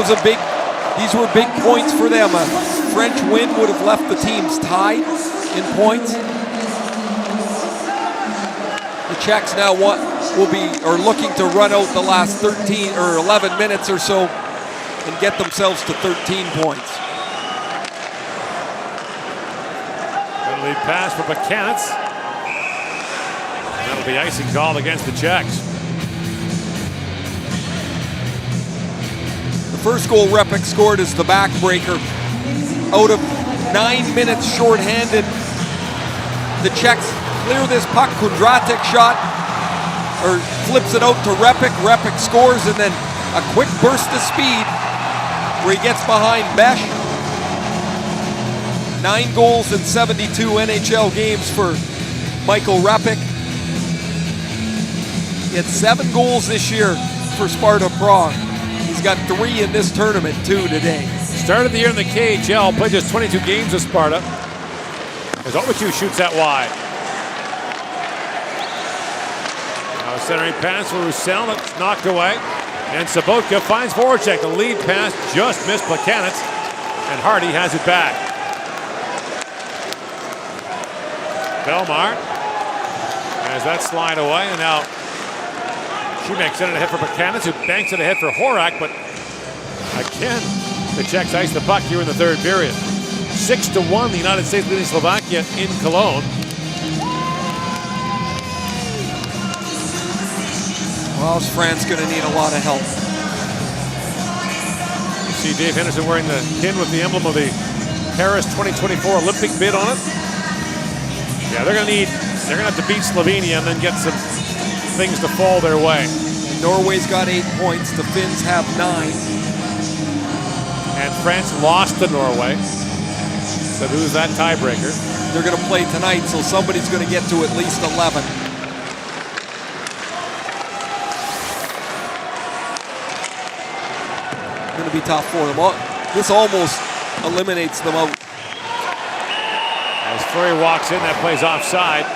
were big points for them. A French win would have left the teams tied in points. The Czechs now are looking to run out the last 13 or 11 minutes or so and get themselves to 13 points.
Lead pass for Buchanan. That'll be icing called against the Czechs.
The first goal Repik scored is the backbreaker. Out of 9 minutes shorthanded, the Czechs clear this puck. Kundratek shot, or flips it out to Repik. Repik scores, and then a quick burst of speed where he gets behind Besh. 9 goals in 72 NHL games for Michael Repik. He had 7 goals this year for Sparta Prague. He's got 3 in this tournament too today.
Started the year in the KHL, played just 22 games with Sparta. As Ovitu shoots that wide. Now centering pass for Roussel, it's knocked away. And Sabotka finds Voracek. The lead pass just missed Buchanan, and Hardy has it back. Belmar has that slide away, and now Šimek sent it ahead for Buchanan, who banks it ahead for Horak, but again, the Czechs ice the puck here in the third period. 6-1, the United States leading Slovakia in Cologne.
Well, is France going to need a lot of help?
You see Dave Henderson wearing the pin with the emblem of the Paris 2024 Olympic bid on it. Yeah, they're gonna have to beat Slovenia and then get some things to fall their way.
Norway's got 8 points, the Finns have 9.
And France lost to Norway. So who's that tiebreaker?
They're gonna play tonight, so somebody's gonna get to at least 11. going to be tough for them. This almost eliminates them out.
As Fleury walks in, that plays offside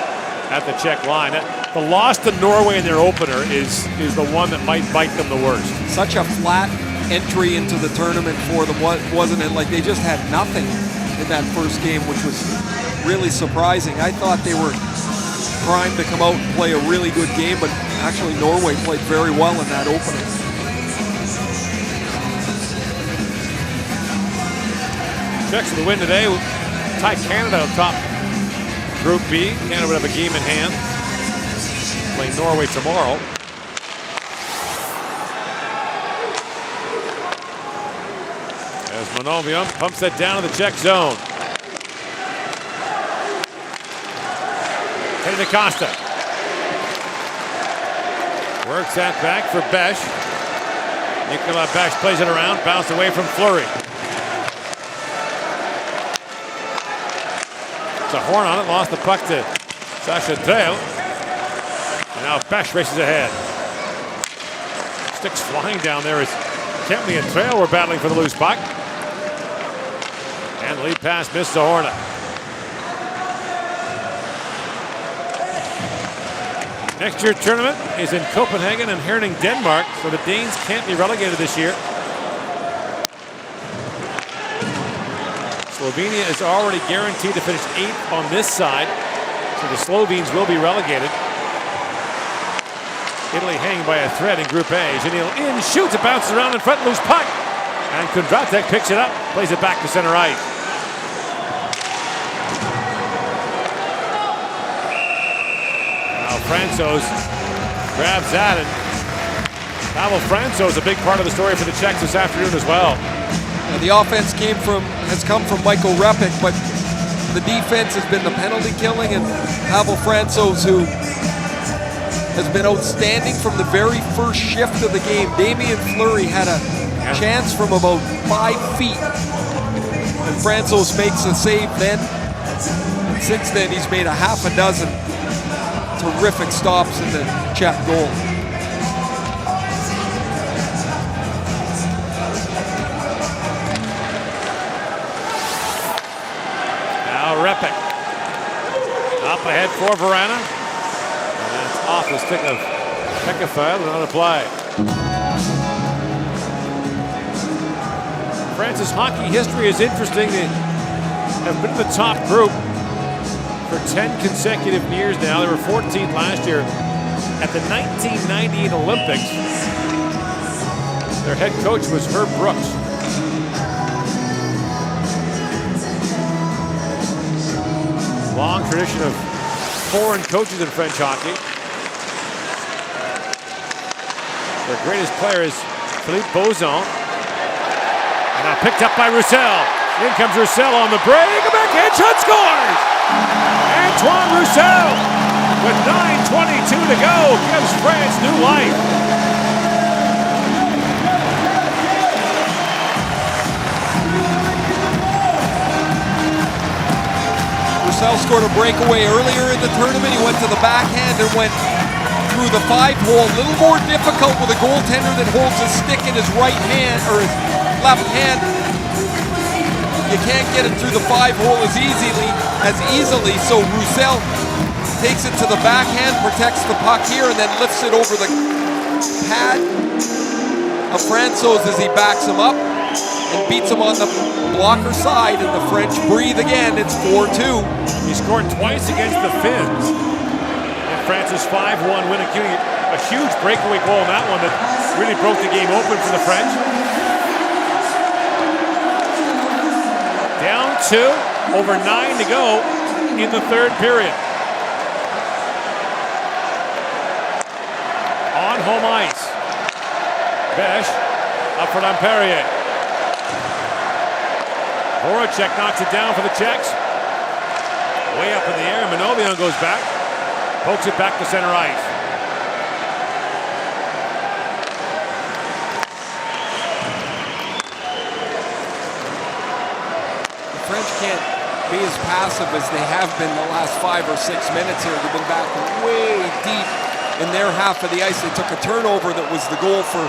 at the Czech line. The loss to Norway in their opener is the one that might bite them the worst.
Such a flat entry into the tournament for them, wasn't it? Like they just had nothing in that first game, which was really surprising. I thought they were primed to come out and play a really good game, but actually Norway played very well in that opener.
Czechs with the win today. Tie Canada atop Group B. Canada would have a game in hand. Playing Norway tomorrow. As Manovian pumps that down to the Czech zone. Heading to Costa. Works that back for Besh. Nicola Besh plays it around, bounced away from Fleury. It's a horn on it, lost the puck to Sasha Trail. And now Besh races ahead. Sticks flying down there as Kempley and Trail were battling for the loose puck. And the lead pass misses a Hornet. Next year's tournament is in Copenhagen and Herning, Denmark, so the Danes can't be relegated this year. Slovenia is already guaranteed to finish 8th on this side, so the Slovenes will be relegated. Italy hanging by a thread in Group A. Janil in, shoots, it bounces around in front, loose puck. And Kondratek picks it up, plays it back to center ice. Now Francouz grabs that, and Pavel Francouz a big part of the story for the Czechs this afternoon as well.
The offense has come from Michael Repik, but the defense has been the penalty killing, and Pavel Francouz, who has been outstanding from the very first shift of the game. Damien Fleury had a chance from about 5 feet, and Francouz makes a save then. Since then, he's made a half a dozen terrific stops in the Czech goal.
Repik up ahead for Verana, and it's off the stick of Pekafel. Another play. France's hockey history is interesting. They have been in the top group for 10 consecutive years now. They were 14th last year at the 1998 Olympics. Their head coach was Herb Brooks. Long tradition of foreign coaches in French hockey. Their greatest player is Philippe Bozon. And now picked up by Roussel. In comes Roussel on the break. A backhand shot, scores! Antoine Roussel with 9:22 to go gives France new life.
Roussel scored a breakaway earlier in the tournament. He went to the backhand and went through the 5-hole. A little more difficult with a goaltender that holds his stick in his right hand or his left hand. You can't get it through the 5-hole as easily. So Roussel takes it to the backhand, protects the puck here, and then lifts it over the pad of Francouz as he backs him up and beats him on the blocker side, and the French breathe again. It's 4-2.
He scored twice against the Finns in France's 5-1 win, including a huge breakaway goal in that one that really broke the game open for the French. Down 2, over 9 to go in the third period. On home ice. Besh up for Lamperier. Voracek knocks it down for the Czechs. Way up in the air. Manovian goes back. Pokes it back to center ice.
The French can't be as passive as they have been the last 5 or 6 minutes here. They've been back way deep in their half of the ice. They took a turnover that was the goal for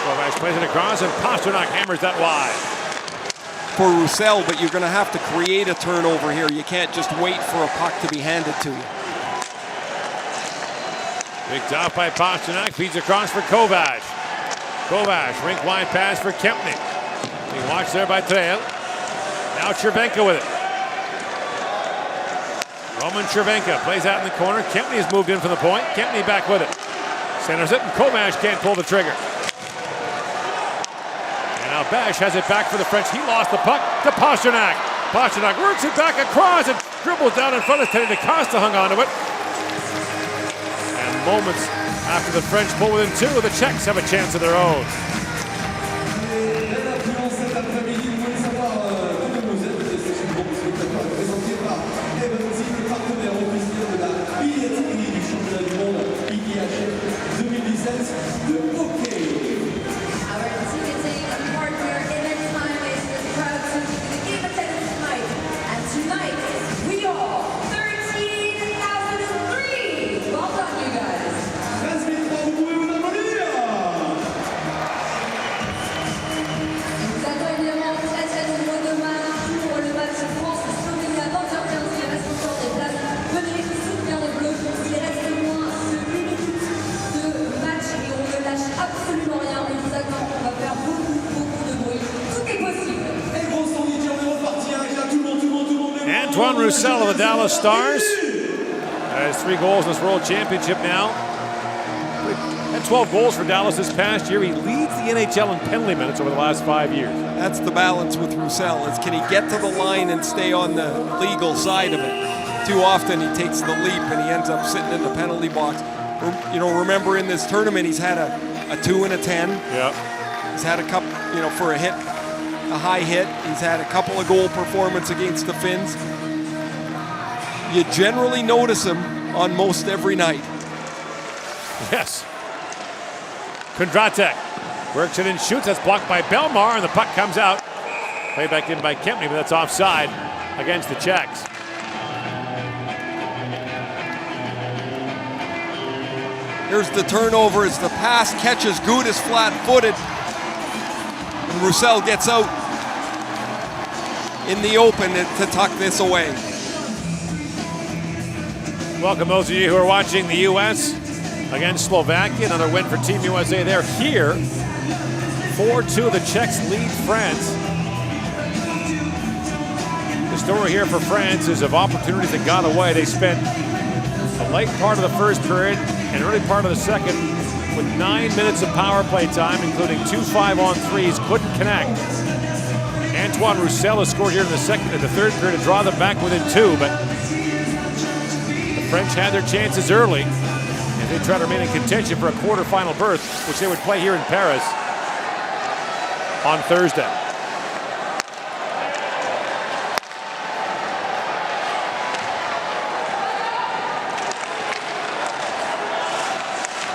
Kovac plays it across, and Pasternak hammers that wide.
For Roussel, but you're going to have to create a turnover here. You can't just wait for a puck to be handed to you.
Picked off by Pasternak, feeds across for Kovac. Kovac, rink wide pass for Kempny. Being watched there by Trail. Now Chervenka with it. Roman Chervenka plays out in the corner. Kempny has moved in from the point. Kempny back with it. Centers it, and Kovac can't pull the trigger. And now Bash has it back for the French. He lost the puck to Pasternak. Pasternak works it back across and dribbles down in front of Teddy DaCosta, hung onto it. And moments after the French pull within two, the Czechs have a chance of their own. Roussel of the Dallas Stars has 3 goals in this World Championship now. Had 12 goals for Dallas this past year. He leads the NHL in penalty minutes over the last 5 years.
That's the balance with Roussel. Is can he get to the line and stay on the legal side of it? Too often he takes the leap and he ends up sitting in the penalty box. You know, remember in this tournament he's had a 2 and a 10.
Yeah.
He's had a couple, you know, for a high hit. He's had a couple of goal performances against the Finns. You generally notice him on most every night.
Yes. Kondratek works it and shoots. That's blocked by Belmar, and the puck comes out. Played back in by Kempny, but that's offside against the Czechs.
Here's the turnover as the pass catches Gudas flat-footed. And Roussel gets out in the open to tuck this away.
Welcome those of you who are watching the U.S. against Slovakia. Another win for Team USA. They're here. 4-2, the Czechs lead France. The story here for France is of opportunities that got away. They spent the late part of the first period and early part of the second with 9 minutes of power play time, including 2 5-on-3s, couldn't connect. Antoine Roussel has scored here in the third period to draw them back within 2, but French had their chances early as they try to remain in contention for a quarterfinal berth, which they would play here in Paris on Thursday.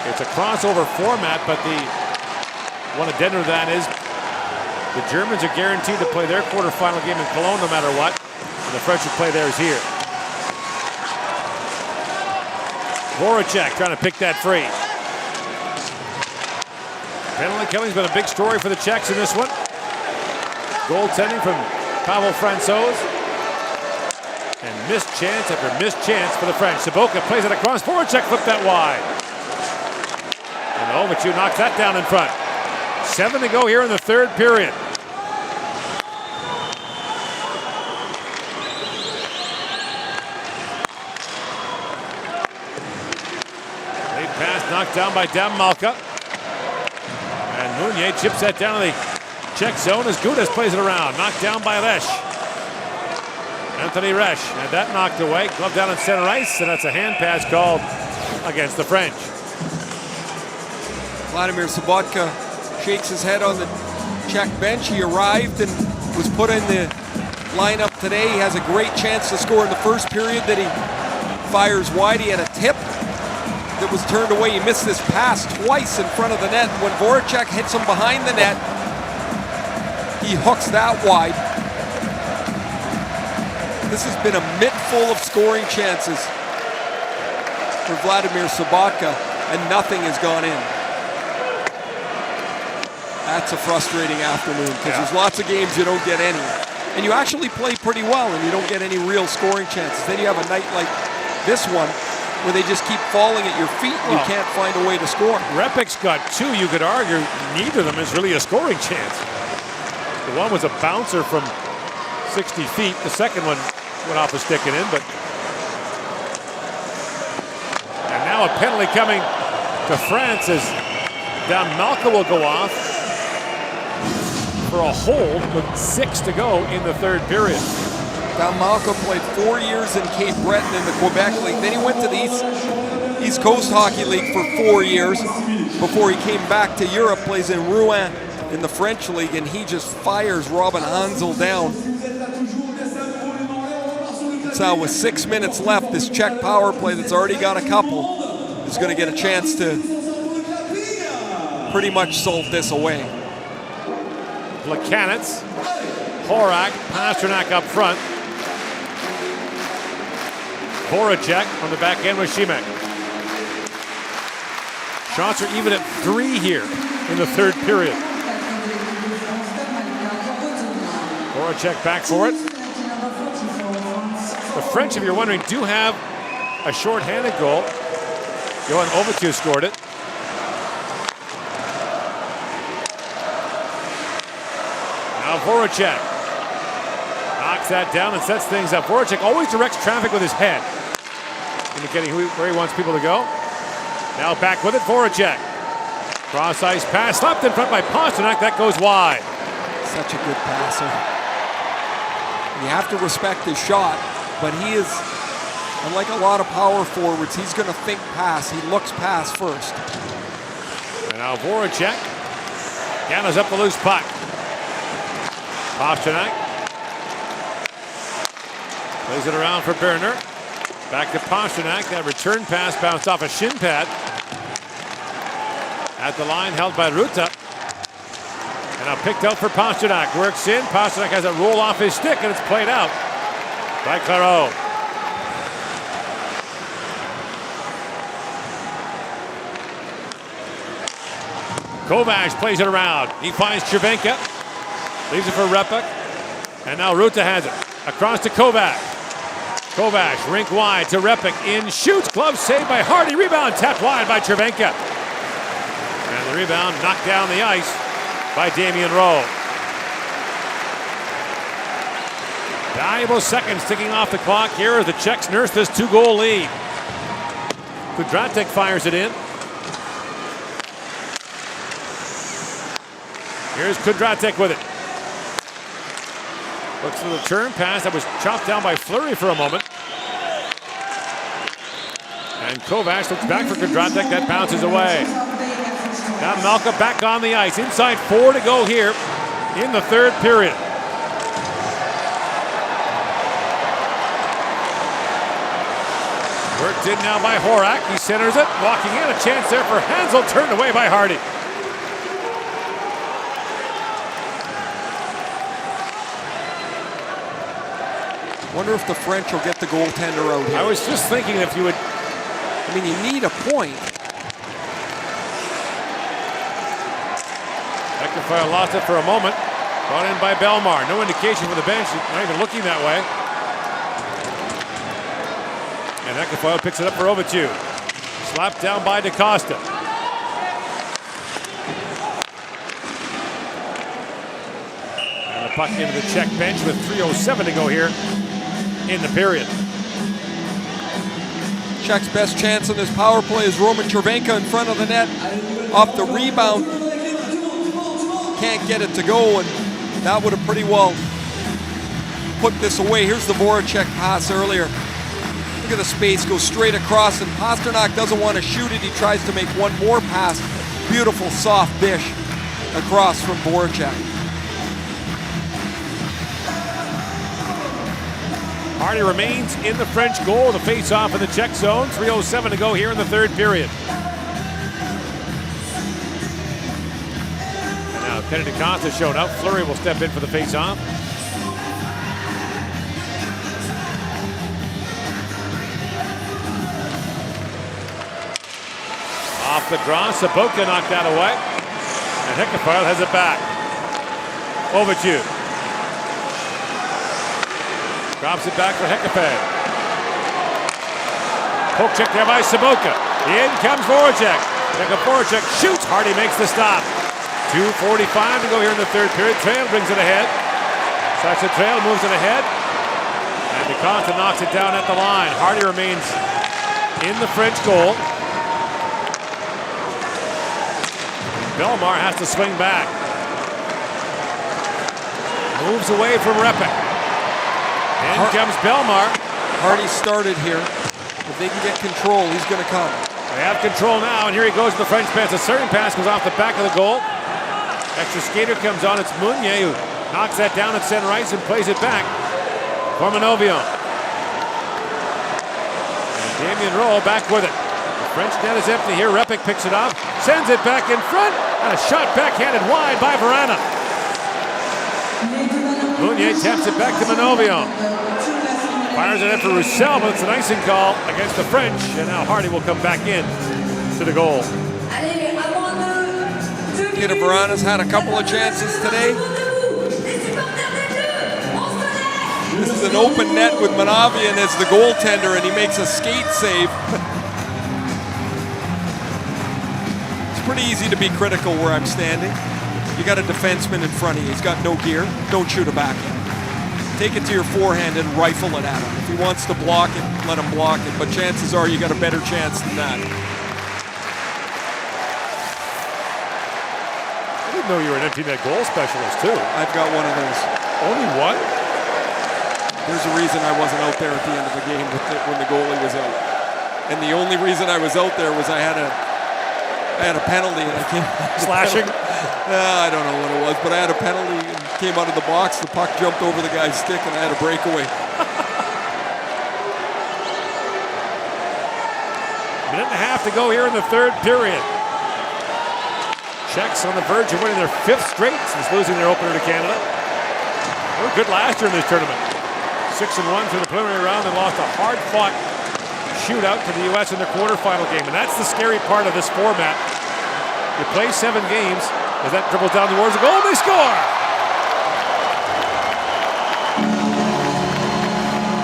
It's a crossover format, but the one addendum to that is the Germans are guaranteed to play their quarterfinal game in Cologne no matter what, and the French will play theirs here. Voracek trying to pick that free. Penalty killing's been a big story for the Czechs in this one. Goaltending from Pavel Francouz. And missed chance after missed chance for the French. Saboka plays it across. Voracek flipped that wide. And Ovichu knocks that down in front. 7 to go here in the third period. Knocked down by Malka. And Meunier chips that down to the Czech zone as Gudas plays it around. Knocked down by Resch. Anthony Resch had that knocked away. Glove down on center ice, and that's a hand pass called against the French.
Vladimir Sobotka shakes his head on the Czech bench. He arrived and was put in the lineup today. He has a great chance to score in the first period that he fires wide. He had a tip that was turned away. He missed this pass twice in front of the net. When Voracek hits him behind the net, he hooks that wide. This has been a mitt full of scoring chances for Vladimir Sobotka, and nothing has gone in. That's a frustrating afternoon because there's lots of games you don't get any. And you actually play pretty well and you don't get any real scoring chances. Then you have a night like this one where they just keep falling at your feet and you can't find a way to score.
Repik's got two. You could argue neither of them is really a scoring chance. The one was a bouncer from 60 feet. The second one went off the stick and in, but. And now a penalty coming to France as Malka will go off for a hold with 6 to go in the third period.
Malka played 4 years in Cape Breton in the Quebec League. Then he went to the East Coast Hockey League for 4 years before he came back to Europe, plays in Rouen in the French League, and he just fires Robin Hansel down. So with 6 minutes left, this Czech power play that's already got a couple is going to get a chance to pretty much salt this away.
Plakanec, Horak, Pasternak up front. Voracek on the back end with Šimek. Shots are even at 3 here in the third period. Voracek back for it. The French, if you're wondering, do have a short-handed goal. Johan Overtu scored it. Now Voracek knocks that down and sets things up. Voracek always directs traffic with his head, indicating where he wants people to go. Now back with it, Voracek. Cross-ice pass, slapped in front by Pasternak. That goes wide.
Such a good passer. You have to respect his shot, but he is, unlike a lot of power forwards, he's going to think pass. He looks pass first.
And now Voracek gathers up the loose puck. Pasternak plays it around for Berner. Back to Pasternak. That return pass bounced off a shin pad. At the line, held by Ruta. And now picked out for Pasternak. Works in. Pasternak has it roll off his stick, and it's played out by Claro. Kovac plays it around. He finds Cervenka. Leaves it for Repik. And now Ruta has it. Across to Kovac. Kovac, rink wide to Repik. In, shoots. Glove saved by Hardy. Rebound tapped wide by Cervenka. And the rebound knocked down the ice by Damian Rowe. Valuable seconds ticking off the clock here as the Czechs nurse this 2-goal lead. Kudratek fires it in. Here's Kudratek with it. Looks for the return pass that was chopped down by Fleury for a moment. And Kovac looks back for Kudratek. That bounces away. Now Malka back on the ice. Inside 4 to go here in the third period. Worked in now by Horak. He centers it. Walking in. A chance there for Hansel. Turned away by Hardy.
Wonder if the French will get the goaltender out here.
I was just thinking if you would.
I mean, you need a point.
Ekafy lost it for a moment. Brought in by Belmar. No indication for the bench. Not even looking that way. And Ekafy picks it up for Overtu. Slapped down by DaCosta. And the puck into the Czech bench with 3:07 to go here in the period.
Czech's best chance on this power play is Roman Cervenka in front of the net. Off the rebound. Can't get it to go, and that would have pretty well put this away. Here's the Voracek pass earlier. Look at the space, goes straight across, and Pasternak doesn't want to shoot it. He tries to make one more pass. Beautiful soft dish across from Voracek.
Hardy remains in the French goal. The face-off in the Czech zone. 3:07 to go here in the third period. And now Kenny DaCosta shown up. Fleury will step in for the face-off. Off the draw, Saboka knocked that away. And Hekefeld has it back. Overture. Drops it back for Hekefeld. Poke check there by Saboka. In comes Voracek. Voracek shoots. Hardy makes the stop. 2:45 to go here in the third period. Trail brings it ahead. Saxa Trail moves it ahead. And DeConta knocks it down at the line. Hardy remains in the French goal. Belmar has to swing back. Moves away from Repik. In comes Belmar.
Hardy started here. If they can get control, he's going to come.
They have control now, and here he goes to the French pass. A certain pass goes off the back of the goal. Extra skater comes on. It's Meunier who knocks that down at center ice and plays it back for Manovion. And Damien Rowe back with it. The French net is empty here. Repik picks it up, sends it back in front, and a shot backhanded wide by Varana. Meunier taps it back to Manovion. Fires it in for Roussel, but it's an icing call against the French, and now Hardy will come back in to the goal.
Peter Varana's had a couple of chances today. This is an open net with Manovion as the goaltender, and he makes a skate save. It's pretty easy to be critical where I'm standing. You got a defenseman in front of you. He's got no gear. Don't shoot a backhand. Take it to your forehand and rifle it at him. If he wants to block it, let him block it. But chances are you got a better chance than that.
I didn't know you were an empty net goal specialist too.
I've got one of those.
Only one?
There's a reason I wasn't out there at the end of the game when the goalie was out. And the only reason I was out there was I had a penalty and I came
slashing.
I don't know what it was, but I had a penalty and came out of the box. The puck jumped over the guy's stick and I had a breakaway.
Minute and a half to go here in the third period. Czechs on the verge of winning their 5th straight since losing their opener to Canada. They were good last year in this tournament. 6-1 through the preliminary round and lost a hard-fought shootout to the U.S. in their quarterfinal game. And that's the scary part of this format. You play 7 games, as that dribbles down towards the goal, and they score!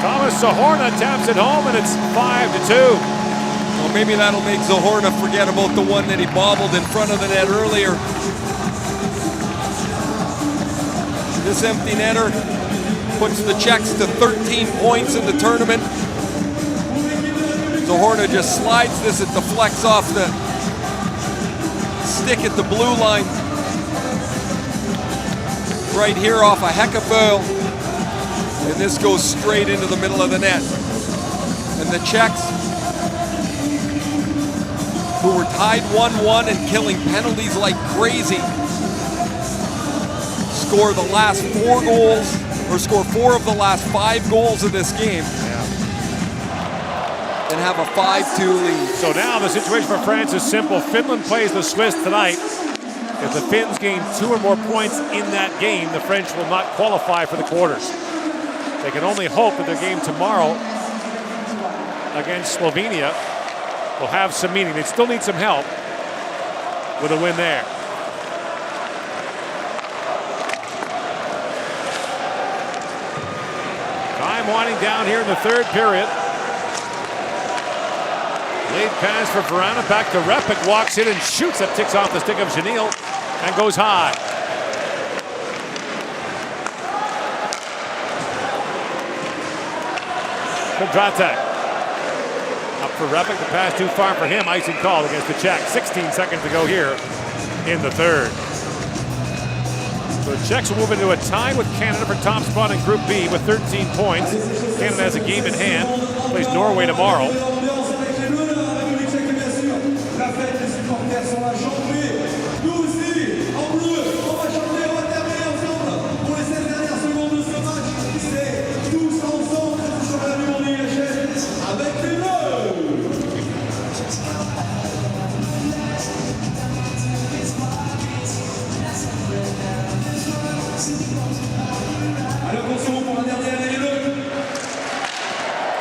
Thomas Zahorna taps it home, and it's 5-2.
Well, maybe that'll make Zahorna forget about the one that he bobbled in front of the net earlier. This empty netter puts the Czechs to 13 points in the tournament. Zahorna just slides this, it deflects off the stick at the blue line. Right here off a Hekefeld. And this goes straight into the middle of the net. And the Czechs, who were tied 1-1 and killing penalties like crazy, score the last 4 goals, or score 4 of the last 5 goals of this game. And have a 5-2 lead.
So now the situation for France is simple. Finland plays the Swiss tonight. If the Finns gain 2 or more points in that game, the French will not qualify for the quarters. They can only hope that their game tomorrow against Slovenia will have some meaning. They still need some help with a win there. Time winding down here in the third period. Lead pass for Varana, back to Repik, walks in and shoots. That ticks off the stick of Janil and goes high. Kondratek. Up for Repik, the pass too far for him. Icing call against the Czechs. 16 seconds to go here in the third. So the Czechs will move into a tie with Canada for top spot in Group B with 13 points. Canada has a game in hand, plays Norway tomorrow.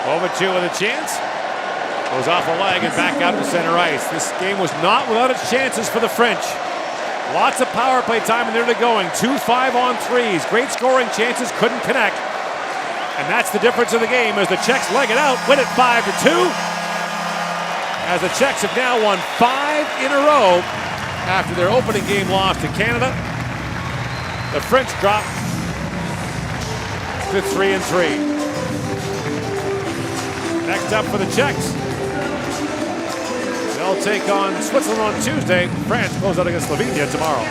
Overture with a chance. Goes off a leg and back out to center ice. This game was not without its chances for the French. Lots of power play time and they're going. 2-5 on threes. Great scoring chances, couldn't connect. And that's the difference of the game as the Czechs leg it out, win it 5-2. As the Czechs have now won 5 in a row after their opening game loss to Canada. The French drop to 3-3. Next up for the Czechs, they'll take on Switzerland on Tuesday. France goes out against Slovenia tomorrow.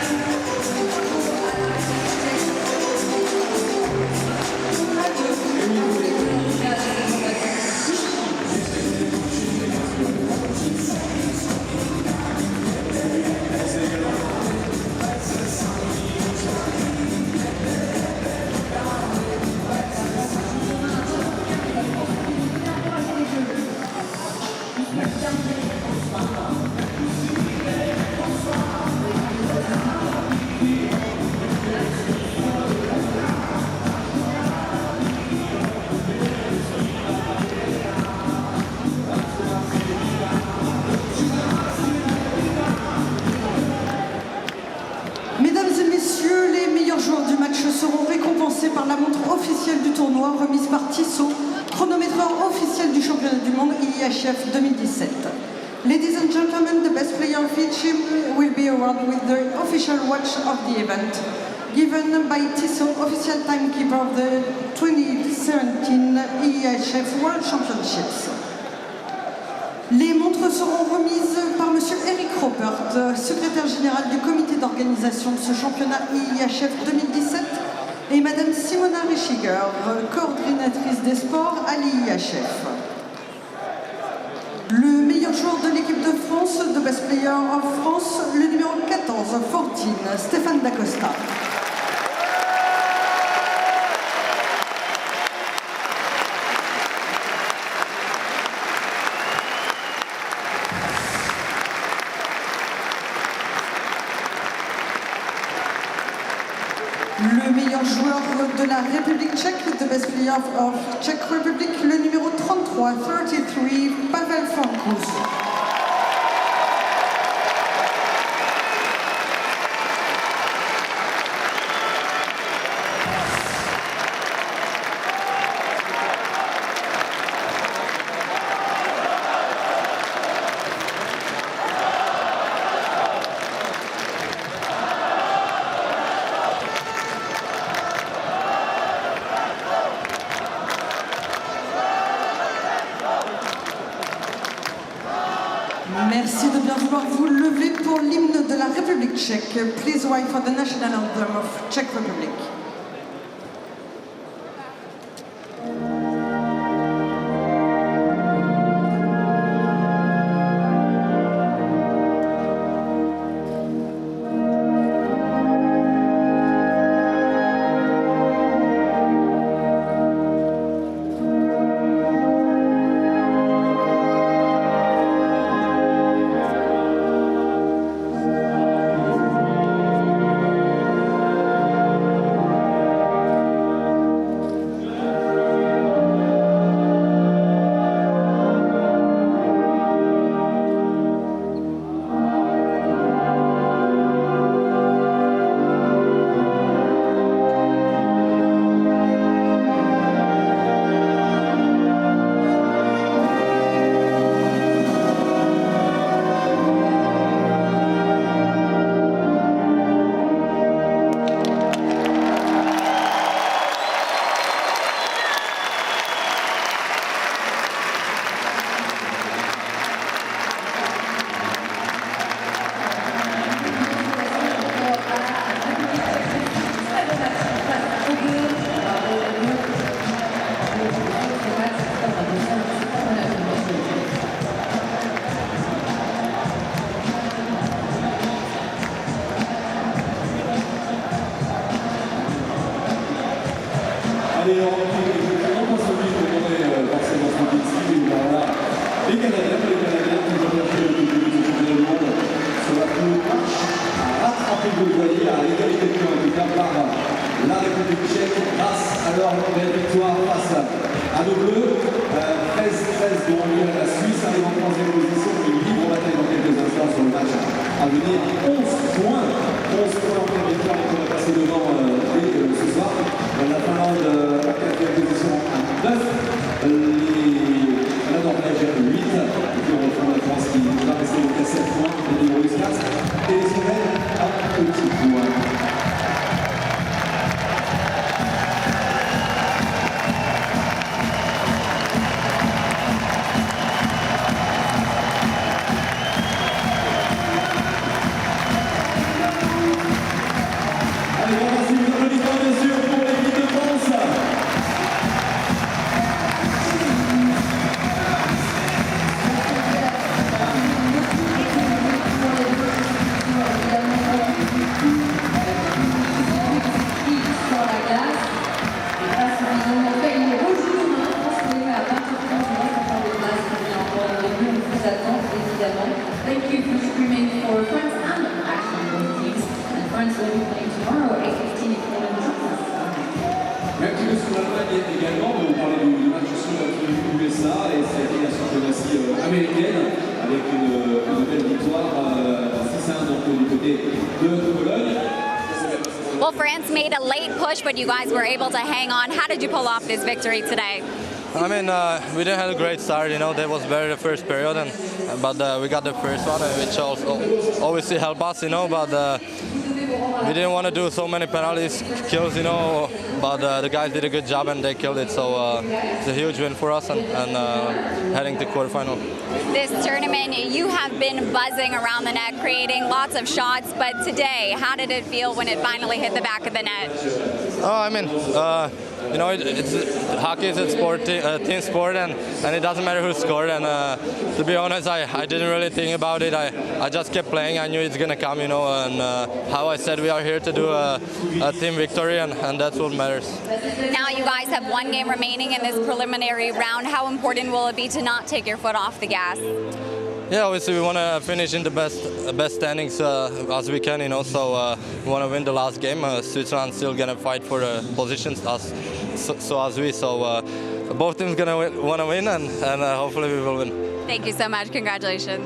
seront récompensés par la montre officielle du tournoi remise par Tissot, chronométreur officiel du championnat du monde IIHF 2017. Ladies and gentlemen, the best player of each team will be awarded with the official watch of the event, given by Tissot, official timekeeper of the 2017 IIHF World Championships. Les montres seront remises par M. Eric Robert, secrétaire général du comité d'organisation de ce championnat IIHF 2017, et Mme Simona Richiger, coordinatrice des sports à l'IIHF. Le meilleur joueur de l'équipe de France, the best player of France, le numéro 14, Stéphane Dacosta. Le meilleur joueur de la République tchèque, the best player of Czech Republic, le numéro 33, Pavel Frankus. Merci de bien vouloir vous lever pour l'hymne de la République tchèque. Please rise for the national anthem of Czech Republic.
de Pologne.
Well, France made a late push, but you guys were able to hang on. How did you pull off this victory today?
I mean, we didn't have a great start, you know, that was better the first period, but we got the first one, which also obviously helped us, you know, but we didn't want to do so many penalties, kills, you know, but the guys did a good job and they killed it, so it's a huge win for us and heading to quarterfinal.
This tournament, you have been buzzing around the net, creating lots of shots, but today, how did it feel when it finally hit the back of the net?
Oh, I mean, you know, hockey is a team sport, and it doesn't matter who scored. And to be honest, I didn't really think about it. I just kept playing. I knew it's gonna come, you know. And how I said, we are here to do a team victory, and that's what matters.
Now you guys have one game remaining in this preliminary round. How important will it be to not take your foot off the gas?
Yeah, obviously we want to finish in the best standings as we can, you know. So we want to win the last game. Switzerland's still gonna fight for the positions as we. So both teams gonna want to win, and hopefully we will win.
Thank you so much. Congratulations.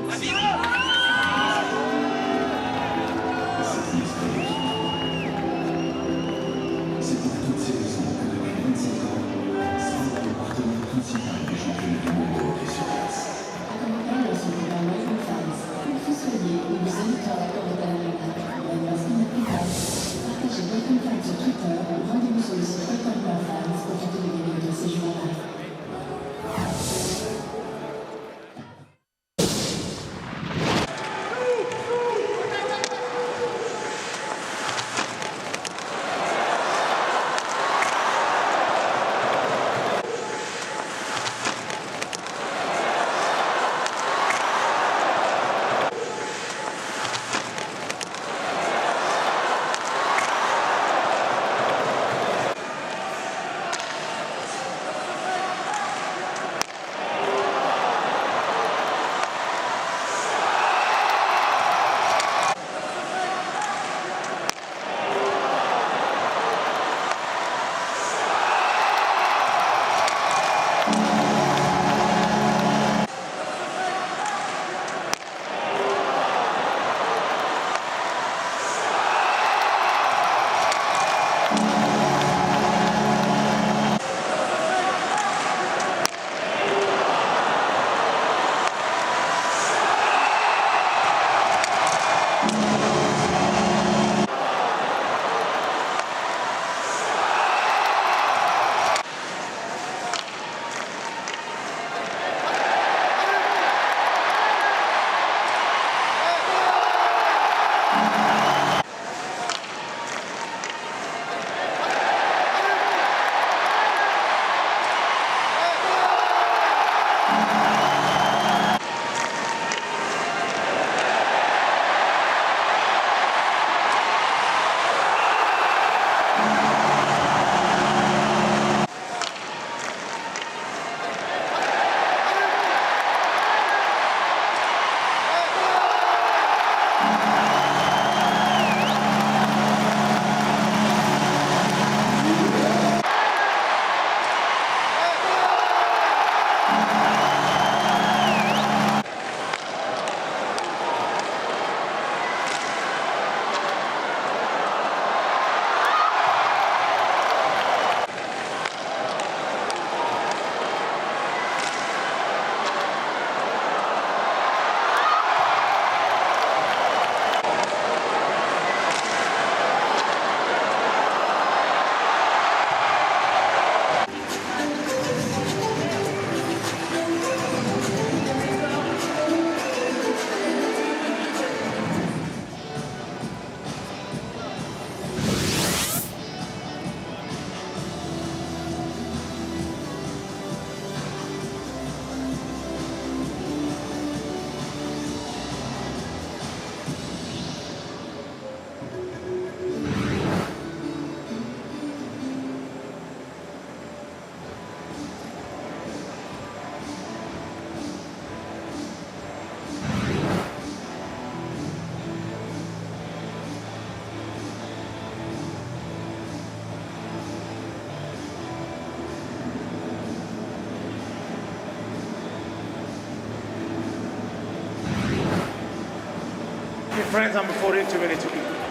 In France, I'm 42-22.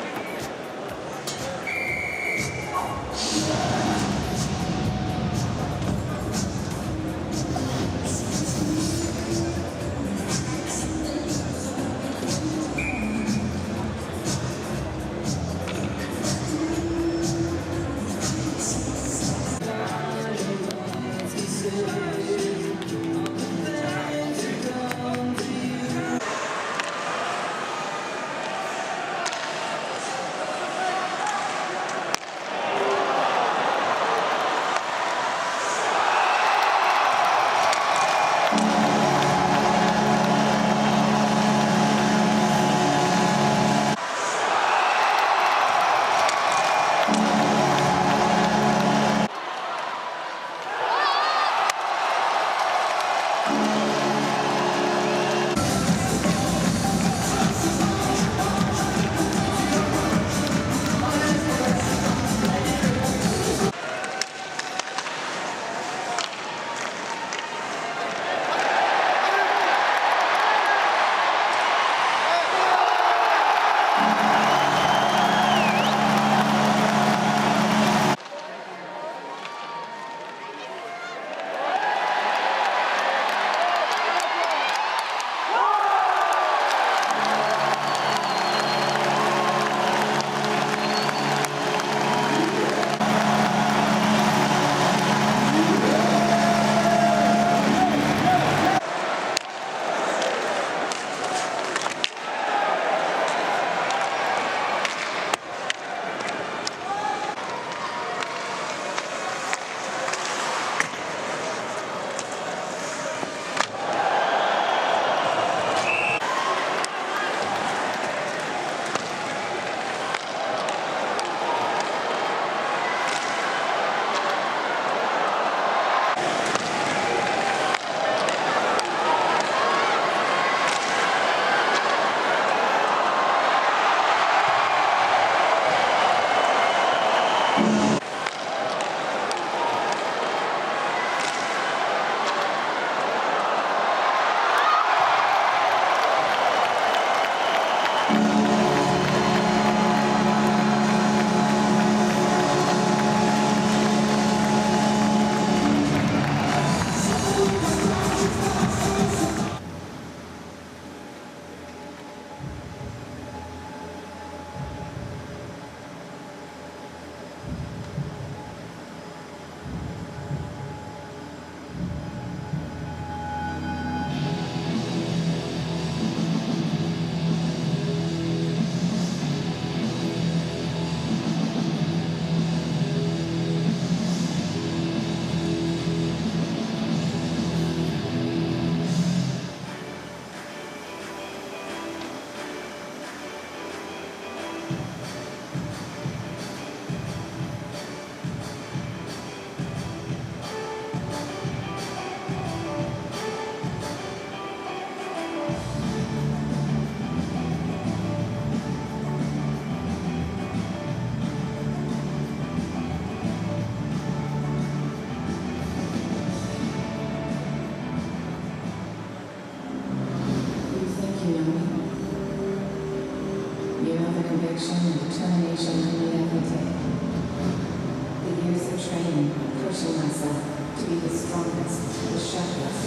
conviction and determination I need every day. The years of training, pushing myself to be the strongest, the sharpest,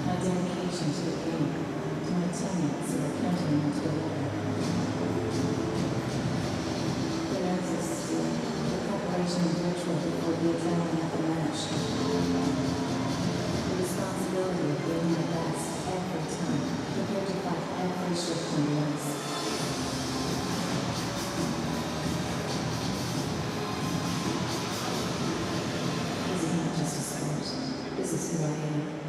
my dedication to the game, to my teammates who are counting on to deliver. The nurses still, the preparation virtual before the adrenaline of the match. The responsibility of being my best every time, prepared to fight every shift on the ice. This is not just a sport. This is who I am.